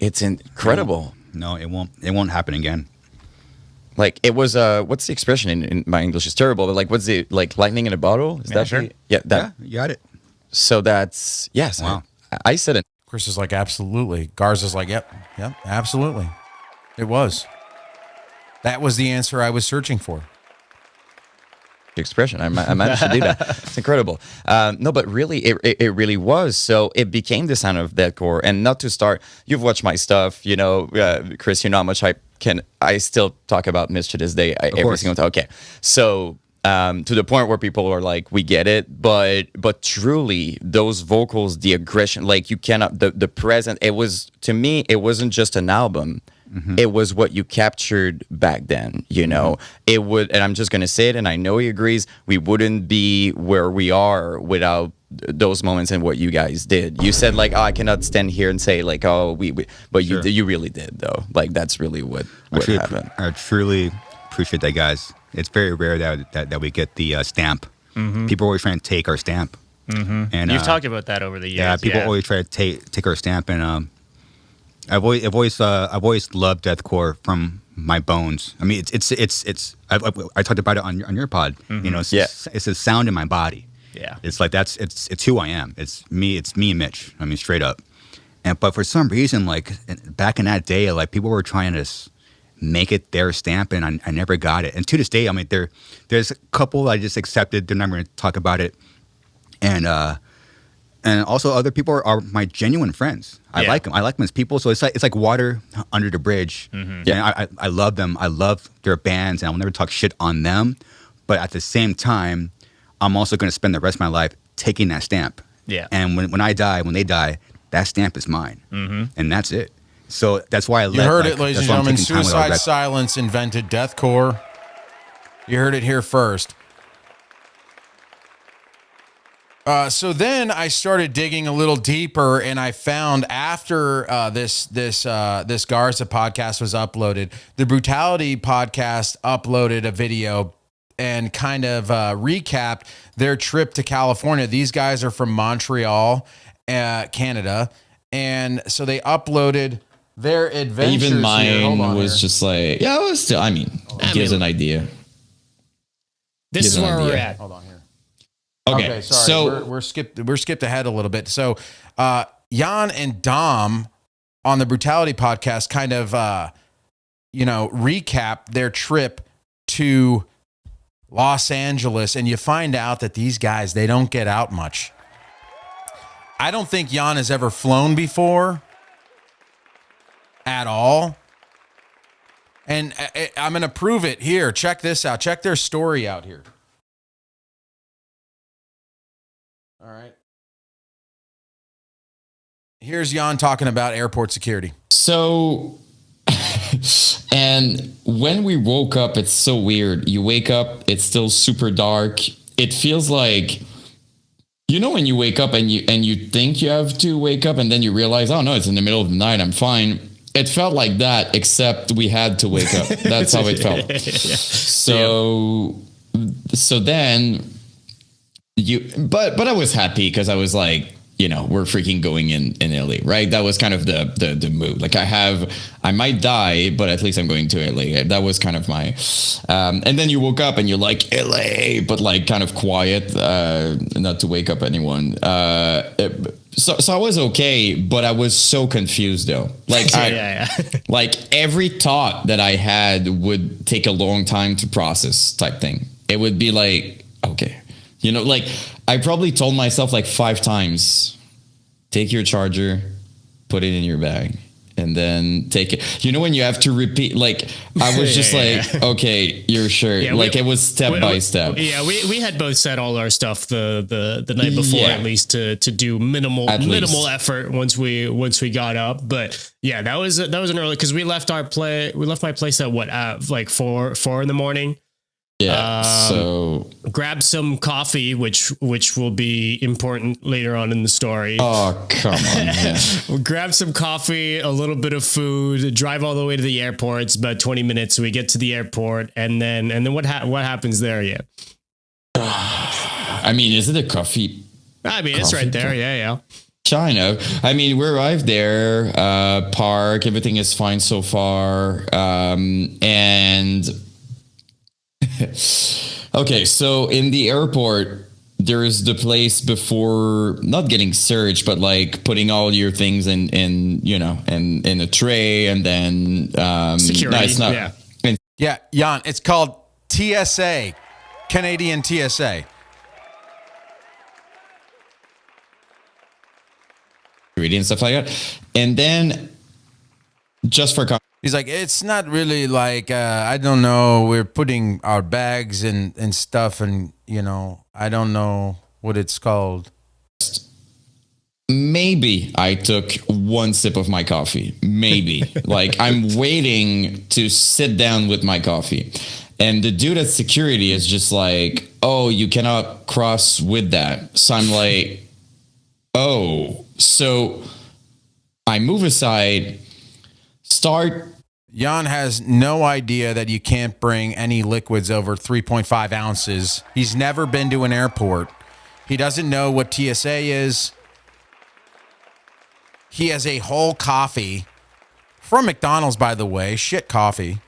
It's incredible. No, it won't happen again. Like it was what's the expression in my English is terrible, but like what's the like lightning in a bottle? Is that sure? Yeah, that you got it. So that's yes. Wow. I said it. Chris is like, absolutely. Garza's like, yep, absolutely. It was. That was the answer I was searching for. Expression. I managed to do that. It's incredible. No, but really, it really was. So it became the sound of deathcore. And not to start, you've watched my stuff, Chris, you know how much I still talk about Mitch to this day, every single time. Okay. So to the point where people are like, we get it, but truly those vocals, the aggression, like you cannot, the present, it was, to me, it wasn't just an album. Mm-hmm. It was what you captured back then, It would, and I'm just going to say it, and I know he agrees, we wouldn't be where we are without those moments and what you guys did. You said like, I cannot stand here and say like, but you really did though. Like that's really what happened. I truly appreciate that, guys. It's very rare that we get the stamp. Mm-hmm. People are always trying to take our stamp. Mm-hmm. And you've talked about that over the years. Yeah, people always try to take our stamp, and I've always loved deathcore from my bones. I mean, I talked about it on your pod. Mm-hmm. It's a sound in my body. Yeah, it's like it's who I am. It's me and Mitch. I mean, straight up. But for some reason, like back in that day, like people were trying to make it their stamp, and I never got it. And to this day, I mean, there's a couple I just accepted. They're not going to talk about it, and also other people are my genuine friends. I like them. I like them as people. So it's like water under the bridge. Mm-hmm. Yeah, and I love them. I love their bands, and I will never talk shit on them. But at the same time, I'm also going to spend the rest of my life taking that stamp. Yeah. And when I die, when they die, that stamp is mine. And that's it. So that's why I You heard it, ladies and gentlemen. Suicide Silence invented deathcore. You heard it here first. So then I started digging a little deeper, and I found after this Garza podcast was uploaded, the Brutality podcast uploaded a video and kind of recapped their trip to California. These guys are from Montreal, Canada, and so they uploaded their adventures. Even mine was just like, yeah, it was still. I mean, gives an idea. This is where we're at. Hold on here. Okay, sorry. so we're skipped ahead a little bit. So Jan and Dom on the Brutality podcast kind of recap their trip to Los Angeles, and you find out that these guys, they don't get out much. I don't think Jan has ever flown before at all. And I'm going to prove it here. Check this out. Check their story out here. All right. Here's Jan talking about airport security. So, and when we woke up, it's so weird. You wake up, it's still super dark. It feels like, you know, when you wake up and you think you have to wake up, and then you realize, oh no, it's in the middle of the night, I'm fine. It felt like that, except we had to wake up. That's how it felt. So then but I was happy because I was like, you know, we're freaking going in LA, right? That was kind of the mood. Like I might die, but at least I'm going to LA. That was kind of my, and then you woke up and you're like LA, but like kind of quiet, not to wake up anyone. So I was okay, but I was so confused though. Like like every thought that I had would take a long time to process type thing. It would be like, okay, you know, like I probably told myself like 5 times, take your charger, put it in your bag, and then take it. You know, when you have to repeat, like I was just okay, you're sure. It was step by step. Yeah, we had both said all our stuff the night before, at least to do minimal effort once we got up. But yeah, that was an early, because we left my place at like 4 in the morning. Yeah. So grab some coffee, which will be important later on in the story. Oh, come on. Yeah. We'll grab some coffee, a little bit of food, drive all the way to the airport. It's about 20 minutes. So we get to the airport, and then what happens there? Yeah. I mean, is it a coffee? I mean, it's right there. Yeah. China. I mean, we arrived there, park, everything is fine so far. And okay, so in the airport, there is the place before not getting searched, but like putting all your things in a tray, and then security. No, it's not. Yeah, Jan, it's called TSA, Canadian TSA. And stuff like that, and then just for. He's like, it's not really like, I don't know, we're putting our bags and stuff, and, you know, I don't know what it's called. Maybe I took one sip of my coffee. Maybe. Like, I'm waiting to sit down with my coffee. And the dude at security is just like, oh, you cannot cross with that. So I'm like, oh. So I move aside, Jan has no idea that you can't bring any liquids over 3.5 ounces. He's never been to an airport. He doesn't know what TSA is. He has a whole coffee from McDonald's, by the way, shit coffee.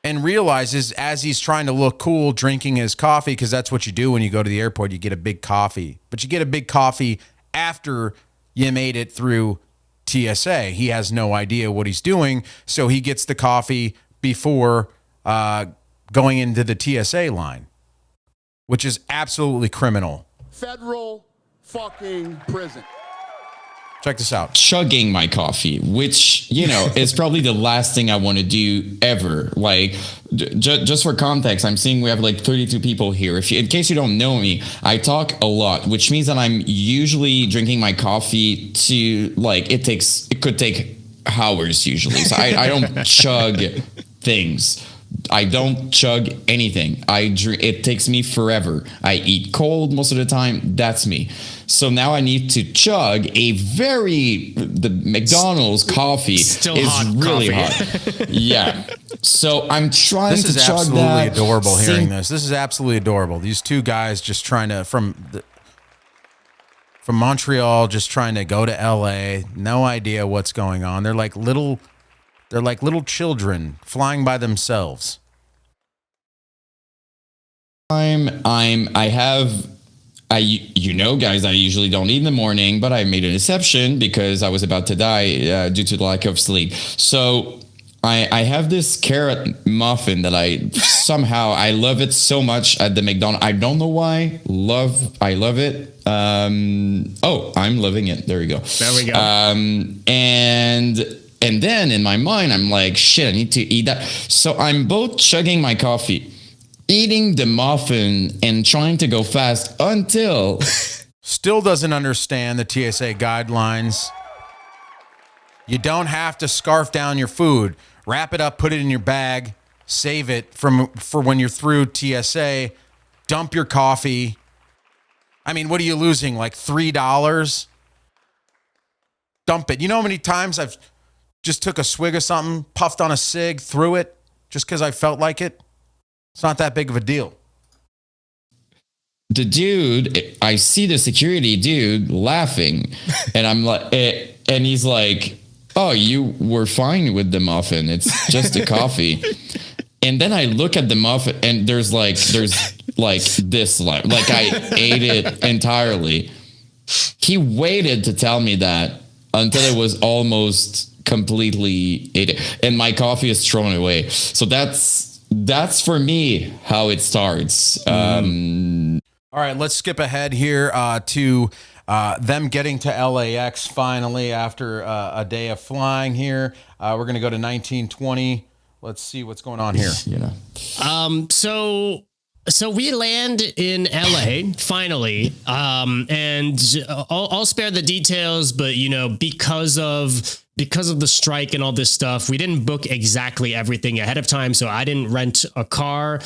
And realizes as he's trying to look cool drinking his coffee, because that's what you do when you go to the airport, you get a big coffee. But you get a big coffee after you made it through TSA. He has no idea what he's doing, so he gets the coffee before going into the TSA line, which is absolutely criminal. Federal fucking prison. Check this out. Chugging my coffee, which, is probably the last thing I want to do ever. Like, just for context, I'm seeing we have like 32 people here. In case you don't know me, I talk a lot, which means that I'm usually drinking my coffee to like, it could take hours usually. So I don't chug things. I don't chug anything. It takes me forever. I eat cold most of the time. That's me. So now I need to chug the McDonald's coffee Still is hot really coffee. hot. Yeah. So I'm trying to chug that. This is absolutely adorable hearing this. This is absolutely adorable. These two guys just trying to, from Montreal, just trying to go to LA. No idea what's going on. They're like little children flying by themselves. Guys, I usually don't eat in the morning, but I made an exception because I was about to die due to the lack of sleep. So I have this carrot muffin that I love it so much at the McDonald's. I don't know why. I love it. I'm loving it. There we go. There we go. And then in my mind, I'm like, shit, I need to eat that. So I'm both chugging my coffee, eating the muffin, and trying to go fast until... Still doesn't understand the TSA guidelines. You don't have to scarf down your food. Wrap it up, put it in your bag, save it for when you're through TSA. Dump your coffee. I mean, what are you losing? Like $3? Dump it. You know how many times I've just took a swig of something, puffed on a cig, threw it, just because I felt like it? It's not that big of a deal. The dude, I see the security dude laughing, and I'm like, and he's like, "Oh, you were fine with the muffin. It's just a coffee." And then I look at the muffin, and there's like this, like I ate it entirely. He waited to tell me that until it was almost completely ate it, and my coffee is thrown away. So that's for me how it starts. All right, let's skip ahead here to them getting to LAX finally after a day of flying here. We're going to go to 1920. Let's see what's going on here. So we land in LA finally, and I'll spare the details, but because of the strike and all this stuff, we didn't book exactly everything ahead of time. So I didn't rent a car,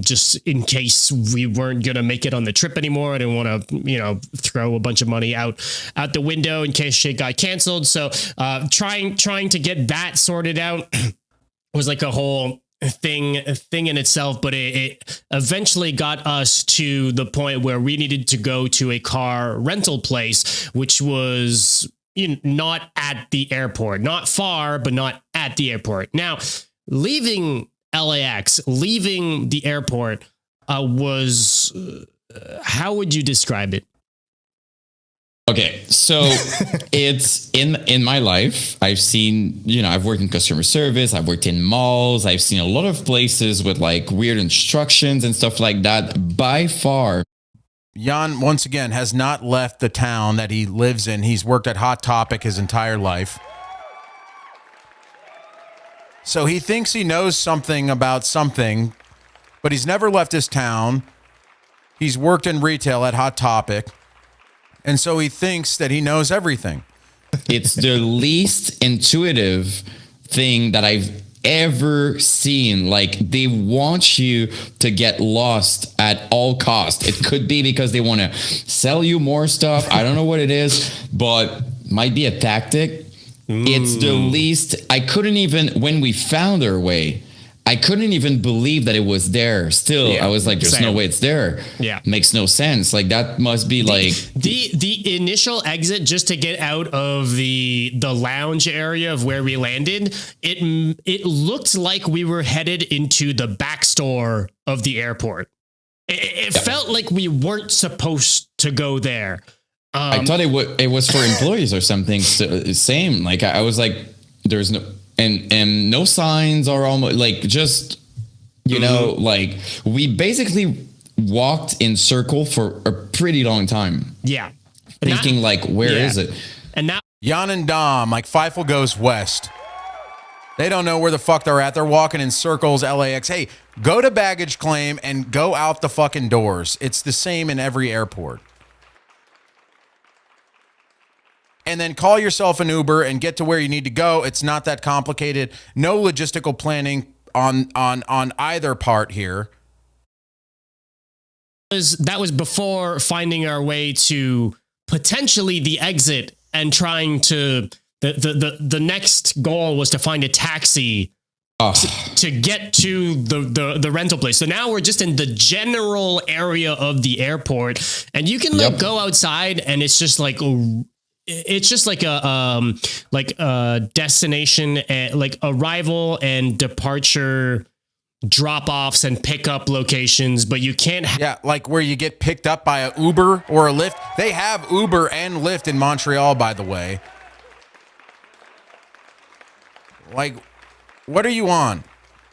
just in case we weren't going to make it on the trip anymore. I didn't want to, throw a bunch of money out the window in case shit got canceled. So, trying to get that sorted out was like a whole thing in itself, but it eventually got us to the point where we needed to go to a car rental place, which was not at the airport, not far, but not at the airport. Now, leaving LAX, leaving the airport was, how would you describe it? Okay, so it's in my life, I've seen, I've worked in customer service, I've worked in malls, I've seen a lot of places with like weird instructions and stuff like that. By far, Jan, once again, has not left the town that he lives in. He's worked at Hot Topic his entire life. So he thinks he knows something about something, but he's never left his town. He's worked in retail at Hot Topic, and so he thinks that he knows everything. It's the least intuitive thing that I've ever seen. Like, they want you to get lost at all costs. It could be because they want to sell you more stuff. I don't know what it is, but might be a tactic. It's the least. I couldn't even, when we found our way, I couldn't even believe that it was there. Still, I was like, there's no way it's there. Yeah. Makes no sense. Like, that must be like the initial exit just to get out of the lounge area of where we landed. It looked like we were headed into the back store of the airport. It felt like we weren't supposed to go there. I thought it was for employees or something. Same. Like, I was like, there's no. And no signs are almost like just, like we basically walked in circle for a pretty long time. Yeah. Thinking like, where is it? And Jan and Dom, like Feifel goes west. They don't know where the fuck they're at. They're walking in circles, LAX. Hey, go to baggage claim and go out the fucking doors. It's the same in every airport. And then call yourself an Uber and get to where you need to go. It's not that complicated. No logistical planning on either part here. That was before finding our way to potentially the exit and trying to the next goal was to find a taxi to get to the rental place. So now we're just in the general area of the airport, and you can go outside and it's just like a destination, like arrival and departure drop-offs and pickup locations, but you can't like where you get picked up by a Uber or a Lyft. They have Uber and Lyft in Montreal, by the way. Like, what are you on?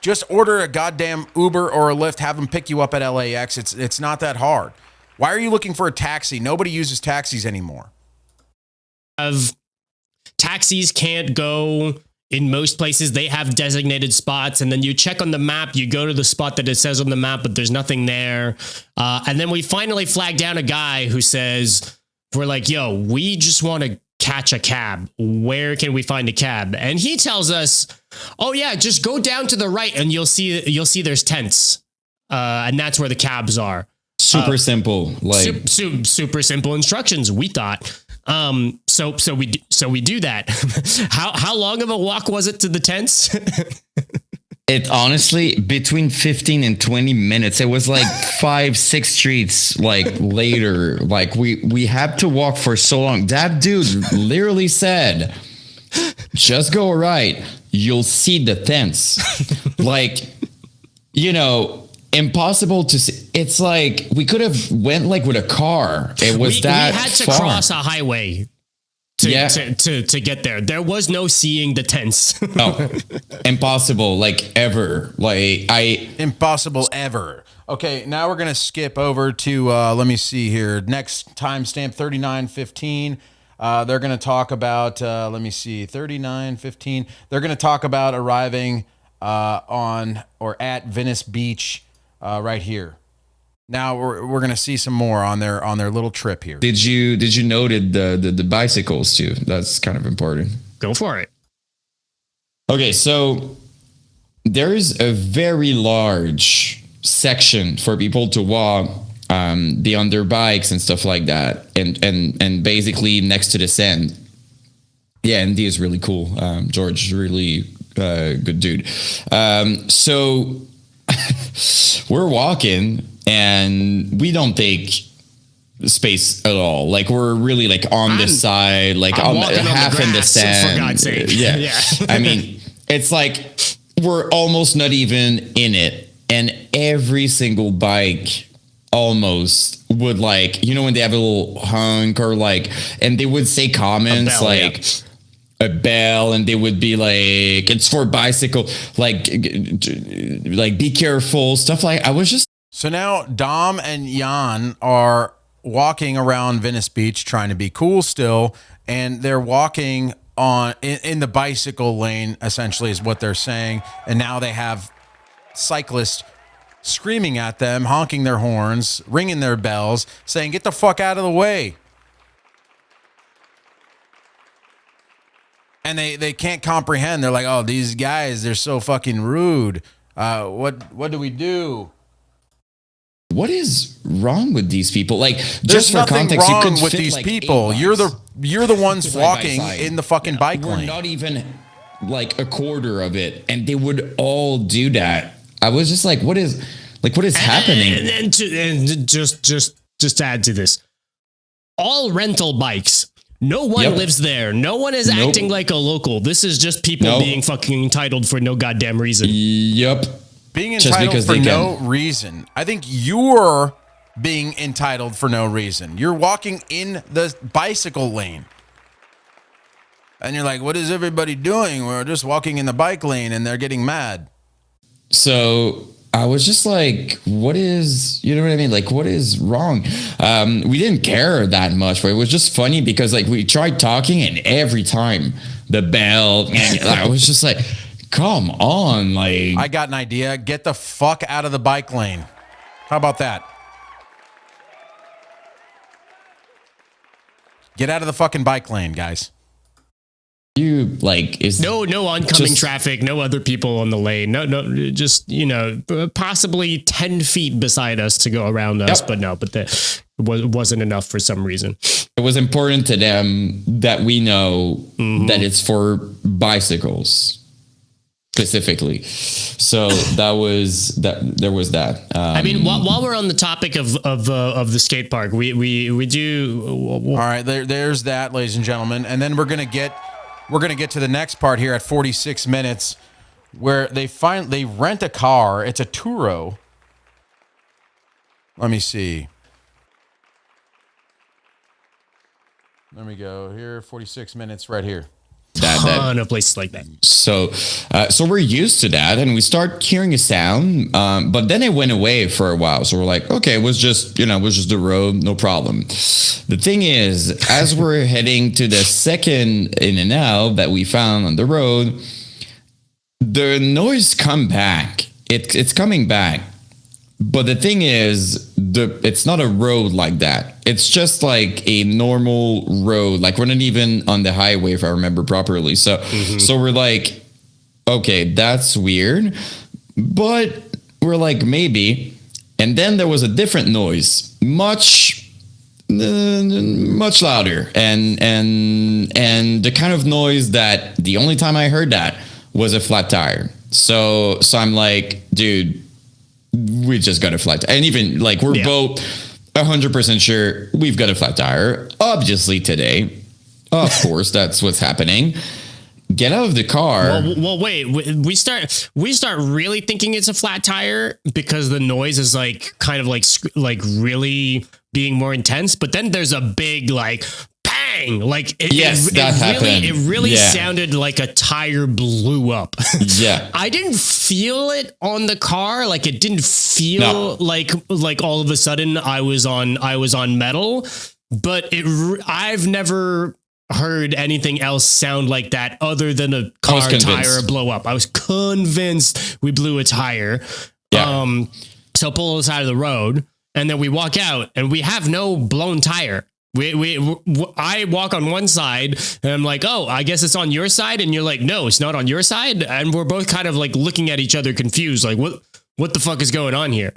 Just order a goddamn Uber or a Lyft, have them pick you up at LAX. It's not that hard. Why are you looking for a taxi? Nobody uses taxis anymore. Taxis can't go in most places. They have designated spots, and then you check on the map, you go to the spot that it says on the map, but there's nothing there. And then we finally flag down a guy who says, we're like, yo, we just want to catch a cab. Where can we find a cab? And he tells us, oh yeah, just go down to the right and you'll see there's tents. And that's where the cabs are. Super simple. Like super simple instructions, we thought. So we do that. How long of a walk was it to the tents? It honestly, between 15 and 20 minutes, it was like 5-6 streets like later. Like we had to walk for so long. That dude literally said, just go right. You'll see the tents. Like, you know, impossible to see. It's like we could have went like with a car. It was we had to far. Cross a highway to get there. There was no seeing the tents. No, impossible. Like ever. Impossible ever. Okay, now we're gonna skip over to let me see here. Next timestamp 39:15. They're gonna talk about let me see 39:15. They're gonna talk about arriving on or at Venice Beach right here. Now we're gonna see some more on their little trip here. Did you noted the bicycles too? That's kind of important. Go for it. Okay, so there's a very large section for people to walk, be on their bikes and stuff like that, and basically next to the sand. Yeah, and he is really cool. George is really good dude. So we're walking. And we don't take space at all. Like we're really like on the side, like on half in the sand. For God's sake. Yeah. I mean, it's like we're almost not even in it. And every single bike almost would like, you know, when they have a little honk or like, and they would say comments a bell, and they would be like, it's for bicycle, like be careful, stuff like. I was just. So now Dom and Jan are walking around Venice Beach trying to be cool still, and they're walking in the bicycle lane, essentially is what they're saying. And now they have cyclists screaming at them, honking their horns, ringing their bells, saying, get the fuck out of the way. And they can't comprehend. They're like, oh, these guys, they're so fucking rude. What do we do? What is wrong with these people? Like, there's just for nothing context, wrong you could with fit these like people. 8 You're bikes the ones side by walking side. in the fucking bike We're lane. not even like a quarter of it, and they would all do that. I was just like, what is happening? And just add to this, all rental bikes. No one lives there. No one is acting like a local. This is just people being fucking entitled for no goddamn reason. Yep. Being entitled for no reason. I think you're being entitled for no reason. You're walking in the bicycle lane. And you're like, what is everybody doing? We're just walking in the bike lane, and they're getting mad. So I was just like, what is, you know what I mean? Like, what is wrong? We didn't care that much, but it was just funny because like we tried talking and every time the bell, and I was just like, come on. Like, I got an idea. Get the fuck out of the bike lane. How about that? Get out of the fucking bike lane, guys. You like is no oncoming traffic, no other people on the lane, no, just possibly 10 feet beside us to go around us, but that wasn't enough for some reason. It was important to them that we know that it's for bicycles specifically. So that was that. There was that. I mean, while we're on the topic of the skate park, we do. All right, there's that, ladies and gentlemen, and then we're gonna get to the next part here at 46 minutes, where they rent a car. It's a Turo. Let me see. There we go. Here, 46 minutes right here. Ton of places like that. So we're used to that, and we start hearing a sound, but then it went away for a while. So we're like, okay, it was just the road, no problem. The thing is, as we're heading to the second in and out that we found on the road, the noise come back. It's coming back. But the thing is, it's not a road like that. It's just like a normal road. Like we're not even on the highway, if I remember properly. So we're like, okay, that's weird. But we're like, maybe. And then there was a different noise, much louder, and the kind of noise that the only time I heard that was a flat tire. So I'm like, dude, we just got a flat tire. And even like we're both 100% sure we've got a flat tire. Obviously today, of course, that's what's happening. Get out of the car. Well, wait. We start really thinking it's a flat tire because the noise is like kind of like really being more intense. But then there's a big like bang. Like it really sounded like a tire blew up. Yeah. I didn't feel it on the car. Like it didn't feel like all of a sudden I was on metal. But I've never heard anything else sound like that other than a car tire blow up. I was convinced we blew a tire. Yeah. So pull us out of the road, and then we walk out, and we have no blown tire. I walk on one side, and I'm like, oh, I guess it's on your side, and you're like, no, it's not on your side, and we're both kind of like looking at each other confused, like what the fuck is going on here?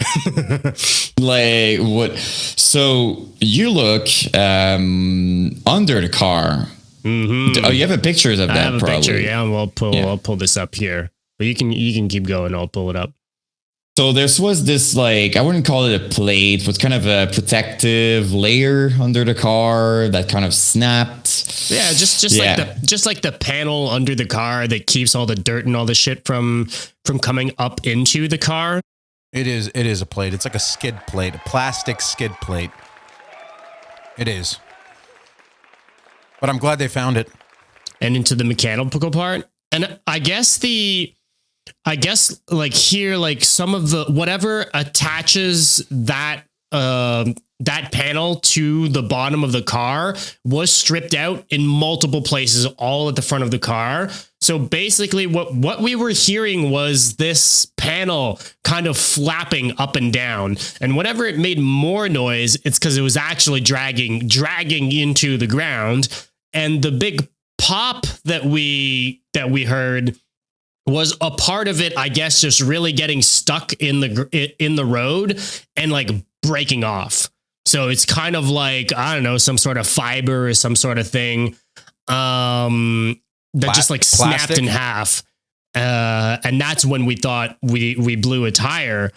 Like what? So you look under the car. Mm-hmm. Oh, you have a picture of that. I have a picture. Yeah, I'll pull this up here. But you can keep going. I'll pull it up. So there was this, like, I wouldn't call it a plate, but kind of a protective layer under the car that kind of snapped. Yeah, just like the panel under the car that keeps all the dirt and all the shit from coming up into the car. It is a plate. It's like a skid plate, a plastic skid plate. It is. But I'm glad they found it. And into the mechanical part. And I guess like here, like some of the whatever attaches that panel to the bottom of the car was stripped out in multiple places, all at the front of the car. So basically what we were hearing was this panel kind of flapping up and down, and whenever it made more noise, it's because it was actually dragging into the ground. And the big pop that we heard was a part of it, I guess, just really getting stuck in the road and like breaking off. So it's kind of like, I don't know, some sort of fiber or some sort of thing that just like snapped in half. And that's when we thought we blew a tire.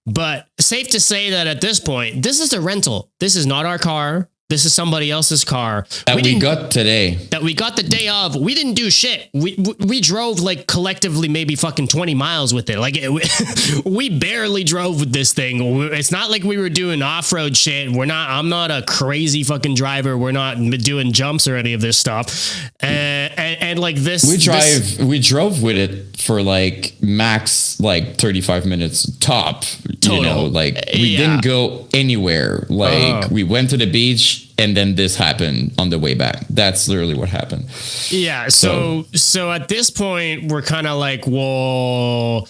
But safe to say that at this point, this is a rental. This is not our car. This is somebody else's car that we got today. That we got the day of. We didn't do shit. We drove like collectively maybe fucking 20 miles with it. Like we barely drove with this thing. It's not like we were doing off-road shit. I'm not a crazy fucking driver. We're not doing jumps or any of this stuff. And And like this, we drove with it for like max like 35 minutes top. Total. You know, like we didn't go anywhere. Like we went to the beach and then this happened on the way back. That's literally what happened. Yeah. So at this point, we're kind of like, well,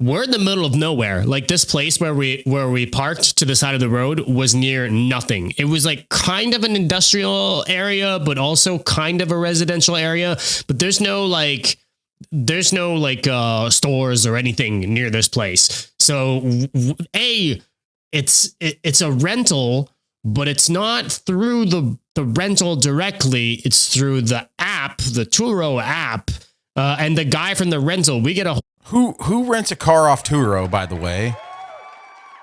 we're in the middle of nowhere. Like this place where we parked to the side of the road was near nothing. It was like kind of an industrial area, but also kind of a residential area. But there's no stores or anything near this place. So it's a rental, but it's not through the rental directly. It's through the app, the Turo app, and the guy from the rental. We get a Who rents a car off Turo, by the way?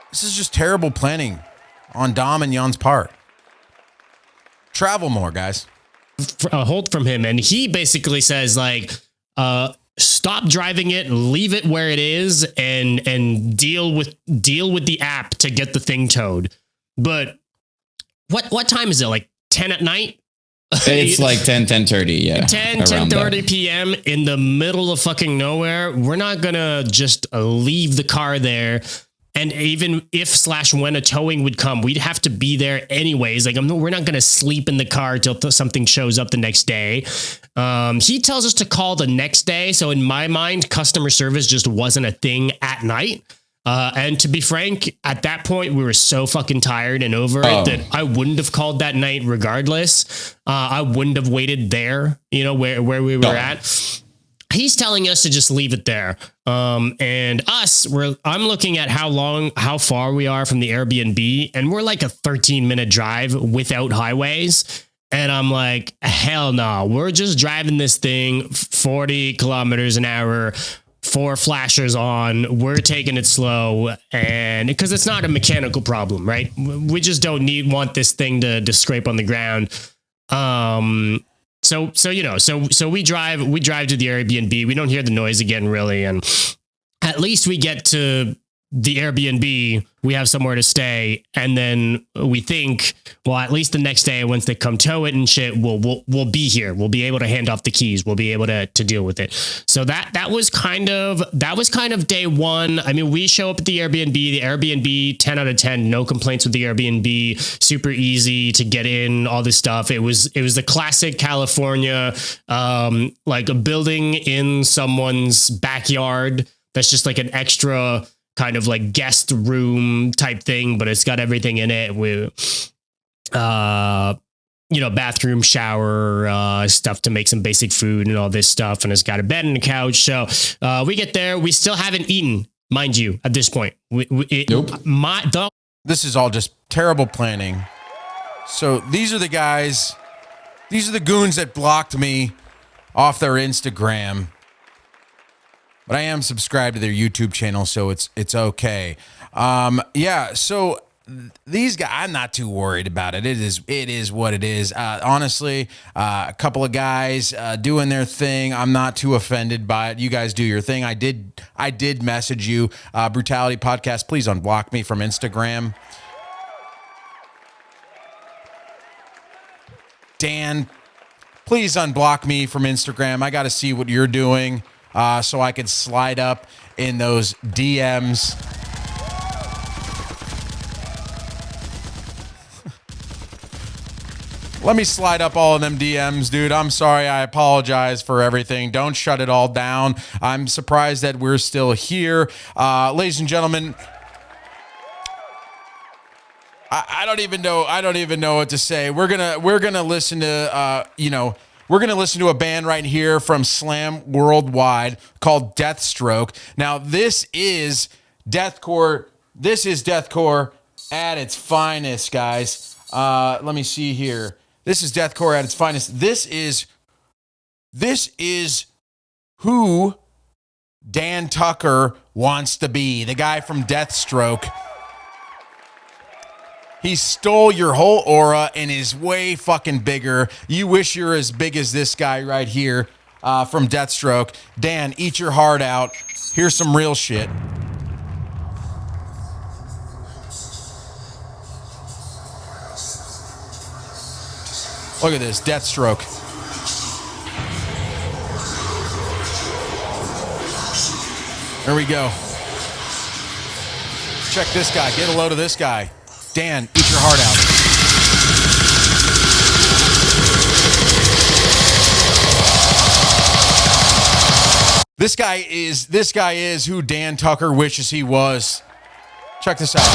This is just terrible planning on Dom and Jan's part. Travel more, guys. A hold from him, and he basically says like, stop driving it, leave it where it is, and deal with the app to get the thing towed. But what time is it? Like 10 at night? It's like 10:30, yeah. 10:30 p.m. in the middle of fucking nowhere. We're not gonna just leave the car there. And even if / when a towing would come, we'd have to be there anyways. Like, we're not gonna sleep in the car till something shows up the next day. He tells us to call the next day. So in my mind, customer service just wasn't a thing at night. And to be frank, at that point, we were so fucking tired and over it that I wouldn't have called that night regardless. I wouldn't have waited there, you know, where we were at. He's telling us to just leave it there. And I'm looking at how far we are from the Airbnb, and we're like a 13-minute drive without highways. And I'm like, hell no, we're just driving this thing 40 kilometers an hour, 4 flashers on, we're taking it slow, and because it's not a mechanical problem, right? We just don't want this thing to scrape on the ground. So we drive to the Airbnb. We don't hear the noise again, really, and at least we get to the Airbnb. We have somewhere to stay, and then we think, well, at least the next day, once they come tow it and shit, we'll be here. We'll be able to hand off the keys. We'll be able to deal with it. So that was kind of day one. I mean, we show up at the Airbnb. The Airbnb, 10 out of 10, no complaints with the Airbnb. Super easy to get in. All this stuff. It was the classic California, like a building in someone's backyard. That's just like an extra kind of like guest room type thing, but it's got everything in it with, bathroom, shower, stuff to make some basic food and all this stuff. And it's got a bed and a couch. So we get there. We still haven't eaten, mind you, at this point. Nope. This is all just terrible planning. So these are the guys. These are the goons that blocked me off their Instagram. But I am subscribed to their YouTube channel, so it's okay. So these guys, I'm not too worried about it. It is what it is. Honestly, a couple of guys doing their thing. I'm not too offended by it. You guys do your thing. I did message you, Brutality Podcast. Please unblock me from Instagram. Dan, please unblock me from Instagram. I got to see what you're doing. So I could slide up in those DMs. Let me slide up all of them DMs, dude. I'm sorry. I apologize for everything. Don't shut it all down. I'm surprised that we're still here. Ladies and gentlemen, I don't even know what to say. We're gonna listen to we're going to listen to a band right here from Slam Worldwide called Deathstroke. Now, this is Deathcore. This is Deathcore at its finest, guys. Let me see here. This is Deathcore at its finest. This is who Dan Tucker wants to be, the guy from Deathstroke. He stole your whole aura and is way fucking bigger. You wish you're as big as this guy right here from Deathstroke. Dan, eat your heart out. Here's some real shit. Look at this, Deathstroke. There we go. Check this guy. Get a load of this guy. Dan, eat your heart out. This guy is who Dan Tucker wishes he was. Check this out.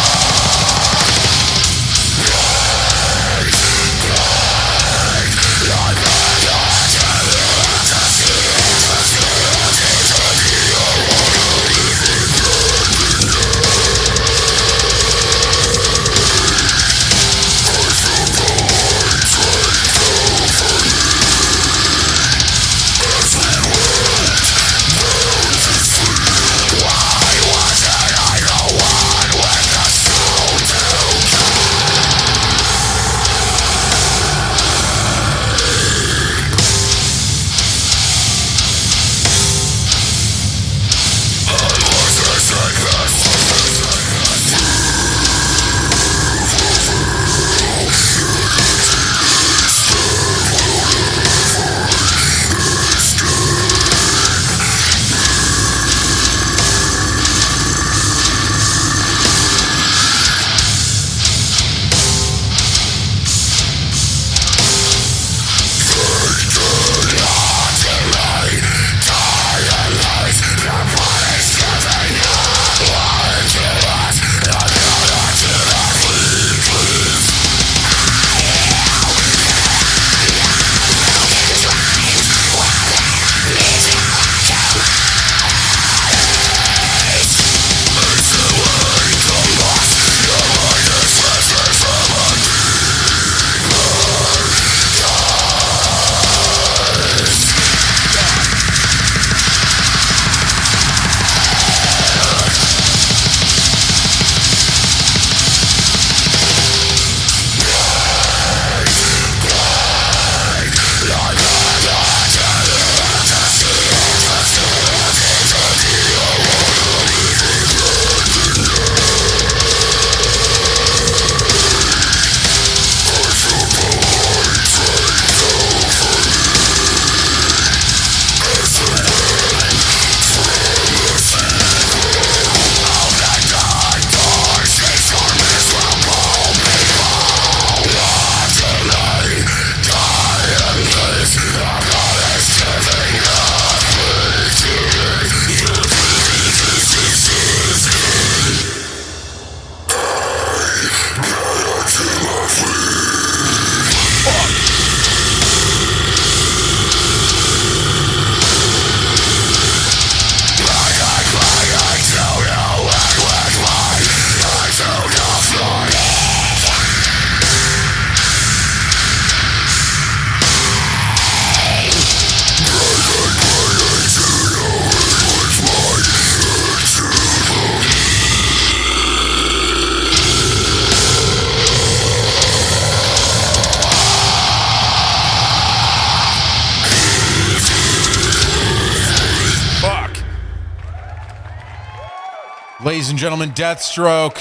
Ladies and gentlemen, Deathstroke.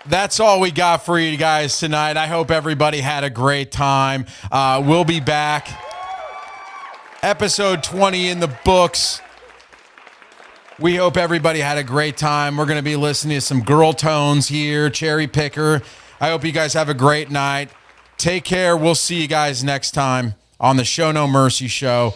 That's all we got for you guys tonight. I hope everybody had a great time. We'll be back. Episode 20 in the books. We hope everybody had a great time. We're going to be listening to some girl tones here, Cherry Picker. I hope you guys have a great night. Take care. We'll see you guys next time on the Show No Mercy Show.